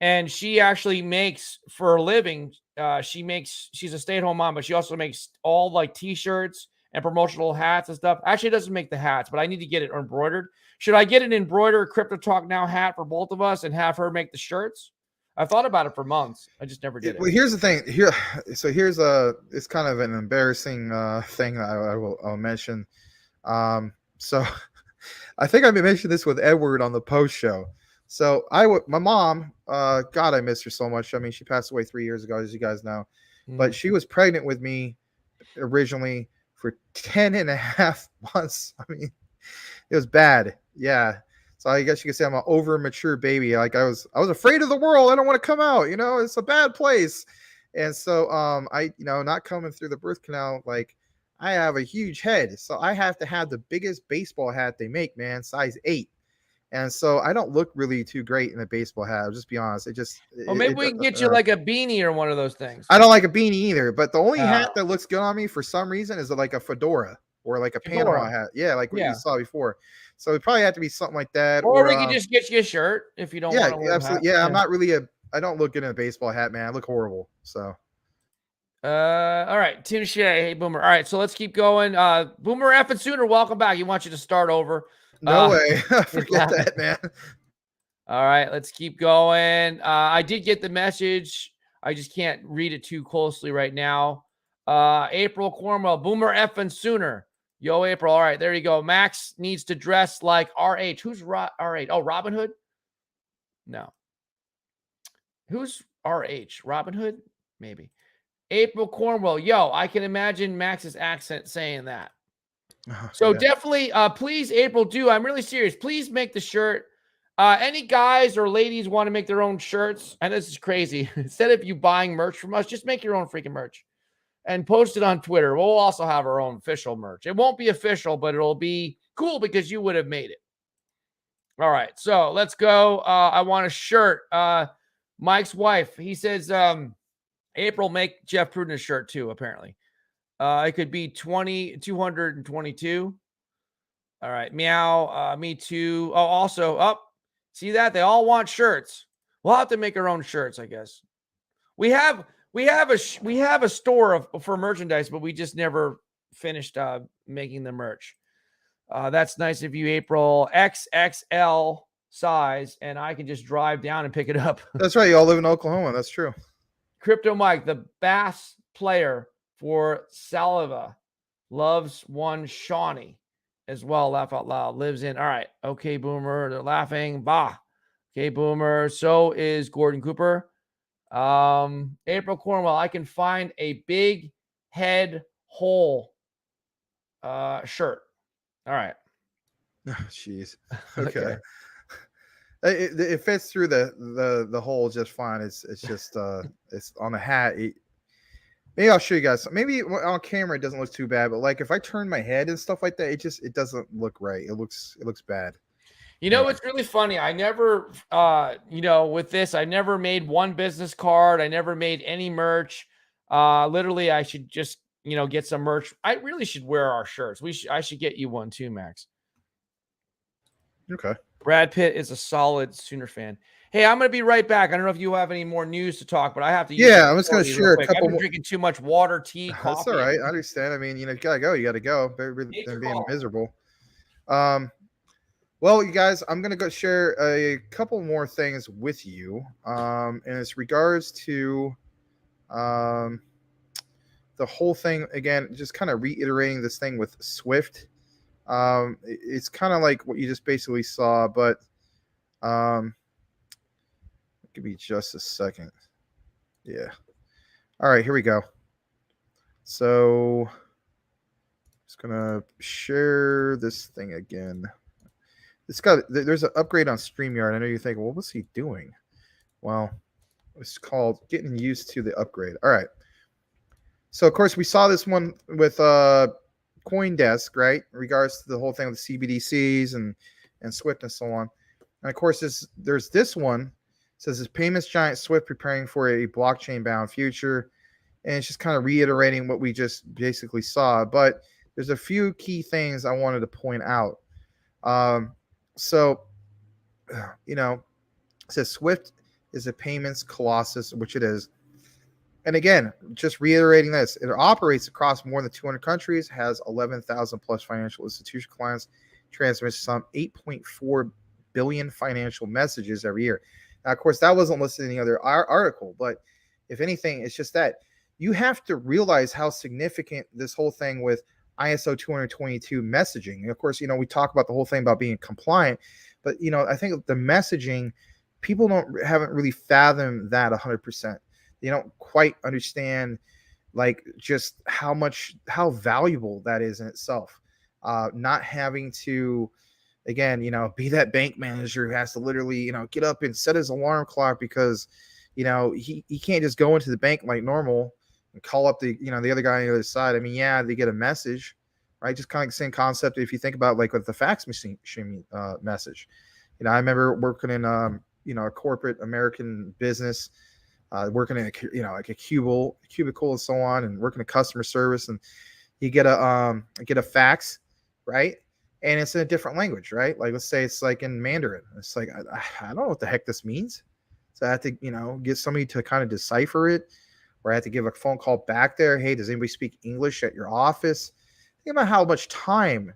and she actually makes for a living. She's a stay-at-home mom, but she also makes all like T-shirts and promotional hats and stuff. Actually, doesn't make the hats, but I need to get it embroidered. Should I get an embroidered Crypto Talk Now hat for both of us and have her make the shirts? I've thought about it for months. I just never did it. Well, here's the thing. Here's it's kind of an embarrassing thing that I'll mention. So I think I mentioned this with Edward on the post show. So my mom, God, I miss her so much. I mean, she passed away 3 years ago, as you guys know, but she was pregnant with me originally for 10 and a half months. I mean, it was bad. Yeah. So I guess you could say I'm an over mature baby. Like I was afraid of the world. I don't want to come out, you know, it's a bad place. And so not coming through the birth canal, like I have a huge head. So I have to have the biggest baseball hat they make, man, size 8. And so I don't look really too great in a baseball hat. I'll just be honest. Maybe we can get you like a beanie or one of those things. I don't like a beanie either, but the only hat that looks good on me for some reason is like a fedora or like a Panama hat. Yeah, like what you saw before. So it probably have to be something like that. Or we could just get you a shirt if you don't want to wear absolutely. Yeah, I'm not really I don't look good in a baseball hat, man. I look horrible. So all right, Touche. Hey, Boomer. All right, so let's keep going. Boomer F and Sooner, welcome back. He wants you to start over. No way. Forget that, man. All right, let's keep going. I did get the message. I just can't read it too closely right now. April Cornwell, Boomer F and Sooner. Yo, April. All right, there you go. Max needs to dress like RH. Who's RH? Oh, Robin Hood? No. Who's RH? Robin Hood? Maybe. April Cornwell. Yo, I can imagine Max's accent saying that. So definitely, please, April, I'm really serious. Please make the shirt. Any guys or ladies want to make their own shirts? And this is crazy. Instead of you buying merch from us, just make your own freaking merch and post it on Twitter. We'll also have our own official merch. It won't be official, but it'll be cool because you would have made it. All right, so let's go. I want a shirt. Mike's wife, he says, April, make Jeff Pruden a shirt too, apparently. It could be 222. All right, meow, me too. Oh, also, see that? They all want shirts. We'll have to make our own shirts, I guess. We have a store for merchandise, but we just never finished making the merch. That's nice of you, April. XXL size, and I can just drive down and pick it up. That's right. You all live in Oklahoma. That's true. Crypto Mike, the bass player for Saliva, loves one Shawnee as well. Laugh out loud. Lives in. All right. Okay, Boomer. They're laughing. Bah. Okay, Boomer. So is Gordon Cooper. April Cornwell, I can find a big head hole shirt. All right. Jeez. Okay. It fits through the hole just fine. It's just it's on the hat. Maybe I'll show you guys. Maybe on camera it doesn't look too bad, but like if I turn my head and stuff like that, it doesn't look right. It looks bad. You know, it's really funny. I never, with this, I never made one business card. I never made any merch. Literally, I should just, get some merch. I really should wear our shirts. I should get you one too, Max. Okay. Brad Pitt is a solid Sooner fan. Hey, I'm going to be right back. I don't know if you have any more news to talk, but I have to. Yeah, I'm just going to share a couple. I've been drinking too much water, tea, coffee. That's all right. I understand. I mean, you gotta go. You gotta go. Better than being miserable. Well, you guys, I'm going to go share a couple more things with you. And it's regards to the whole thing, again, just kind of reiterating this thing with Swift. It's kind of like what you just basically saw, but give me just a second. Yeah. All right, here we go. So just going to share this thing again. There's an upgrade on StreamYard. I know you're thinking, well, what's he doing? Well, it's called getting used to the upgrade. All right. So, of course, we saw this one with CoinDesk, right? In regards to the whole thing with CBDCs and Swift and so on. And, of course, there's this one. It says, this payments giant Swift preparing for a blockchain-bound future. And it's just kind of reiterating what we just basically saw. But there's a few key things I wanted to point out. So, it says Swift is a payments colossus, which it is. And again, just reiterating this, it operates across more than 200 countries, has 11,000 plus financial institution clients, transmits some 8.4 billion financial messages every year. Now, of course, that wasn't listed in the other article, but if anything, it's just that you have to realize how significant this whole thing with ISO 222 messaging. And of course, we talk about the whole thing about being compliant, but I think the messaging, people haven't really fathomed that 100%. They don't quite understand like just how valuable that is in itself. Not having to, again, be that bank manager who has to literally, get up and set his alarm clock because, he can't just go into the bank like normal and call up the other guy on the other side. I mean, yeah, they get a message, right? Just kind of the same concept. If you think about like with the fax machine message, I remember working in a corporate American business, working in like a cubicle and so on, and working in customer service, and you get a fax, right? And it's in a different language, right? Like let's say it's like in Mandarin. It's like I don't know what the heck this means, so I have to get somebody to kind of decipher it. Or I had to give a phone call back there. Hey, does anybody speak English at your office? Think about how much time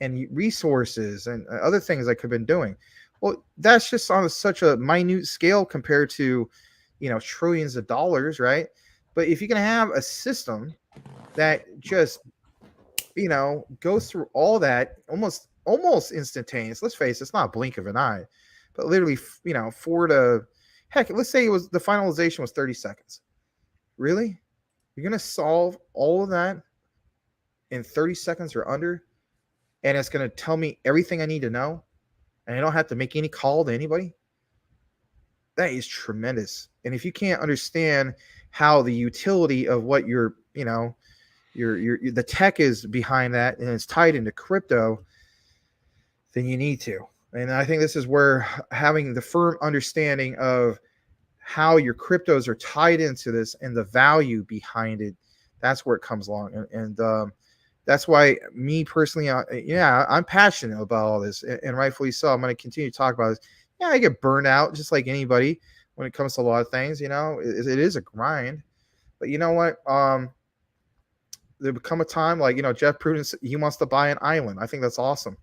and resources and other things I could have been doing. Well, that's just on such a minute scale compared to, trillions of dollars, right? But if you can have a system that just, goes through all that almost instantaneous. Let's face it, it's not a blink of an eye, but literally, let's say the finalization was 30 seconds. Really? You're going to solve all of that in 30 seconds or under? And it's going to tell me everything I need to know? and I don't have to make any call to anybody. That is tremendous. And if you can't understand how the utility of what your the tech is behind that and it's tied into crypto, then you need to. And I think this is where having the firm understanding of how your cryptos are tied into this and the value behind it, that's where it comes along. And that's why me personally, I'm passionate about all this, and rightfully so. I'm going to continue to talk about this. Yeah, I get burned out just like anybody when it comes to a lot of things. It is a grind. But you know what? There become a time like, Jeff Prudence, he wants to buy an island. I think that's awesome.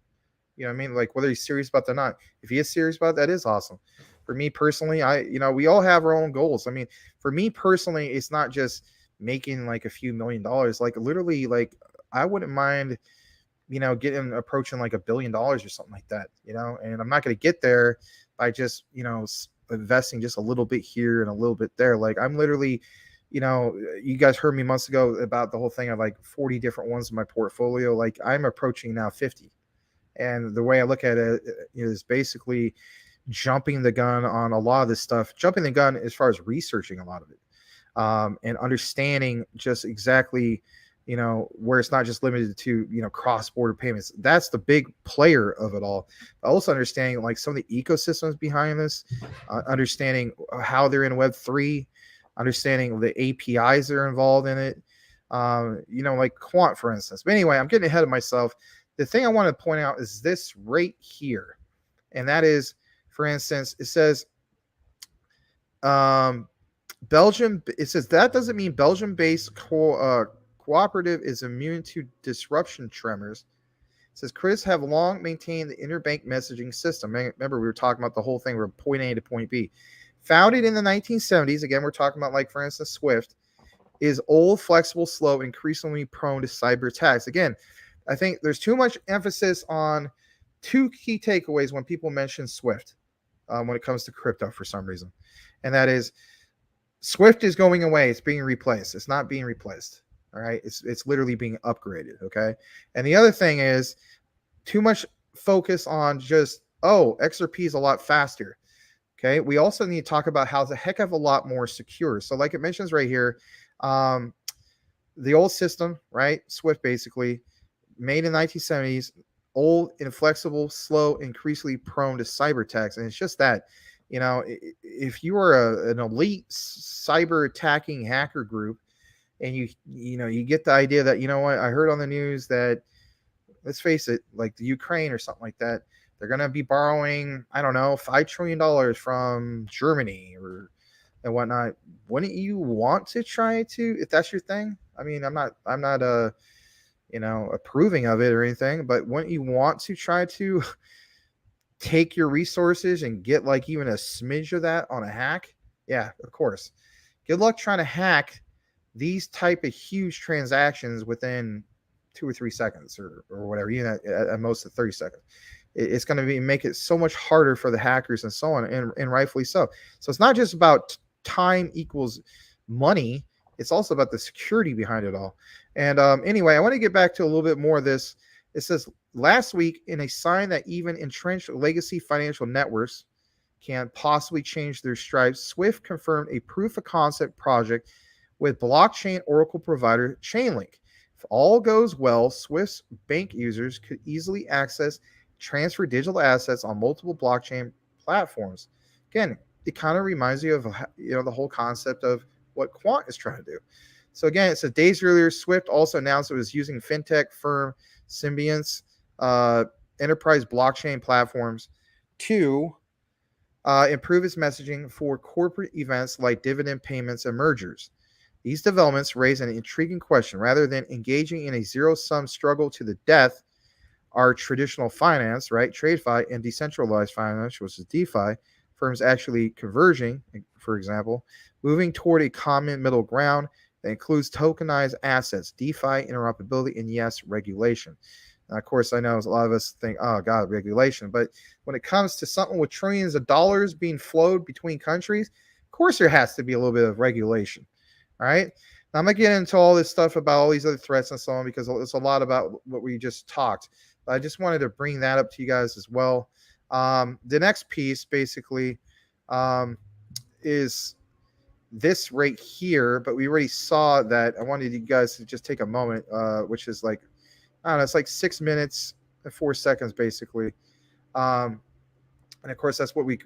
You know what I mean? Like, whether he's serious about that or not. If he is serious about it, that is awesome. For me personally, we all have our own goals. I mean, for me personally, it's not just making like a few $1 million. Like, literally, like, I wouldn't mind, approaching like $1 billion or something like that, and I'm not going to get there by just, investing just a little bit here and a little bit there. Like, I'm literally, you guys heard me months ago about the whole thing of like 40 different ones in my portfolio. Like, I'm approaching now 50. And the way I look at it is basically jumping the gun on a lot of this stuff, jumping the gun as far as researching a lot of it, and understanding just exactly, where it's not just limited to, cross-border payments. That's the big player of it all. Also understanding like some of the ecosystems behind this, understanding how they're in Web3, understanding the APIs that are involved in it, like Quant, for instance. But anyway, I'm getting ahead of myself. The thing I want to point out is this right here. And that is, for instance, it says Belgium. It says that doesn't mean Belgium-based cooperative is immune to disruption tremors. It says critics have long maintained the interbank messaging system. Remember, we were talking about the whole thing from point A to point B. Founded in the 1970s, again, we're talking about, like, for instance, Swift, is old, flexible, slow, increasingly prone to cyber attacks. Again, I think there's too much emphasis on two key takeaways when people mention Swift when it comes to crypto for some reason. And that is, Swift is going away. It's being replaced. It's not being replaced. All right. It's literally being upgraded. Okay. And the other thing is too much focus on just, XRP is a lot faster. Okay. We also need to talk about how it's a heck of a lot more secure. So like it mentions right here, the old system, right? Swift basically made in the 1970s, old, inflexible, slow, increasingly prone to cyber attacks. And it's just that, if you are an elite cyber attacking hacker group, and you get the idea that, I heard on the news that, let's face it, like the Ukraine or something like that, they're going to be borrowing, I don't know, $5 trillion from Germany and whatnot. Wouldn't you want to try to, if that's your thing? I mean, I'm not approving of it or anything, but wouldn't you want to try to take your resources and get like even a smidge of that on a hack? Yeah, of course. Good luck trying to hack these type of huge transactions within 2 or 3 seconds or whatever, at most of 30 seconds. It's going to make it so much harder for the hackers and so on, and rightfully so. So it's not just about time equals money. It's also about the security behind it all. And anyway, I want to get back to a little bit more of this. It says, last week, in a sign that even entrenched legacy financial networks can't possibly change their stripes, Swift confirmed a proof of concept project with blockchain Oracle provider Chainlink. If all goes well, Swift's bank users could easily access, transfer digital assets on multiple blockchain platforms. Again, it kind of reminds you of the whole concept of what Quant is trying to do. So again, it said days earlier, Swift also announced it was using fintech firm Symbiont's enterprise blockchain platforms to improve its messaging for corporate events like dividend payments and mergers. These developments raise an intriguing question. Rather than engaging in a zero-sum struggle to the death, are traditional finance, right, TradeFi, and decentralized finance, which is DeFi, firms actually converging, for example, moving toward a common middle ground that includes tokenized assets, DeFi, interoperability, and yes, regulation. Now, of course, I know a lot of us think, oh, God, regulation. But when it comes to something with trillions of dollars being flowed between countries, of course, there has to be a little bit of regulation. All right. Now, I'm going to get into all this stuff about all these other threats and so on, because it's a lot about what we just talked. But I just wanted to bring that up to you guys as well. The next piece basically is this right here, but we already saw that. I wanted you guys to just take a moment, which is like, I don't know, it's like 6 minutes and 4 seconds basically. And of course, that's what we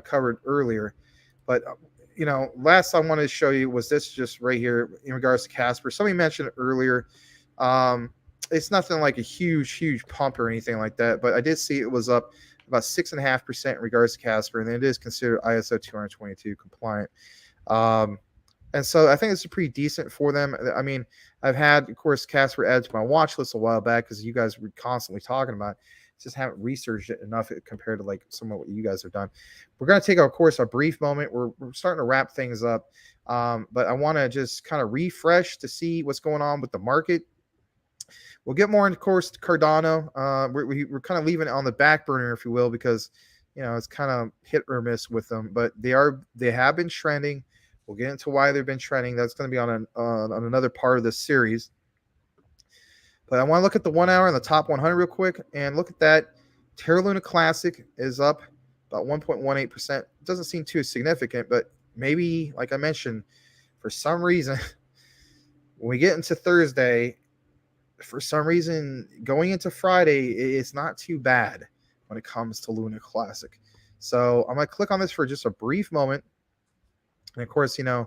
covered earlier. But last I wanted to show you was this just right here in regards to Casper. Somebody mentioned it earlier. It's nothing like a huge pump or anything like that, but I did see it was up about 6.5% in regards to Casper, and it is considered ISO 222 compliant. And so I think it's pretty decent for them. I mean, I've had, of course, Casper added to my watch list a while back because you guys were constantly talking about it. Just haven't researched it enough compared to like some of what you guys have done. We're going to take, of course, a brief moment. We're starting to wrap things up. But I want to just kind of refresh to see what's going on with the market. We'll get more into, of course, Cardano. We're kind of leaving it on the back burner, if you will, because it's kind of hit or miss with them. But they have been trending. We'll get into why they've been trending. That's going to be on another part of this series. But I want to look at the 1 hour and the top 100 real quick, and look at that. Terra Luna Classic is up about 1.18%. It doesn't seem too significant, but maybe, like I mentioned, for some reason, when we get into Thursday, for some reason, going into Friday, it's not too bad when it comes to Luna Classic. So I'm going to click on this for just a brief moment. And of course, on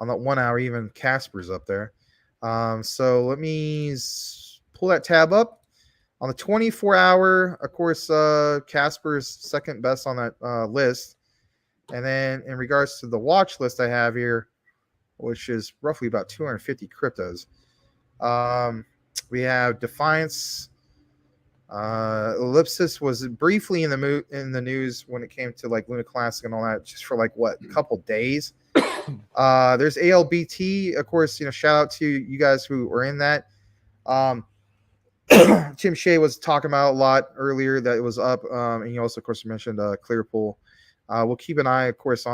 that 1 hour, even Casper's up there. So let me pull that tab up. On the 24-hour, of course, Casper's second best on that list. And then in regards to the watch list I have here, which is roughly about 250 cryptos, we have Defiance. Ellipsis was briefly in the news when it came to like Luna Classic and all that, just for like a couple days. There's ALBT, of course. Shout out to you guys who were in that. Tim Shea was talking about a lot earlier that it was up, and he also, of course, mentioned Clearpool. We'll keep an eye, of course,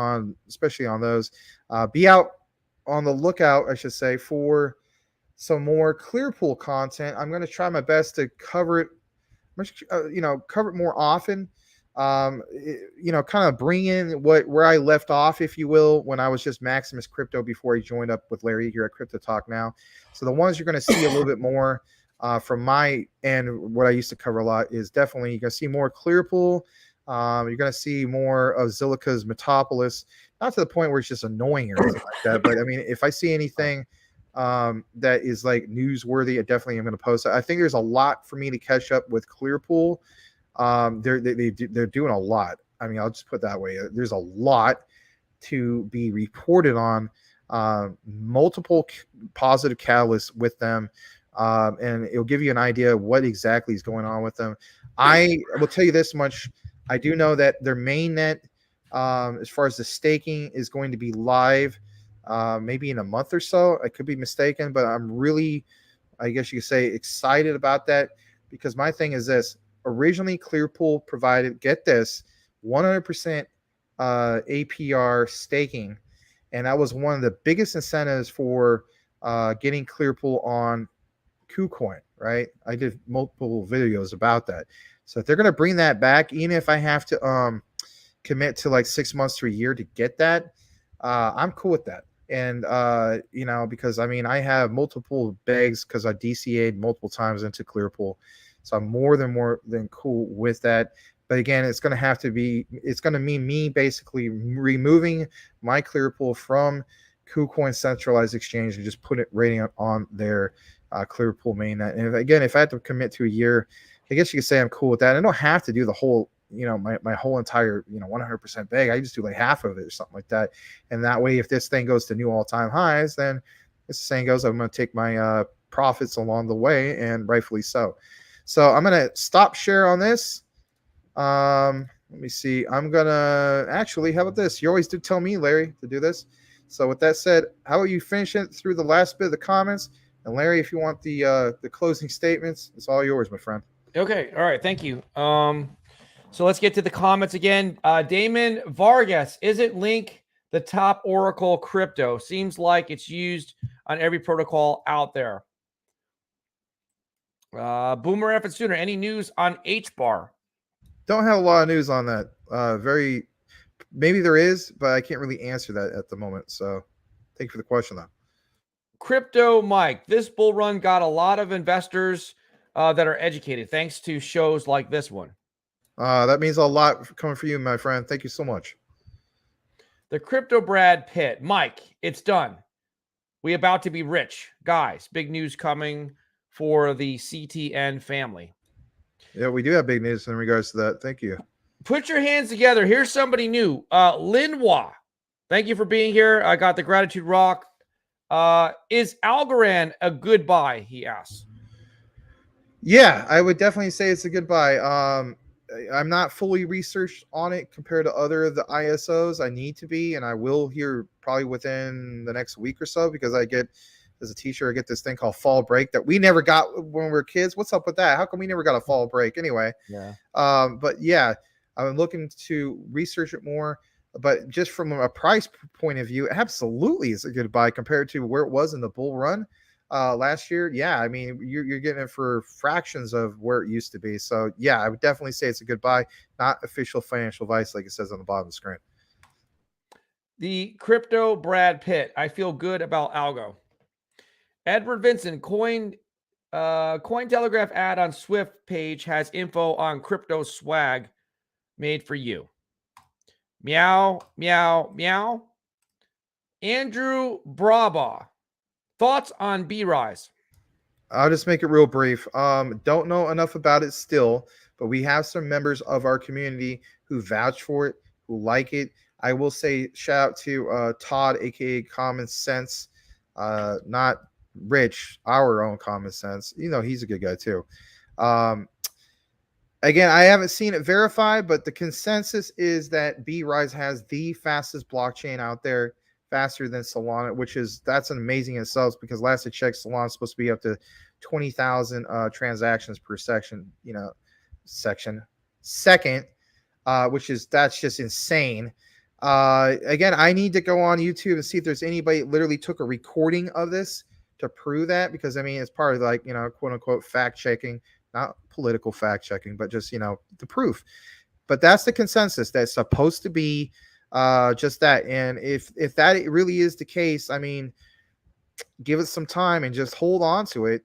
especially on those. Be out on the lookout, I should say, for some more Clearpool content. I'm going to try my best to cover it, cover it more often. Kind of bring in where I left off, if you will, when I was just MaximusCrypto before he joined up with Larry here at Crypto Talk Now. So the ones you're going to see a little bit more from my end, what I used to cover a lot is definitely you're going to see more Clearpool. You're going to see more of Zilliqa's Metopolis, not to the point where it's just annoying or anything like that. But I mean, if I see anything that is like newsworthy, I definitely am going to post it. I think there's a lot for me to catch up with Clearpool. They're doing a lot. I mean, I'll just put it that way. There's a lot to be reported on, multiple positive catalysts with them. And it'll give you an idea of what exactly is going on with them. I will tell you this much. I do know that their mainnet, as far as the staking, is going to be live maybe in a month or so. I could be mistaken, but I'm really, I guess you could say, excited about that, because my thing is this. Originally, Clearpool provided, get this, 100% APR staking, and that was one of the biggest incentives for getting Clearpool on KuCoin, right? I did multiple videos about that. So if they're going to bring that back, even if I have to commit to like 6 months to a year to get that, I'm cool with that. And, because I mean, I have multiple bags because I DCA'd multiple times into Clearpool. So I'm more than cool with that. But again, it's going to mean me basically removing my Clearpool from KuCoin centralized exchange and just put it right on their Clearpool mainnet. And if I had to commit to a year, I guess you could say I'm cool with that. I don't have to do the whole, my whole entire, 100% bag. I just do like half of it or something like that. And that way, if this thing goes to new all-time highs, then as the saying goes, I'm going to take my profits along the way, and rightfully so. So I'm going to stop share on this. Let me see. I'm going to actually, how about this? You always do tell me, Larry, to do this. So with that said, how about you finish it through the last bit of the comments? And Larry, if you want the closing statements, it's all yours, my friend. Okay. All right. Thank you. So let's get to the comments again. Damon Vargas, is it Link the top Oracle crypto? Seems like it's used on every protocol out there. Boomer F and Sooner, any news on HBAR? Don't have a lot of news on that. Maybe there is, but I can't really answer that at the moment. So thank you for the question, though. Crypto Mike, this bull run got a lot of investors that are educated thanks to shows like this one. That means a lot coming for you, my friend. Thank you so much. The Crypto Brad Pitt, Mike, it's done. We about to be rich. Guys, big news coming for the CTN family. Yeah, we do have big news in regards to that. Thank you. Put your hands together. Here's somebody new. Linwa, thank you for being here. I got the Gratitude Rock. Is Algorand a good buy? He asks. Yeah, I would definitely say it's a good buy. I'm not fully researched on it compared to other of the ISOs. I need to be, and I will here probably within the next week or so, because I get, as a teacher, I get this thing called fall break that we never got when we were kids. What's up with that? How come we never got a fall break anyway? Yeah. But yeah, I'm looking to research it more. But just from a price point of view, absolutely is a good buy compared to where it was in the bull run last year. Yeah, I mean, you're getting it for fractions of where it used to be. So yeah, I would definitely say it's a good buy, not official financial advice like it says on the bottom of the screen. The Crypto Brad Pitt, I feel good about Algo. Edward Vincent, Cointelegraph ad on Swift page has info on crypto swag made for you. Meow, meow, meow. Andrew Braba, thoughts on B-Rise? I'll just make it real brief. Don't know enough about it still, but we have some members of our community who vouch for it, who like it. I will say shout out to Todd, aka Common Sense, not Rich, our own Common Sense. You know, he's a good guy too. Again, I haven't seen it verified, but the consensus is that B-Rise has the fastest blockchain out there, faster than Solana, that's an amazing in itself, because last I checked, Solana is supposed to be up to 20,000 transactions per second, that's just insane. Again, I need to go on YouTube and see if there's anybody literally took a recording of this to prove that, because I mean, it's part of like, quote unquote fact checking, not political fact checking, but just, the proof. But that's the consensus, that's supposed to be just that. And if that really is the case, I mean, give it some time and just hold on to it.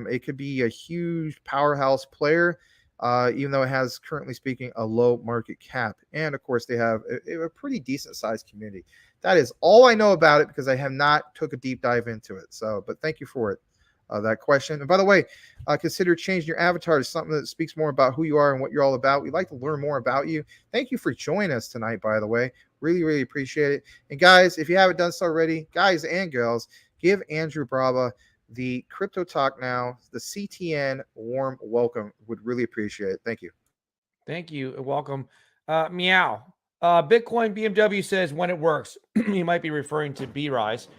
It could be a huge powerhouse player, even though it has, currently speaking, a low market cap. And of course, they have a pretty decent sized community. That is all I know about it, because I have not took a deep dive into it. So, but thank you for it. That question. And by the way, consider changing your avatar to something that speaks more about who you are and what you're all about. We'd like to learn more about you. Thank you for joining us tonight, by the way. Really, really appreciate it. And guys, if you haven't done so already, guys and girls, give Andrew Braba the Crypto Talk Now, the CTN warm welcome. Would really appreciate it. Thank you. Thank you. Welcome. Meow. Bitcoin BMW says when it works. He might be referring to B-Rise.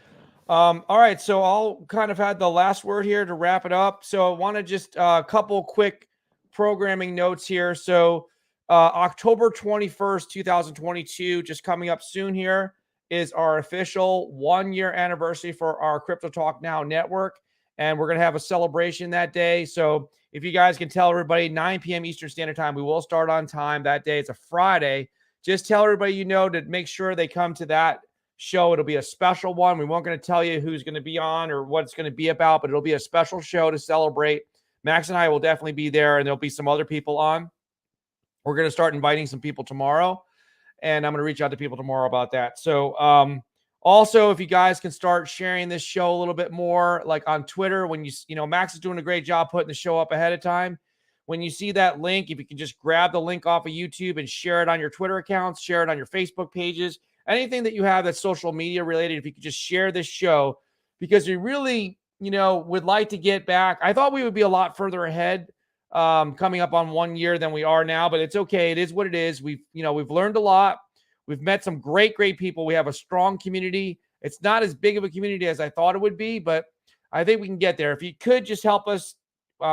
All right, so I'll kind of had the last word here to wrap it up. So I want to just a couple quick programming notes here. So October 21st, 2022, just coming up soon here, is our official 1-year anniversary for our Crypto Talk Now network. And we're going to have a celebration that day. So if you guys can tell everybody, 9 p.m. Eastern Standard Time, we will start on time that day. It's a Friday. Just tell everybody to make sure they come to that show. It'll be a special one. We won't going to tell you who's going to be on or what it's going to be about, but it'll be a special show to celebrate. Max and I will definitely be there, and there'll be some other people on. We're going to start inviting some people tomorrow, and I'm going to reach out to people tomorrow about that. So also, if you guys can start sharing this show a little bit more, like on Twitter, when Max is doing a great job putting the show up ahead of time. When you see that link, if you can just grab the link off of YouTube and share it on your Twitter accounts, share it on your Facebook pages, anything that you have that's social media related, if you could just share this show, because we really, would like to get back. I thought we would be a lot further ahead coming up on 1 year than we are now, but it's okay. It is what it is. We've learned a lot. We've met some great people. We have a strong community. It's not as big of a community as I thought it would be, but I think we can get there. If you could just help us,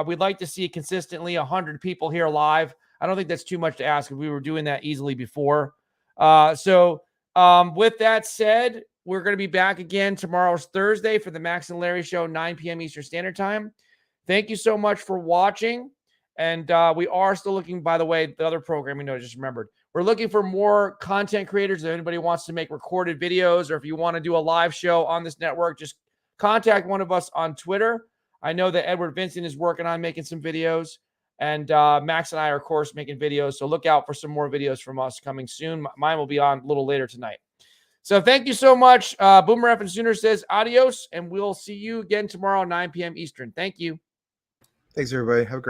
we'd like to see consistently 100 people here live. I don't think that's too much to ask. We were doing that easily before. With that said, we're going to be back again. Tomorrow's Thursday for the Max and Larry Show, 9 p.m. Eastern Standard Time. Thank you so much for watching. And we are still looking, by the way, the other program, I just remembered. We're looking for more content creators. If anybody wants to make recorded videos, or if you want to do a live show on this network, just contact one of us on Twitter. I know that Edward Vincent is working on making some videos. And Max and I are, of course, making videos. So look out for some more videos from us coming soon. Mine will be on a little later tonight. So thank you so much. Boomer F and Sooner says adios, and we'll see you again tomorrow, 9 p.m. Eastern. Thank you. Thanks, everybody. Have a great